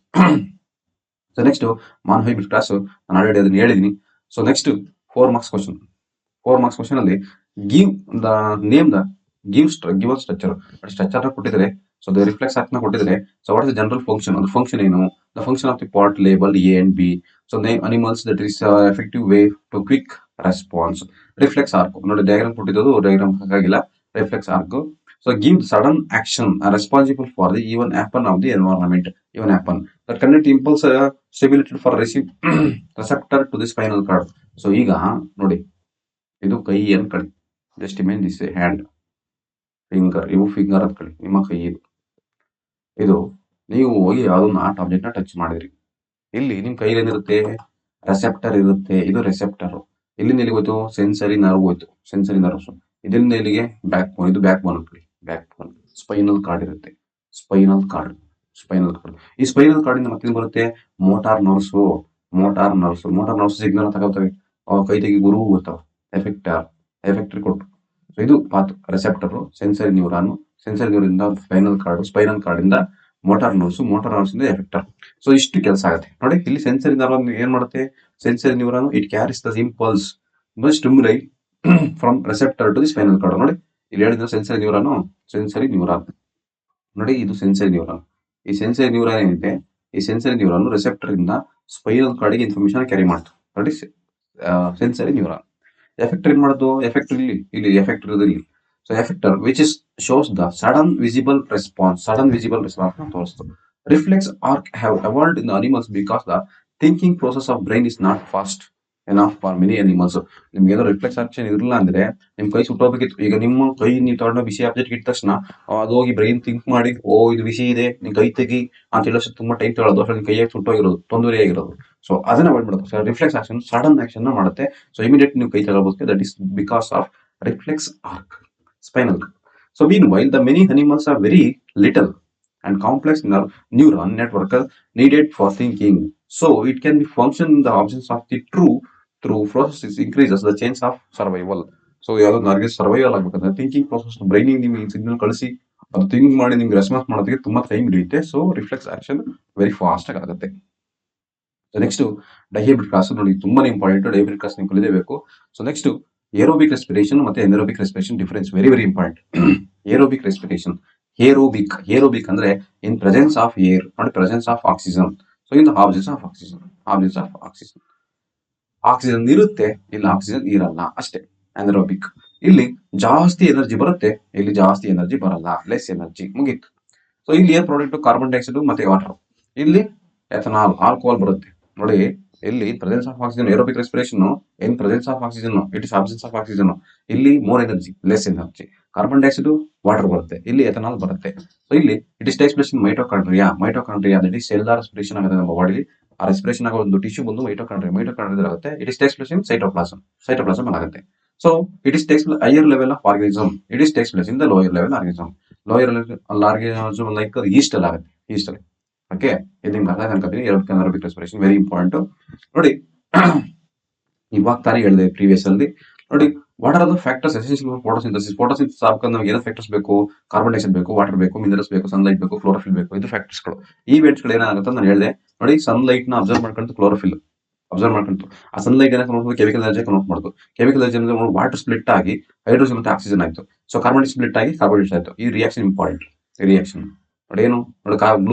So next monohybrid class ನಾನು ಆಲ್ರೆಡಿ ಅದನ್ನ ಹೇಳಿದೀನಿ. ಸೊ ನೆಕ್ಸ್ಟ್ 4 ಮಾರ್ಕ್ಸ್ ಕ್ವಶನ್ ಅಲ್ಲಿ give the name the given structure. Structure ಕೊಟ್ಟಿದ್ರೆ, ಸೊ ದ ರಿಫ್ಲೆಕ್ಸ್ ಆಕ್ಟ್ ನ ಕೊಟ್ಟಿದ್ರೆ, so what is the general function, ಅದು ಫಂಕ್ಷನ್ ಏನು? The function of the part label A and B. So name animals that is effective way to quick response. Reflex arc ನೋಡಿ, ಡಯಾಗ್ರಾಮ್ ಕೊಟ್ಟಿದ್ದು, ಡಯಾಗ್ರಾಮ್ ಹಾಗಾಗಿಲ್ಲ, reflex arc. So give sudden action responsible for the even happen of the environment. Even happen that connect impulse stimulated for receptor to the spinal cord. So ಈಗ ನೋಡಿ, ಇದು ಕೈ ಅನ್ಕೊಳ್ಳಿ, just image this hand, finger, ಇವು ಫಿಂಗರ್ ಅನ್ಕೊಳ್ಳಿ, ನಿಮ್ಮ ಕೈ ಇದು ನೀವು ಹೋಗಿ ಯಾವ್ದೊಂದು ಆರ್ಟ್ ಆಬ್ಜೆಕ್ಟ್ ನ ಟಚ್ ಮಾಡಿದ್ರಿ, ಇಲ್ಲಿ ನಿಮ್ ಕೈಲಿ ಏನಿರುತ್ತೆ, ರೆಸೆಪ್ಟರ್ ಇರುತ್ತೆ. ಇದು ರೆಸೆಪ್ಟರ್. ಇಲ್ಲಿಂದ ಎಲ್ಲಿಗೆ ಹೋಯ್ತು? ಸೆನ್ಸರಿ ನರ್ವ್ ಹೋಯ್ತು, ಸೆನ್ಸರಿ ನರ್ವ್ಸ್. ಇದರಿಂದ ಇಲ್ಲಿಗೆ ಬ್ಯಾಕ್ ಬೋನ್, ಇದು ಬ್ಯಾಕ್ ಬೋನ್ ಅನ್ಕೊಳ್ಳಿ, ಬ್ಯಾಕ್ ಬೋನ್. ಸ್ಪೈನಲ್ ಕಾರ್ಡ್ ಇರುತ್ತೆ, ಸ್ಪೈನಲ್ ಕಾರ್ಡ್. ಈ ಸ್ಪೈನಲ್ ಕಾರ್ಡ್ ಇಂದ ಮತ್ತೆ ಬರುತ್ತೆ ಮೋಟಾರ್ ನರ್ವ್ಸ್ ಸಿಗ್ನಲ್ ತಗೋತವೆ, ಕೈ ತೆಗಿ ಗುರು ಗೊತ್ತಾವ, ಎಫೆಕ್ಟರ್ ಕೊಟ್ಟು. ಸೊ ಇದು ಪಾತ್ ರೆಸೆಪ್ಟರ್, ಸೆನ್ಸರಿ ನ್ಯೂರಾನ್ ಇಂದ ಸ್ಪೈನಲ್ ಕಾರ್ಡ್ ಇಂದ ಮೋಟಾರ್ ನರ್ವ್ಸ್ ಇಂದ ಎಫೆಕ್ಟರ್. ಸೊ ಇಷ್ಟು ಕೆಲಸ ಆಗುತ್ತೆ ನೋಡಿ. ಇಲ್ಲಿ ಸೆನ್ಸರಿ ನ್ಯೂರಾನ್ ಏನ್ ಮಾಡುತ್ತೆ? Sensory neuron it carries the impulse stimuli from receptor to the spinal cord. ನೋಡಿ ಇಲ್ಲಿ ಹೇಳಿದ್ರೆ ಸೆನ್ಸರಿ ನ್ಯೂರಾನ್ ನೋಡಿ, ಇದು ಸೆನ್ಸರಿ ನ್ಯೂರಾನ್. ಈ ಸೆನ್ಸರಿ ನ್ಯೂರಾನ್ ಏನಿದೆ, ಈ ಸೆನ್ಸರಿ ನ್ಯೂರಾನ್ ರೆಸೆಪ್ಟರ್ ಇಂದ ಸ್ಪೈನಲ್ ಕಾರ್ಡ್ಗೆ ಇನ್ಫಾರ್ಮೇಶನ್ ಕ್ಯಾರಿ ಮಾಡ್ತು. ನೋಡಿ ಸೆನ್ಸರಿ ನ್ಯೂರಾನ್. ಎಫೆಕ್ಟರ್ ಏನ್ ಮಾಡೋದು? ಎಫೆಕ್ಟರ್ ಇಲ್ಲಿ ಎಫೆಕ್ಟರ್ ಇಲ್ಲಿ. So effector which is shows the sudden visible response ತೋರಿಸ್ತು. Reflex arc have evolved in the animals because the thinking process of brain is not fast enough for many animals. ನಿಮ್ಗೆ ಏನೋ ರಿಫ್ಲೆಕ್ಸ್ ಆಕ್ಷನ್ ಇರಲಿಲ್ಲ ಅಂದ್ರೆ ನಿಮ್ ಕೈ ಸುಟ್ಟೋಗ್ಬೇಕಿತ್ತು. ಈಗ ನಿಮ್ಮ ಕೈ ನೀವು ತಗೊಂಡ ಬಿಸಿ ಆಬ್ಜೆಕ್ಟ್ ಇಟ್ಟ ತಕ್ಷಣ ಅದು ಹೋಗಿ ಬ್ರೈನ್ ಥಿಂಕ್ ಮಾಡಿ, ಓ ಇದು ಬಿಸಿ ಇದೆ, ನಿನ್ ಕೈ ತೆಗಿ ಅಂತ ಹೇಳೋಷ್ಟು ತುಂಬಾ ಟೈಮ್ ತಗೊಳ್ಳೋದು, ಅಷ್ಟೊಂದು ಕೈಯಾಗಿ ಸುಟ್ಟೋಗಿರೋದು, ತೊಂದರೆ ಆಗಿರೋದು. ಸೊ ಅದನ್ನ ಅವಾಯ್ಡ್ ಮಾಡೋದು. ರಿಫ್ಲೆಕ್ಸ್ ಆಕ್ಷನ್ ಸಡನ್ ಆಕ್ಷನ್ ಮಾಡುತ್ತೆ. ಸೊ ಇಮಿಡಿಯೇಟ್ ನೀವು ಕೈ ತಗೊಳ್ಬಹುದು. That is because of reflex arc, spinal cord. So meanwhile, the many animals are very little and complex neuron network needed for thinking. So it can be function in the absence of the through processes increases the chance of survival. So ಯಾವ್ದೋ ನಾರ್ಗೆ ಸರ್ವೈವಲ್ ಆಗ್ಬೇಕಂದ್ರೆ ಥಿಂಕಿಂಗ್ ಪ್ರೋಸೆಸ್ ಬ್ರೈನಿಗೆ ನಿಮ್ಗೆ ಸಿಗ್ನಲ್ ಕಳಿಸಿ ಅದು ಥಿಂಕ್ ಮಾಡಿ ನಿಮ್ಗೆ ರೆಸ್ಪಾನ್ಸ್ ಮಾಡೋದಕ್ಕೆ ತುಂಬಾ ಟೈಮ್ ಹಿಡಿಯುತ್ತೆ. So reflex action very fast ಆಗುತ್ತೆ. ನೆಕ್ಸ್ಟ್ ಡೈಹೈಬ್ರಿಡ್ ಕ್ಲಾಸ್ ನೋಡಿ, ತುಂಬಾನೇ ಇಂಪಾರ್ಟೆಂಟ್. ಡೈಹೈಬ್ರಿಡ್ ಕ್ಲಾಸ್ ನೀವು ಕಲಿಯಬೇಕು. ಸೊ ನೆಕ್ಸ್ಟ್ ಏರೋಬಿಕ್ ರೆಸ್ಪಿರೇಷನ್ ಮತ್ತೆ anaerobic respiration difference very important. Aerobic respiration, aerobic ಅಂದ್ರೆ ಇನ್ ಪ್ರೆಸೆನ್ಸ್ ಆಫ್ ಏರ್ ನೋಡಿ, presence of oxygen. So in absence of oxygen. Oxygen ಇರುತ್ತೆ, ಇಲ್ಲಿ ಆಕ್ಸಿಜನ್ ಇರಲ್ಲ ಅಷ್ಟೇ. ಅನರೋಬಿಕ್ ಇಲ್ಲಿ ಜಾಸ್ತಿ ಎನರ್ಜಿ ಬರುತ್ತೆ, ಇಲ್ಲಿ ಜಾಸ್ತಿ ಎನರ್ಜಿ ಬರಲ್ಲ, ಲೆಸ್ ಎನರ್ಜಿ, ಮುಗೀತು. ಸೊ ಇಲ್ಲಿ ಏನ್ ಪ್ರಾಡಕ್ಟ್ ಕಾರ್ಬನ್ ಡೈಆಕ್ಸೈಡ್ ಮತ್ತೆ ವಾಟರ್. ಇಲ್ಲಿ ಎಥನಾಲ್, ಆಲ್ಕೋಹಾಲ್ ಬರುತ್ತೆ ನೋಡಿ. ಇಲ್ಲಿ presence of oxygen aerobic respiration, in presence of oxygen it is absence of oxygen. ಇಲ್ಲಿ more energy, less energy. Carbon dioxide, water ಬರುತ್ತೆ, ಇಲ್ಲಿ ಎಥನಾಲ್ ಬರುತ್ತೆ. ಸೊ ಇಲ್ಲಿ it is takes place in mitochondria that is cellular respiration ಆಗುತ್ತೆ ನಮ್ಮ ಬಾಡಿ. ಆ ರೆಸ್ಪಿರೇಷನ್ ಆಗೋ ಒಂದು ಟಿಶ್ಯೂ ಬಂದು ಮೈಟೋಕಾಂಡ್ರಿಯಾ ಆಗುತ್ತೆ. It is takes place in cytoplasm ಆಗುತ್ತೆ. So it is takes higher level of organism, it is takes place in the lower level organism. Lower organism like yeast ಅಲ್ಲಿ ಆಗುತ್ತೆ, ಈಸ್ಟ್ ಅಲ್ಲಿ. ಓಕೆ, ಇದು ನಿಮ್ಗೆ ಅರ್ಥ ಅನ್ಕೋತೀನಿ. ಏರೋಬಿಕ್ ರೆಸ್ಪಿರೇಷನ್ ವೆರಿ ಇಂಪಾರ್ಟೆಂಟ್ ನೋಡಿ. ಇವಾಗ ತಾನೇ ಹೇಳಿದೆ ಪ್ರೀವಿಯಸ್ ಅಲ್ಲಿ ನೋಡಿ. What are the factors essential for photosynthesis ಆಗ್ಬೇಕು ನಮ್ಗೆ ಏನೋ ಫ್ಯಾಕ್ಟರ್ಸ್ ಬೇಕು? ಕಾರ್ಬನ್ ಡೈಆಕ್ಸೈಡ್ ಬೇಕು, ವಾಟರ್ ಬೇಕು, ಮಿನರಲ್ಸ್ ಬೇಕು, ಸನ್ಲೈಟ್ ಬೇಕು, ಕ್ಲೋರೋಫಿಲ್ ಬೇಕು. ಇದು ಫ್ಯಾಕ್ಟರ್ಸ್ಗಳು. ಈ ಗಳು ಏನಾಗುತ್ತೆ ನಾನು ಹೇಳಿದೆ ನೋಡಿ. ಸನ್ಲೈಟ್ ನ ಅಬ್ಸರ್ವ್ ಮಾಡ್ಕೊಂಡು ಕ್ಲೋರೋಫಿಲ್ ಅಬ್ಸರ್ವ್ ಮಾಡ್ಕೊಂಡು ಆ ಸನ್ಲೈಟ್ ಏನಕ್ಕೆ ನೋಡ್ಬೋದು? ಕೆಮಿಕಲ್ ಎನರ್ಜಿ ಕನ್ವರ್ಟ್ ಮಾಡೋದು. ಕೆಮಿಕಲ್ ಎನರ್ಜಿ ಅಂದ್ರೆ ವಾಟರ್ ಸ್ಪ್ಲಿಟ್ ಆಗಿ ಹೈಡ್ರೋಜನ್ ಮತ್ತೆ ಆಕ್ಸಿಜನ್ ಆಯ್ತು. ಸೊ ಕಾರ್ಬನ್ ಸ್ಪ್ಲಿಟ್ ಆಗಿ ಕಾರ್ಬನ್ ಡೈಆಕ್ಸೈಡ್ ಆಯ್ತು. ಈ ರಿಯಾಕ್ಷನ್ ಇಂಪಾರ್ಟೆಂಟ್. ರಿಯಾಕ್ಷನ್ ನೋಡಿ ಏನು ನೋಡಿ,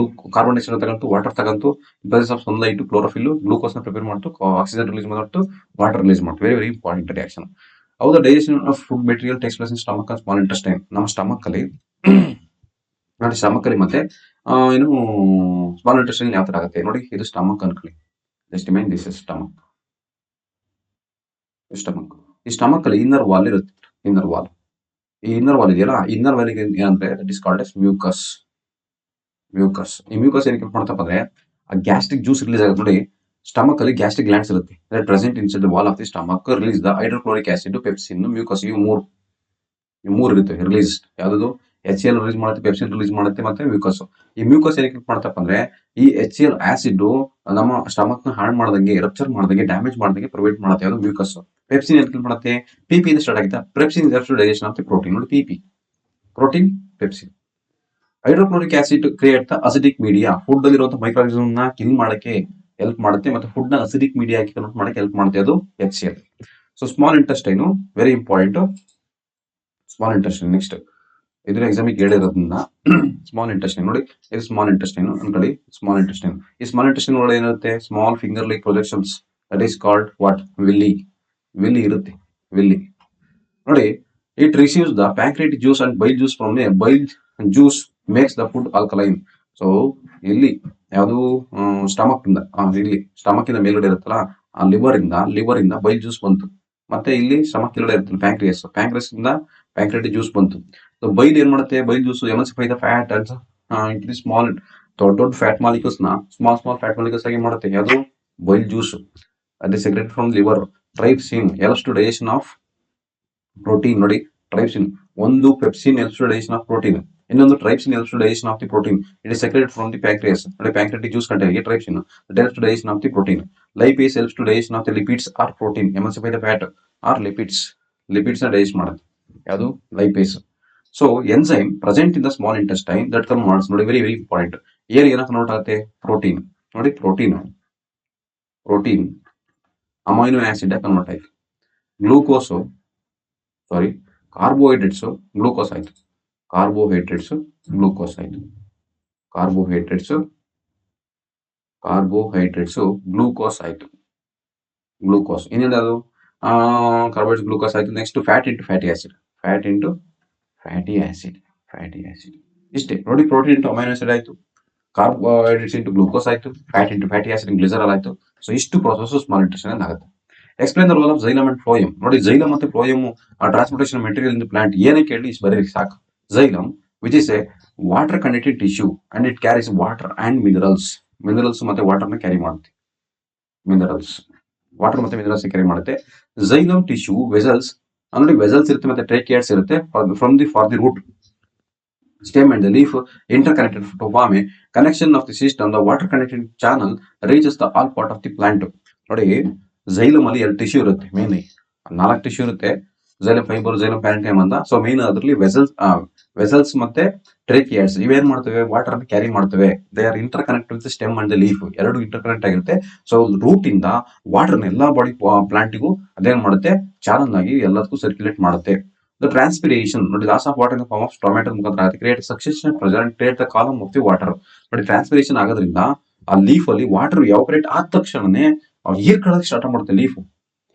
ಕಾರ್ಬನ್ ಡೈಆಕ್ಸೈಡ್ ತಗೊಂಡು ವಾಟರ್ ತಗೊಂಡು presence of sunlight chlorophyll glucose ನ ಪ್ರಿಪೇರ್ ಮಾಡ್ತು, ಆಕ್ಸಿಜನ್ ರಿಲೀಸ್ ಮಾಡ್ತು, ವಾಟರ್ ರಿಲೀಸ್ ಮಾಡ್ತು. Very very important reaction. How the digestion of food material takes place in stomach and small intestine. ನಮ್ಮ ಸ್ಟಮಕ್ ಅಲ್ಲಿ ನೋಡಿ, ಸ್ಟಮಕ್ ಅಲ್ಲಿ ಮತ್ತೆ ಏನು ಸ್ಮಾಲ್ ಇಂಟೆಸ್ಟೈನ್ ಯಾವ ತರ ಆಗುತ್ತೆ ನೋಡಿ. ಇದು ಸ್ಟಮಕ್ ಅನ್ಕೊಳ್ಳಿ. Just imagine this is stomach. ಈ ಸ್ಟಮಕ್ ಅಲ್ಲಿ ಇನ್ನರ್ ವಾಲ್ ಇರುತ್ತೆ. ಈ ಇನ್ನರ್ ವಾಲ್ ಇದೆಯಲ್ಲ, ಇನ್ನರ್ ವಾಲ್ ಏನಂದ್ರೆ that is called as mucus. ಈ ಮ್ಯೂಕಸ್ ಏನಕ್ಕೆ ಮಾಡ್ತಪ್ಪ ಅಂದ್ರೆ ಆ ಗ್ಯಾಸ್ಟ್ರಿಕ್ ಜ್ಯೂಸ್ ರಿಲೀಸ್ ಆಗುತ್ತೆ ನೋಡಿ. ಸ್ಟಮಕ್ ಅಲ್ಲಿ ಗ್ಯಾಸ್ಟ್ರಿಕ್ ಗ್ಲ್ಯಾಂಡ್ಸ್ ಇರುತ್ತೆ, present inside the wall of the stomach. Release the hydrochloric acid, pepsin, mucus. ಇವು ಮೂರು ಇರುತ್ತೆ ರಿಲೀಸ್. ಯಾವುದು? HCl ರಿಲೀಸ್ ಮಾಡುತ್ತೆ, ಪೆಪ್ಸಿನ್ ರಿಲೀಸ್ ಮಾಡುತ್ತೆ, ಮತ್ತೆ ಮ್ಯೂಕಸ್. ಈ ಮ್ಯೂಕಸ್ ಏನಕ್ಕೆ ಮಾಡ್ತಪ್ಪ ಅಂದ್ರೆ ಈ HCl ಆಸಿಡ್ ನಮ್ಮ ಸ್ಟಮಕ್ ನ ಹಾಳು ಮಾಡದಂಗೆ, ರಪ್ಚರ್ ಮಾಡದಂಗೆ, ಡ್ಯಾಮೇಜ್ ಮಾಡದಂಗೆ ಪ್ರಿವೆಂಟ್ ಮಾಡುತ್ತೆ. ಯಾವುದು? ಮ್ಯೂಕಸ್. ಪೆಪ್ಸಿನ್ ಏನಕ್ಕೆ ಮಾಡುತ್ತೆ? PP ಇಂದ ಸ್ಟಾರ್ಟ್ ಆಗಿದೆ. Pepsin digestion of the protein ನೋಡಿ. PP protein, pepsin. Hydrochloric acid create the acidic media. Food ಅಲ್ಲಿ ಇರುವಂತಹ ಮೈಕ್ರೋಆರ್ಗನಿಸಮ್ ನ ಕಿಲ್ ಮಾಡಕ್ಕೆ ಹೆಲ್ಪ್ ಮಾಡುತ್ತೆ, ಮತ್ತೆ ಫುಡ್ ನ ಅಸಿಡಿಕ್ ಮೀಡಿಯಾ ಆಗಿ ಕನ್ವರ್ಟ್ ಮಾಡಕ್ಕೆ ಹೆಲ್ಪ್ ಮಾಡುತ್ತೆ. ಅದು HCl. So small intestine very important. Small intestine next ಇದ್ರ ಎಕ್ಸಾಮಿಗೆ ಹೇಳಿರೋದನ್ನ ಸ್ಮಾಲ್ ಇಂಟೆಸ್ಟೈನ್ ನೋಡಿ. ಇದು ಸ್ಮಾಲ್ ಇಂಟೆಸ್ಟೈನ್ ಅನ್ಕೊಳ್ಳಿ. ಸ್ಮಾಲ್ ಇಂಟೆಸ್ಟೈನ್, ಈ ಸ್ಮಾಲ್ ಇಂಟೆಸ್ಟೈನ್ ಒಳಗೆ ಏನಿರುತ್ತೆ? Small finger like projections, that is called what? Villi ಇರುತ್ತೆ. ವಿಲ್ಲಿ ನೋಡಿ. It receives the pancreatic juice and bile juice from bile juice makes the food alkaline. So ಇಲ್ಲಿ ಯಾವುದು? ಸ್ಟಮಕ್ ಇಂದ, ಇಲ್ಲಿ ಸ್ಟಮಕ್ ಇಂದ ಮೇಲ್ಗಡೆ ಇರುತ್ತಲ್ಲ, ಆ ಲಿವರ್ ಇಂದ ಬೈಲ್ ಜ್ಯೂಸ್ ಬಂತು. ಮತ್ತೆ ಇಲ್ಲಿ ಸ್ಟಮಕ್ ಕೆಳಗಡೆ ಇರುತ್ತಲ್ಲ ಪ್ಯಾಂಕ್ರಿಯಸ್ ಇಂದ ಪ್ಯಾಂಕ್ರಿಯಾಟಿಕ್ ಜ್ಯೂಸ್ ಬಂತು. ಸೊ ಬೈಲ್ ಏನ್ ಮಾಡುತ್ತೆ? Bile juice emulsify the fat and into small, ದೊಡ್ಡ ಫ್ಯಾಟ್ ಮಾಲಿಕ್ಯೂಲ್ಸ್ ನ ಸ್ಮಾಲ್ ಫ್ಯಾಟ್ ಮಾಲಿಕ್ಯೂಲ್ಸ್ ಆಗಿ ಮಾಡುತ್ತೆ. ಯಾವುದು? Bile juice. ಅದೇ secreted from liver. Trypsin helps to digestion of protein ನೋಡಿ. ಟ್ರೈಪ್ಸಿನ್ ಒಂದು, pepsin helps to digestion of protein, ಇನ್ನೊಂದು trypsin helps to digestion of the protein. It is secreted from the pancreas ನೋಡಿ. Pancreatic juice contain trypsin helps to digestion of the protein. Lipase helps to digestion of the lipids or protein. Emulsify the fat or lipids ನ ಡೈಜೆಸ್ಟ್ ಮಾಡುತ್ತೆ. ಯಾವುದು? Lipase. So enzyme present in the small intestine that converts ನೋಡಿ. Very very important. ಏನ ಕನ್ವರ್ಟ್ ಆಗುತ್ತೆ? ಪ್ರೋಟೀನ್ ನೋಡಿ. ಪ್ರೋಟೀನ್ ಅಮೈನೋ ಆಸಿಡ್ ಕನ್ವರ್ಟ್ ಆಯ್ತು. ಕಾರ್ಬೋಹೈಡ್ರೇಟ್ಸ್ ಗ್ಲೂಕೋಸ್ ಆಯ್ತು. ಕಾರ್ಬೋಹೈಡ್ರೇಟ್ಸ್ ಗ್ಲೂಕೋಸ್ ಆಯ್ತು. ಇನ್ನೇನದು? ಕಾರ್ಬೋಹೈಡ್ರೇಟ್ಸ್ ಗ್ಲೂಕೋಸ್ ಆಯ್ತು. Next fat into fatty acid. ಇಷ್ಟೇ ನೋಡಿ. ಪ್ರೋಟೀನ್ ಇಂಟು ಅಮೈನೋ ಆಸಿಡ್ ಆಯ್ತು, ಕಾರ್ಬೋಹೈಡ್ರೇಟ್ಸ್ ಇಂಟು ಗ್ಲೂಕೋಸ್ ಆಯ್ತು, fat into fatty acid glycerol ಆಯ್ತು. ಸೊ ಇಷ್ಟು ಪ್ರೊಸೆಸ್ ಸ್ಮಾಲ್ ಇಂಟೆಸ್ಟೈನ್ ಆಗುತ್ತೆ. Explain the role of xylem and phloem ನೋಡಿ. ಜೈಲಮ್ ಮತ್ತೆ phloem transportation material in the plant. ಏನಕ್ಕೆ ಹೇಳಿ ಇಷ್ಟು ಬರೀ ಸಾಕು. Xylem which is A water conducting tissue and it carries water and minerals ಮತ್ತೆ ವಾಟರ್ ನ ಕ್ಯಾರಿ ಮಾಡುತ್ತೆ. ವಾಟರ್ ಮತ್ತೆ ಮಿನರಲ್ಸ್ ಕ್ಯಾರಿ ಮಾಡುತ್ತೆ. ಜೈಲಮ್ ಟಿಶ್ಯೂ ವೆಸಲ್ಸ್ ನೋಡಿ. ವೆಸಲ್ಸ್ ಇರುತ್ತೆ, ಮತ್ತೆ ಟ್ರೇಕಿಯಾಟ್ಸ್ ಇರುತ್ತೆ. For the root stem and the leaf interconnected to form a connection of the system. The water connected channel reaches the all part of the plant. ನೋಡಿ, ಜೈಲಮ್ ಅಲ್ಲಿ 2 ಟಿಶ್ಯೂ ಇರುತ್ತೆ. ಮೇನ್ 4 ಟಿಶ್ಯೂ ಇರುತ್ತೆ. ಜೈಲಮ್ ಫೈಬರ್, ಜೈಲಮ್ ಪ್ಯಾರೆಂಟೈಮ್ ಅಂತ. ಸೊ ಮೇನ್ ಅದರಲ್ಲಿ ವೆಸಲ್ಸ್ ಮತ್ತೆ ಟ್ರೇಕಿಯಾಟ್ಸ್ ಇವೇನ್ ಮಾಡ್ತವೆ? ವಾಟರ್ ಅನ್ನು ಕ್ಯಾರಿ ಮಾಡ್ತವೆ. They are interconnect with stem and leaf. ಎರಡು ಇಂಟರ್ ಕನೆಕ್ಟ್ ಆಗಿರುತ್ತೆ. ಸೊ ರೂಟ್ ಇಂದ ವಾಟರ್ ಎಲ್ಲಾ ಬಾಡಿ ಪ್ಲಾಂಟಿಗೂ ಅದೇನ್ ಮಾಡುತ್ತೆ? ಚಾನಲ್ ಆಗಿ ಎಲ್ಲದಕ್ಕೂ ಸರ್ಕ್ಯುಲೇಟ್ ಮಾಡುತ್ತೆ. ದ ಟ್ರಾನ್ಸ್ಪಿರೇಷನ್ ನೋಡಿ loss of water in form of stomata ಮುಖಾಂತರ ಆಗುತ್ತೆ create suction pressure and create the column of the water. ನೋಡಿ ಟ್ರಾನ್ಸ್ಪಿರೇಷನ್ ಆಗೋದ್ರಿಂದ ಆ ಲೀಫ್ ಅಲ್ಲಿ ವಾಟರ್ ಎವಾಪರೇಟ್ ಆದ ತಕ್ಷಣನೇ ಹೀರ್ಕೊಳ್ಳೋಕೆ ಸ್ಟಾರ್ಟ್ ಮಾಡುತ್ತೆ. ಲೀಫ್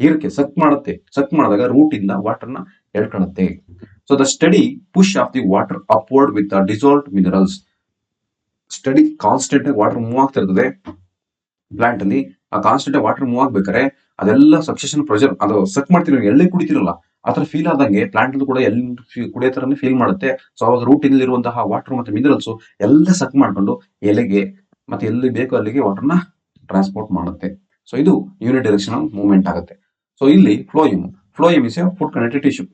ಹೀರಕ್ಕೆ ಸಕ್ ಮಾಡುತ್ತೆ. ಸಕ್ ಮಾಡಿದಾಗ ರೂಟ್ ಇಂದ ವಾಟರ್ ನ ಎಳ್ಕೊಳ್ಳುತ್ತೆ. So the steady push of the water upward with the dissolved minerals. Steady constant water move ಆಗ್ತಾ ಇರ್ತದೆ ಪ್ಲಾಂಟ್ ಅಲ್ಲಿ. ಆ ಕಾನ್ಸ್ಟೆಂಟ್ ವಾಟರ್ ಮೂವ್ ಆಗ್ಬೇಕಾದ್ರೆ ಅದೆಲ್ಲ ಸಕ್ಸೆಷನ್ ಪ್ರೆಷರ್ ಅದು ಸಕ್ ಮಾಡ್ತಿರೋ ಎಳ್ಳಿ ಕುಡಿತಿರಲ್ಲ ಆತರ ಫೀಲ್ ಆದಂಗೆ ಪ್ಲಾಂಟ್ ಕೂಡ ಎಲ್ಲಿ ಕುಡಿಯೋ ತರನೇ ಫೀಲ್ ಮಾಡುತ್ತೆ. ಸೊ ಅವಾಗ ರೂಟ್ ಇರುವಂತಹ ವಾಟರ್ ಮತ್ತೆ ಮಿನರಲ್ಸ್ ಎಲ್ಲ ಸಕ್ ಮಾಡ್ಕೊಂಡು ಎಲೆಗೆ ಮತ್ತೆ ಎಲ್ಲಿ ಬೇಕೋ ಅಲ್ಲಿಗೆ ವಾಟರ್ ನ ಟ್ರಾನ್ಸ್ಪೋರ್ಟ್ ಮಾಡುತ್ತೆ. ಸೊ ಇದು ಯೂನಿಟ್ ಡೈರೆಕ್ಷನ್ ಮೂವ್ಮೆಂಟ್ ಆಗುತ್ತೆ. ಸೊ ಇಲ್ಲಿ phloem is A food connected tissue.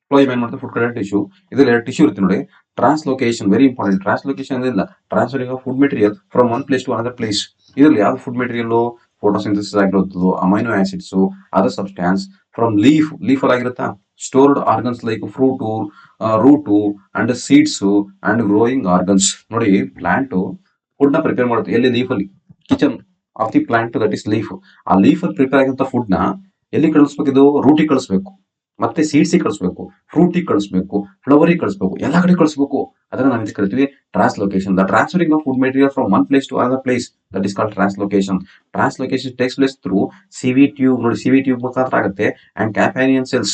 Phloem ಏನ್ ಮಾಡುತ್ತೆ ಫುಡ್ ಕನೆಕ್ಟೆಡ್ ಟಿಶ್ಯೂ. ಇದರಲ್ಲಿ ಎರಡು ಟಿಶ್ಯೂ ಇರುತ್ತೆ ನೋಡಿ. Translocation very important. ಟ್ರಾನ್ಸ್ಲೋಕೇಶನ್ ಇಲ್ಲ transferring of food material from one place to another place. ಇದರಲ್ಲಿ ಯಾವ್ದು ಫುಡ್ ಮೆಟೀರಿಯಲ್ ಫೋಟೋಸಿಂಥಸಿಸ್ ಆಗಿರುತ್ತದೋ amino acids other substance from leaf ಅಲ್ಲಿ ಆಗಿರುತ್ತಾ stored organs like root and seeds and growing organs. ನೋಡಿ ಪ್ಲಾಂಟ್ ಫುಡ್ ನ ಪ್ರಿಪೇರ್ ಮಾಡುತ್ತೆ ಎಲ್ಲಿ ಲೀಫ್ ಅಲ್ಲಿ. Kitchen of the plant that is leaf. ಆ ಲೀಫ್ ಅಲ್ಲಿ ಪ್ರಿಪೇರ್ ಆಗಿರುವಂತ ಫುಡ್ ನ ಎಲ್ಲಿ ಕಳಿಸ್ಬೇಕು? ಇದು ರೂಟಿಗೆ ಕಳಿಸ್ಬೇಕು, ಮತ್ತೆ ಸೀಡ್ಸಿಗೆ ಕಳಿಸ್ಬೇಕು, ಫ್ರೂಟಿಗೆ ಕಳಿಸ್ಬೇಕು, ಫ್ಲವರಿಗೆ ಕಳಿಸ್ಬೇಕು, ಎಲ್ಲಾ ಕಡೆ ಕಳಿಸ್ಬೇಕು. ಅದನ್ನ ನಾವು ಇದಕ್ಕೆ ಕರಿತೀವಿ translocation. The transferring of food material from one place to another place that is called translocation. Translocation takes place through sieve tube. ನೋಡಿ ಸಿವಿ ಟ್ಯೂಬ್ ಮುಖಾಂತರ ಆಗುತ್ತೆ and companion cells.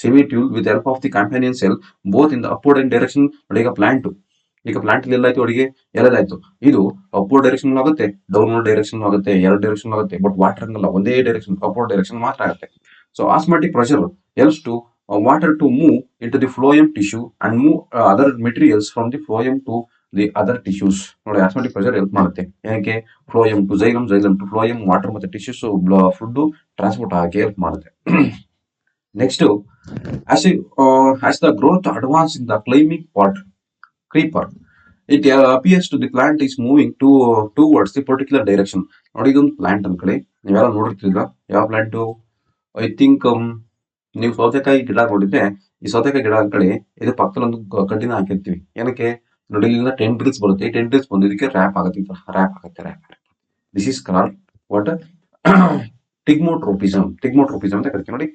Sieve tube with help of the companion cell both in the upward and direction. ನೋಡಿ ಈಗ ಪ್ಲಾಂಟ್ ಎಲ್ಲಾಯ್ತು ಅಡಿಗೆ ಎಲ್ಲದಾಯ್ತು. ಇದು ಅಪ್ವರ್ಡ್ ಡೈರೆಕ್ಷನ್ ಆಗುತ್ತೆ, ಡೌನ್ವರ್ಡ್ ಡೈರೆಕ್ಷನ್ ಆಗುತ್ತೆ, ಎರಡು ಡೈರೆಕ್ಷನ್ ಆಗುತ್ತೆ. ಬಟ್ ವಾಟರ್ ಹಂಗಲ್ಲ, ಒಂದೇ ಡೈರೆಕ್ಷನ್ ಅಪ್ವರ್ಡ್ ಡೈರೆಕ್ಷನ್ ಮಾತ್ರ ಆಗುತ್ತೆ. So osmotic pressure helps to water to move into the phloem tissue and move other materials from the phloem to the other tissues. ನೋಡಿ ಆಸ್ಮಾಟಿಕ್ ಪ್ರೆಷರ್ ಹೆಲ್ಪ್ ಮಾಡುತ್ತೆ. ಏನಕ್ಕೆ? Phloem to xylem, xylem to phloem, water ಮತ್ತೆ ಟಿಶ್ಯೂಸ್ ಫುಡ್ ಟ್ರಾನ್ಸ್ಪೋರ್ಟ್ ಆಗಕ್ಕೆ ಹೆಲ್ಪ್ ಮಾಡುತ್ತೆ. Next as the growth advance in the climbing part creeper it appears to the plant is moving towards the particular direction. ನೋಡಿ ಇದೊಂದು ಪ್ಲಾಂಟ್ ಅನ್ಕೊಳ್ಳಿ, ನೀವೆಲ್ಲ ನೋಡಿರ್ತೀರ. ಯಾವ ಪ್ಲಾಂಟ್? ಐ ಥಿಂಕ್ ನೀವು ಸೌತೆಕಾಯಿ ಗಿಡ ನೋಡಿದ್ರೆ ಈ ಸೌತೆಕಾಯಿ ಗಿಡ ಅನ್ಕೊಳ್ಳಿ, ಇದು ಪಕ್ಕದಲ್ಲಿ ಒಂದು ಕಡ್ಡಿನ ಹಾಕಿರ್ತೀವಿ. ಏನಕ್ಕೆ? ನೋಡಿ ಇಲ್ಲಿಂದ 10 ಡ್ರಿಲ್ಸ್ ಬರುತ್ತೆ. ಈ 10 ಡ್ರಿಲ್ಸ್ ಬಂದು ಇದಕ್ಕೆ ರ್ಯಾಪ್ ಆಗುತ್ತೆ. This is called what? Thigmotropism ಅಂತ ಕರಿತೀವಿ. ನೋಡಿ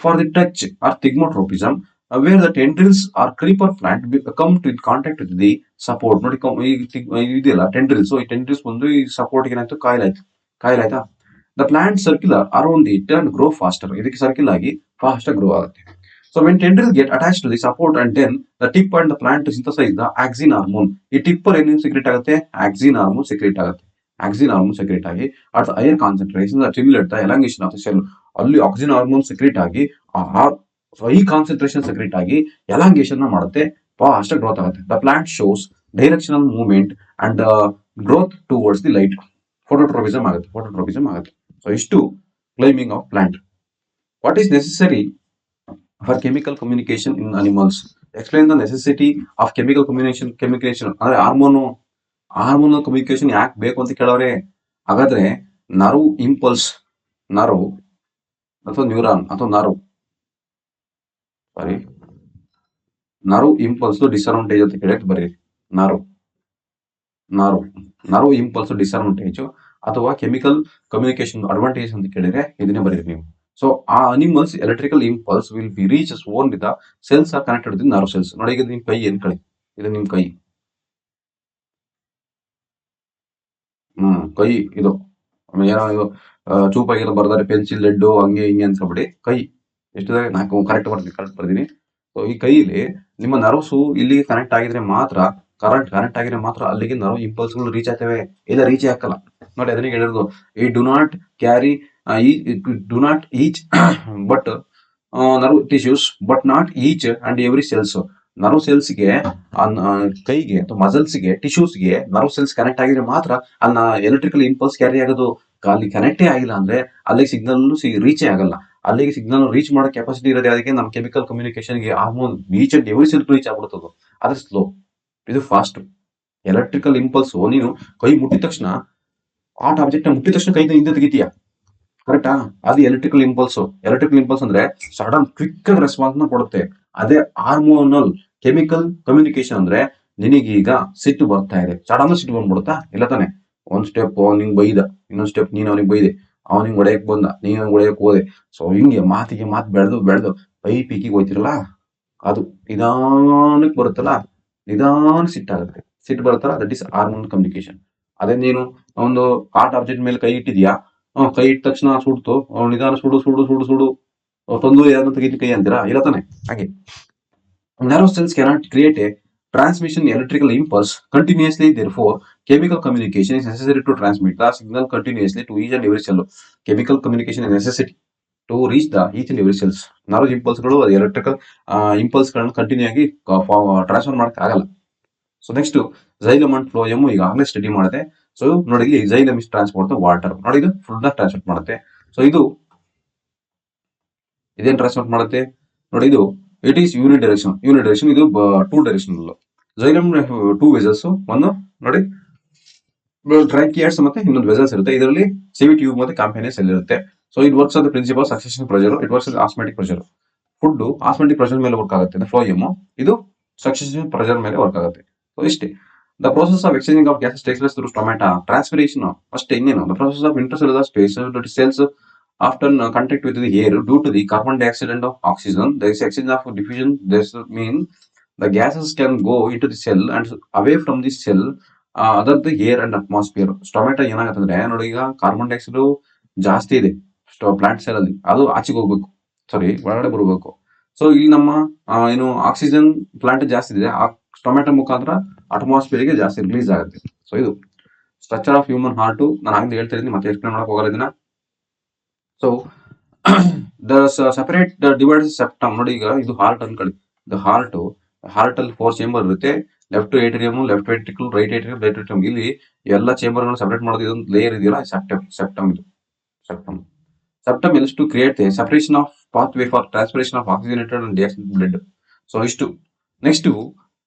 for the touch or thigmotropism where the tendrils or creeper plant come to in contact with the support. ನೋಡಿ ಇದೆಯಲ್ಲ ಟೆಂಡ್ರಿಲ್ಸ್, ಈ ಟೆಂಡ್ರಿಲ್ಸ್ ಬಂದು ಈ ಸಪೋರ್ಟ್ ಏನಾಯ್ತು? ಕಾಯಿಲಾಯ್ತಾ? The plant circular around it and grow faster. ಇದಕ್ಕೆ ಸರ್ಕಿಲ್ ಆಗಿ ಫಾಸ್ಟ್ ಗ್ರೋ ಆಗುತ್ತೆ. So when tendril get attach to the support and then the tip and the plant synthesise the auxin hormone. ಈ ಟಿಪ್ಪರ್ ಏನು ಸೆಕ್ರೆಟ್ ಆಗುತ್ತೆ? ಆಕ್ಸಿನ್ ಹಾರ್ಮೋನ್ ಸೆಕ್ರೆಟ್ ಆಗುತ್ತೆ. ಆಕ್ಸಿನ್ ಹಾರ್ಮೋನ್ ಸೆಕ್ರೆಟ್ ಆಗಿ at the higher concentration stimulate the elongation of the cell. ಅಲ್ಲಿ ಆಕ್ಸಿನ್ ಹಾರ್ಮೋನ್ ಸೆಕ್ರೆಟ್ ಆಗಿ ಹೈ ಕಾನ್ಸಂಟ್ರೇಷನ್ ಸೆಕ್ರೆಟ್ ಆಗಿ ಎಲಾಂಗೇಷನ್ ಮಾಡುತ್ತೆ, ಫಾಸ್ಟ್ ಗ್ರೋತ್ ಆಗುತ್ತೆ. The plant shows directional movement and growth towards the light. Phototropism ಆಗುತ್ತೆ. ಸೊ ಇಷ್ಟು climbing of plant. What is necessary for chemical communication in animals? Explain the necessity of chemical communication ಅಂದ್ರೆ ಹಾರ್ಮೋನಲ್ ಕಮ್ಯುನಿಕೇಶನ್ ಯಾಕೆ ಬೇಕು ಅಂತ ಕೇಳೋರೆ. ಹಾಗಾದ್ರೆ ನರ್ವ್ ಇಂಪಲ್ಸ್, ನರ್ವ್ ಅಥವಾ ನ್ಯೂರಾನ್ ಅಥವಾ ನರ್ವ್ ಇಂಪಲ್ಸ್ ಡಿಸ್ಅಡ್ವಾಂಟೇಜ್ ಅಂತ ಕೇಳಕ್ಕೆ ಬರೀ ನರ್ವ್ ಇಂಪಲ್ಸ್ ಡಿಸ್ಅಡ್ವಾಂಟೇಜ್ ಅಥವಾ ಕೆಮಿಕಲ್ ಕಮ್ಯುನಿಕೇಶನ್ ಅಡ್ವಾಂಟೇಜ್ ಅಂತ ಕೇಳಿದ್ರೆ ಇದನ್ನೇ ಬರೀರಿ ನೀವು. ಸೊ ಆ animals electrical impulse will be reaches own with the cells are connected with nerve cells. ನೋಡಿ ಈಗ ನಿಮ್ ಕೈ ಅನ್ಕೊಳ್ಳಿ, ಇದು ನಿಮ್ ಕೈ, ಕೈ ಇದು ಏನೋ ಇದು ಚೂಪಾಗಿರೋ ಬರ್ದಾರೆ ಪೆನ್ಸಿಲ್ ಲೆಡ್ ಹಂಗೆ ಹಿಂಗೆ ಅನ್ಸ್ಕೊಬಿಡಿ. ಕೈ ಎಷ್ಟು ನಾಲ್ಕು ಕರೆಕ್ಟ್ ಬರ್ತೀನಿ. ಸೊ ಈ ಕೈಲಿ ನಿಮ್ಮ ನರ್ವ್ಸು ಇಲ್ಲಿ ಕನೆಕ್ಟ್ ಆಗಿದ್ರೆ ಮಾತ್ರ, ಕರೆಂಟ್ ಆಗಿದ್ರೆ ಮಾತ್ರ ಅಲ್ಲಿಗೆ ನರ್ವ್ ಇಂಪಲ್ಸ್ ಗಳು ರೀಚ್ ಆಗ್ತವೆ, ಇಲ್ಲ ರೀಚ್ ಹಾಕಲ್ಲ. ನೋಡಿ ಅದನ್ನೇ ಹೇಳಿರೋದು, ಈ do not each but nerve tissues but not each and every cells. Nerve ಸೆಲ್ಸ್ಗೆ, ಕೈಗೆ ಅಥವಾ ಮಸಲ್ಸ್ಗೆ, ಟಿಶ್ಯೂಸ್ಗೆ ನರ್ವ್ ಸೆಲ್ಸ್ ಕನೆಕ್ಟ್ ಆಗಿದ್ರೆ ಮಾತ್ರ ಅನ್ನ ಎಲೆಕ್ಟ್ರಿಕಲ್ ಇಂಪಲ್ಸ್ ಕ್ಯಾರಿ ಆಗೋದು. ಅಲ್ಲಿ ಕನೆಕ್ಟೇ ಆಗಿಲ್ಲ ಅಂದ್ರೆ ಅಲ್ಲಿಗೆ ಸಿಗ್ನಲ್ ರೀಚೇ ಆಗಲ್ಲ. ಅಲ್ಲಿಗೆ ಸಿಗ್ನಲ್ ರೀಚ್ ಮಾಡೋ ಕೆಪಾಸಿಟಿ ಇರೋದೇ ಅದಕ್ಕೆ ನಮ್ಮ ಕೆಮಿಕಲ್ ಕಮ್ಯುನಿಕೇಶನ್ಗೆ hormone each and every cell reach ಆಗ್ಬಿಡ್ತದೆ. ಅದು ಸ್ಲೋ, ಇದು ಫಾಸ್ಟ್. ಎಲೆಕ್ಟ್ರಿಕಲ್ ಇಂಪಲ್ಸ್ ನೀನು ಕೈ ಮುಟ್ಟಿದ ತಕ್ಷಣ, ಆಟ್ ಆಬ್ಜೆಕ್ಟ್ ಮುಟ್ಟಿದ ತಕ್ಷಣ ಕೈ ಹಿಂದೆ ತೆಗಿತೀಯ, ಕರೆಕ್ಟಾ? ಅದು ಎಲೆಕ್ಟ್ರಿಕಲ್ ಇಂಪಲ್ಸ್ ಅಂದ್ರೆ ಸಡನ್ ಕ್ವಿಕ್ ರೆಸ್ಪಾನ್ಸ್ ನ ಕೊಡುತ್ತೆ. ಅದೇ ಹಾರ್ಮೋನಲ್ ಕೆಮಿಕಲ್ ಕಮ್ಯುನಿಕೇಶನ್ ಅಂದ್ರೆ ನಿನಗೀಗ ಸಿಟ್ಟು ಬರ್ತಾ ಇದೆ, ಸಡನ್ ಸಿಟ್ಟು ಬಂದ್ಬಿಡುತ್ತಾ? ಇಲ್ಲ ತಾನೆ? ಒಂದ್ ಸ್ಟೆಪ್ ನಿಂಗೆ ಬೈದ, ಇನ್ನೊಂದ್ ಸ್ಟೆಪ್ ನೀನ್ ಅವನಿಗೆ ಬೈದೆ, ಅವನಿಗೆ ಹೊಡೆಯಕ್ ಬಂದ, ನೀನ್ ಹೊಡೆಯಕ್ ಹೋದೆ. ಸೊ ಹಿಂಗೆ ಮಾತಿಗೆ ಮಾತು ಬೆಳೆದು ಪೈಪಿಗೆ ಹೋಯ್ತಿರಲ್ಲ, ಅದು ನಿಧಾನಕ್ಕೆ ಬರುತ್ತಲ್ಲ, ನಿಧಾನ ಸಿಟ್ಟಾಗುತ್ತೆ. ಸಿಟ್ಟು ಬರುತ್ತಲ್ಲ, ದಟ್ ಇಸ್ ಹಾರ್ಮೋನ್ ಕಮ್ಯುನಿಕೇಶನ್. ಅದೇ ನೀನು ಒಂದು ಹಾಟ್ ಆಬ್ಜೆಕ್ಟ್ ಮೇಲೆ ಕೈ ಇಟ್ಟಿದ್ಯಾ, ಕೈ ಇಟ್ಟ ತಕ್ಷಣ ಸುಡ್ತು, ನಿಧಾನ ಸುಡು ಸುಡು ಸುಡು ಸುಡು, ತಂದು ಯಾರನ್ನ ತೆಗಿತಿ ಕೈ ಅಂತೀರಾ? ಇಲ್ಲ ತಾನೆ? ಹಾಗೆ nerve cells cannot create a transmission electrical impulse continuously. Therefore, chemical communication is necessary to transmit the signal continuously to each and every cell. Chemical communication is necessity to reach the each and every cells. Nerve ಇಂಪಲ್ಸ್ಗಳು ಎಲೆಕ್ಟ್ರಿಕಲ್ ಇಂಪಲ್ಸ್ಗಳನ್ನ ಕಂಟಿನ್ಯೂ ಆಗಿ ಟ್ರಾನ್ಸ್ಫರ್ ಮಾಡಕ್ ಆಗಲ್ಲ. So next xylem and phloem ಈಗಾಗಲೇ ಸ್ಟಡಿ ಮಾಡಿದೆ. ಸೊ ನೋಡಿ ಇಲ್ಲಿ ಝೈಲಮ್ ಇಸ್ ಟ್ರಾನ್ಸ್ಪೋರ್ಟ್ ವಾಟರ್, ನೋಡಿ ಇದು ಫುಡ್ ನ ಟ್ರಾನ್ಸ್ಪೋರ್ಟ್ ಮಾಡುತ್ತೆ. ಸೊ ಇದೇನ್ ಟ್ರಾನ್ಸ್ಪೋರ್ಟ್ ಮಾಡುತ್ತೆ ನೋಡಿ, ಇದು ಇಟ್ ಈಸ್ ಯೂನಿಡೈರೆಕ್ಷನ್. ಇದು 2 ಡೈರೆಕ್ಷನ್. ಝೈಲಮ್ 2 ವೆಸಲ್ಸ್, ಒಂದು ನೋಡಿ ಟ್ರ್ಯಾಂಕಿಯಾಟ್ಸ್ ಮತ್ತೆ ಇನ್ನೊಂದು ವೆಸಲ್ಸ್ ಇರುತ್ತೆ. ಇದರಲ್ಲಿ ಸಿವಿ ಟ್ಯೂಬ್ ಮತ್ತೆ ಕಾಂಪೇನಿಯಸ್ ಸೆಲ್ ಇರುತ್ತೆ. So it works on the principle suction pressure, it works osmotic pressure. Food osmotic pressure ಮೇಲೆ ವರ್ಕ್ ಆಗುತ್ತೆ ಫ್ಲೋಯಮ್, ಇದು ಸಕ್ಸೆಷನ್ ಪ್ರೆಷರ್ ಮೇಲೆ ವರ್ಕ್ ಆಗುತ್ತೆ. ಸೊ ಇಷ್ಟೇ. The process of exchanging of gases takes place through stomata transpiration. ಅಷ್ಟೇ, ಇನ್ನೇನು. The process of intercellular space cells often contact with the air due to the carbon dioxide and oxygen. there is exchange of diffusion. This mean the gases can go into the cell and away from the cell, other the air and atmosphere. Tomato ಏನಾಗತ್ತಂದ್ರೆ ನೋಡಿ, ಈಗ ಕಾರ್ಬನ್ ಡೈಆಕ್ಸೈಡ್ ಜಾಸ್ತಿ ಇದೆ ಪ್ಲಾಂಟ್ ಸೆಲ್ ಅಲ್ಲಿ, ಅದು ಆಚೆಗೆ ಹೋಗ್ಬೇಕು, ಸಾರಿ ಒಳಗಡೆ ಬರಬೇಕು. ಸೊ ಇಲ್ಲಿ ನಮ್ಮ ಏನು ಆಕ್ಸಿಜನ್ ಪ್ಲಾಂಟ್ ಜಾಸ್ತಿ ಇದೆ, ಆ ಟೊಮೆಟೊ ಮುಖಾಂತರ ಅಟ್ಮಾಸ್ಫಿಯರ್ ಗೆ ಜಾಸ್ತಿ ರಿಲೀಸ್ ಆಗುತ್ತೆ. ಸೊ ಇದು ಸ್ಟ್ರಕ್ಚರ್ ಆಫ್ ಹ್ಯೂಮನ್ ಹಾರ್ಟ್. ನಾನು ಆಗಲೇ ಹೇಳ್ತಾ ಇದ್ದೀನಿ, ಮತ್ತೆ ಎಕ್ಸ್ಪ್ಲೇನ್ ಮಾಡಕ್ ಹೋಗಲ್ಲ ಇದನ್ನ. So the separate divide septum. ನೋಡಿ ಈಗ ಇದು ಹಾರ್ಟ್ ಅನ್ಕೊಳ್ಳಿ. ಇದು ಹಾರ್ಟ್ ಅಲ್ಲಿ 4 ಚೇಂಬರ್ ಇರುತ್ತೆ. Left ಏಟ್ರಿಯಮ್, left ventricle, right ಏಟ್ರಿಯಮ್, right ಏಟ್ರಿಯಮ್. ಇಲ್ಲಿ ಎಲ್ಲ ಚೇಂಬರ್ ಗಳನ್ನ ಸಪರೇಟ್ ಮಾಡೋದು ಇದೊಂದು ಲೇಯರ್ ಇದೆಯಲ್ಲ, ಸೆಪ್ಟಮ್. ಇದು septum helps to create a separation of pathway for transpiration of oxygenated and deoxygenated blood. So ಇಷ್ಟು. Next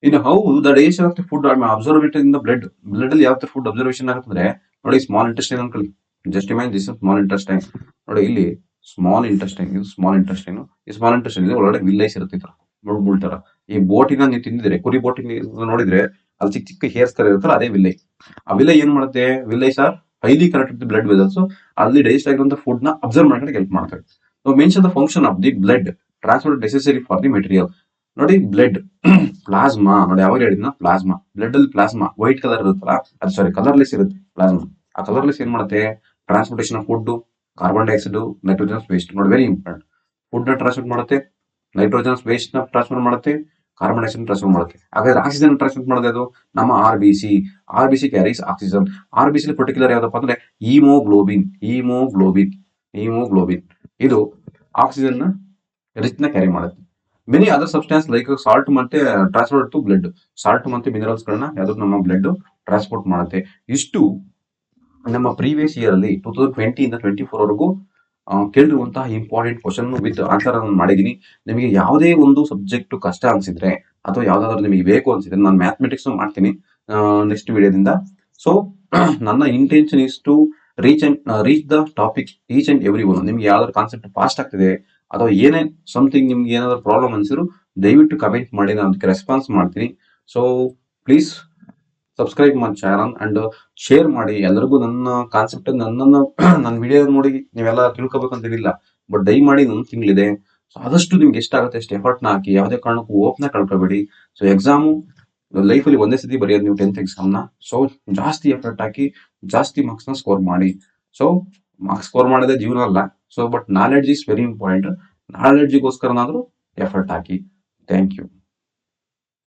in how the digestion of the food absorbed in the blood. Blood ಅಲ್ಲಿ ಯಾವ ಫುಡ್ ಅಬ್ಸರ್ವೇಷನ್ ಆಗುತ್ತಂದ್ರೆ ನೋಡಿ, ಸ್ಮಾಲ್ ಇಂಟೆಸ್ಟೈನ್ ಅನ್ಕೊಳ್ಳಿ. Just imagine this small intestine. ನೋಡಿ ಇಲ್ಲಿ ಸ್ಮಾಲ್ ಇಂಟೆಸ್ಟೈನ್, ಇದು ಸ್ಮಾಲ್ ಇಂಟೆಸ್ಟೈನ್. ಈ ಸ್ಮಾಲ್ ಇಂಟೆಸ್ಟೈನ್ ಒಳಗಡೆ ವಿಲ್ಲೈಸ್ ಇರುತ್ತೆ, ಮುಳ್ ತರ. ಈ ಬೋಟಿನ ನೀವು ತಿಂದಿದ್ರೆ, ಕುರಿ ಬೋಟಿನ ನೋಡಿದ್ರೆ ಅಲ್ಲಿ ಚಿಕ್ಕ ಚಿಕ್ಕ ಹೇರ್ಸ್ ತರ ಇರುತ್ತಲ್ಲ, ಅದೇ ವಿಲ್ಲೈ. ಆ ವಿಲ್ಲೈ ಏನ್ ಮಾಡುತ್ತೆ? Villi are highly connected to blood vessels. ಅಲ್ಲಿ ಡೈಜೆಸ್ಟ್ ಆಗಿರುವಂತ ಫುಡ್ ನ ಅಬ್ಸರ್ವ್ ಮಾಡಕ್ಕೆ ಹೆಲ್ಪ್ ಮಾಡ್ತಾರೆ. Mention the function of the blood transport necessary for the material. ನೋಡಿ ಬ್ಲಡ್ ಪ್ಲಾಸ್ಮಾ, ನೋಡಿ ಯಾವಾಗ ಹೇಳಿದ್ನ ಪ್ಲಾಸ್ಮಾ. ಬ್ಲಡ್ ಅಲ್ಲಿ ಪ್ಲಾಸ್ಮಾ ವೈಟ್ ಕಲರ್ ಇರುತ್ತಲ್ಲ, ಅದು ಸಾರಿ ಕಲರ್ಲೆಸ್ ಇರುತ್ತೆ ಪ್ಲಾಸ್ಮಾ. ಆ ಕಲರ್ಲೆಸ್ ಏನ್ ಮಾಡುತ್ತೆ? Transportation of food, carbon dioxide, nitrogen waste. ನೋಡಿ ವೆರಿ ಇಂಪಾರ್ಟೆಂಟ್. ಫುಡ್ ನ ಟ್ರಾನ್ಸ್ಪೋರ್ಟ್ ಮಾಡುತ್ತೆ, ನೈಟ್ರೋಜನ್ ವೇಸ್ಟ್ ನ ಟ್ರಾನ್ಸ್ಫರ್ ಮಾಡುತ್ತೆ, ಕಾರ್ಬನ್ ಡೈಆಕ್ಸೈಡ್ ಟ್ರಾನ್ಸ್ಫರ್ ಮಾಡುತ್ತೆ. ಹಾಗಾದ್ರೆ ಆಕ್ಸಿಜನ್ ಟ್ರಾನ್ಸ್ಫರ್ ಮಾಡೋದು ಅದು ನಮ್ಮ R B C carries oxygen. RBC particular ಯಾವ್ದಪ್ಪ ಅಂದ್ರೆ ಹೀಮೋಗ್ಲೋಬಿನ್. ಇದು ಆಕ್ಸಿಜನ್ ನ ರಿಚ್ ನ ಕ್ಯಾರಿ ಮಾಡುತ್ತೆ. Many other substance like salt ಮತ್ತೆ ಟ್ರಾನ್ಸ್ಪೋರ್ಟ್ ಟು ಬ್ಲಡ್. ಸಾಲ್ಟ್ ಮತ್ತೆ ಮಿನರಲ್ಸ್ ಗಳನ್ನ ಯಾವ್ದು ನಮ್ಮ ಬ್ಲಡ್ ಟ್ರಾನ್ಸ್ಪೋರ್ಟ್ ಮಾಡುತ್ತೆ. ಇಷ್ಟು ನಮ್ಮ ಪ್ರೀವಿಯಸ್ ಇಯರ್ ಅಲ್ಲಿ 2020 ಇಂದ 24 ವರೆಗೂ ಕೇಳಿರುವಂತಹ ಇಂಪಾರ್ಟೆಂಟ್ ಕ್ವಶನ್ ವಿತ್ ಆನ್ಸರ್ ಅನ್ನು ಮಾಡಿದೀನಿ. ನಿಮಗೆ ಯಾವುದೇ ಒಂದು ಸಬ್ಜೆಕ್ಟ್ ಕಷ್ಟ ಅನ್ಸಿದ್ರೆ ಅಥವಾ ಯಾವ್ದಾದ್ರು ನಿಮಗೆ ಬೇಕು ಅನ್ಸಿದ್ರೆ ನಾನು ಮ್ಯಾಥಮೆಟಿಕ್ಸ್ ಮಾಡ್ತೀನಿ ನೆಕ್ಸ್ಟ್ ವಿಡಿಯೋದಿಂದ. ಸೊ ನನ್ನ intention is to reach the topic each and every one. ನಿಮ್ಗೆ ಯಾವ್ದಾದ್ರು ಕಾನ್ಸೆಪ್ಟ್ ಫಾಸ್ಟ್ ಆಗ್ತಿದೆ ಅಥವಾ ಏನೇ ಸಮಥಿಂಗ್ ನಿಮ್ಗೆ ಏನಾದ್ರು ಪ್ರಾಬ್ಲಮ್ ಅನ್ಸಿದ್ರು ದಯವಿಟ್ಟು ಕಮೆಂಟ್ ಮಾಡಿ, ನಾನು ಅದಕ್ಕೆ ರೆಸ್ಪಾನ್ಸ್ ಮಾಡ್ತೀನಿ. So please subscribe my channel and share ಮಾಡಿ ಎಲ್ಲರಿಗೂ. ನನ್ನ ಕಾನ್ಸೆಪ್ಟ್ ನನ್ನ ವಿಡಿಯೋ ನೋಡಿ ನೀವೆಲ್ಲ ತಿಳ್ಕೊಬೇಕಂತ ಏನಿಲ್ಲ, ಬಟ್ ದಯಮಾಡಿ ನನ್ನ ತಿಂಗಳಿದೆ. ಸೊ ಆದಷ್ಟು ನಿಮ್ಗೆ ಎಷ್ಟಾಗುತ್ತೆ ಅಷ್ಟು ಎಫರ್ಟ್ ನ ಹಾಕಿ, ಯಾವುದೇ ಕಾರಣಕ್ಕೂ ಓಪ್ನ ಕಳ್ಕೊಬೇಡಿ. ಸೊ ಎಕ್ಸಾಮು ಲೈಫಲ್ಲಿ ಒಂದೇ ಸತಿ ಬರೆಯೋದು ನೀವು 10th ಎಕ್ಸಾಮ್ನ. ಸೊ ಜಾಸ್ತಿ ಎಫರ್ಟ್ ಹಾಕಿ ಜಾಸ್ತಿ ಮಾರ್ಕ್ಸ್ ನ ಸ್ಕೋರ್ ಮಾಡಿ. ಸೊ ಮಾರ್ಕ್ಸ್ ಸ್ಕೋರ್ ಮಾಡೋದೇ ಜೀವನ ಅಲ್ಲ. So but knowledge is very important. ನಾಲೆಡ್ಜಿಗೋಸ್ಕರನಾದ್ರೂ ಎಫರ್ಟ್ ಹಾಕಿ. Thank you.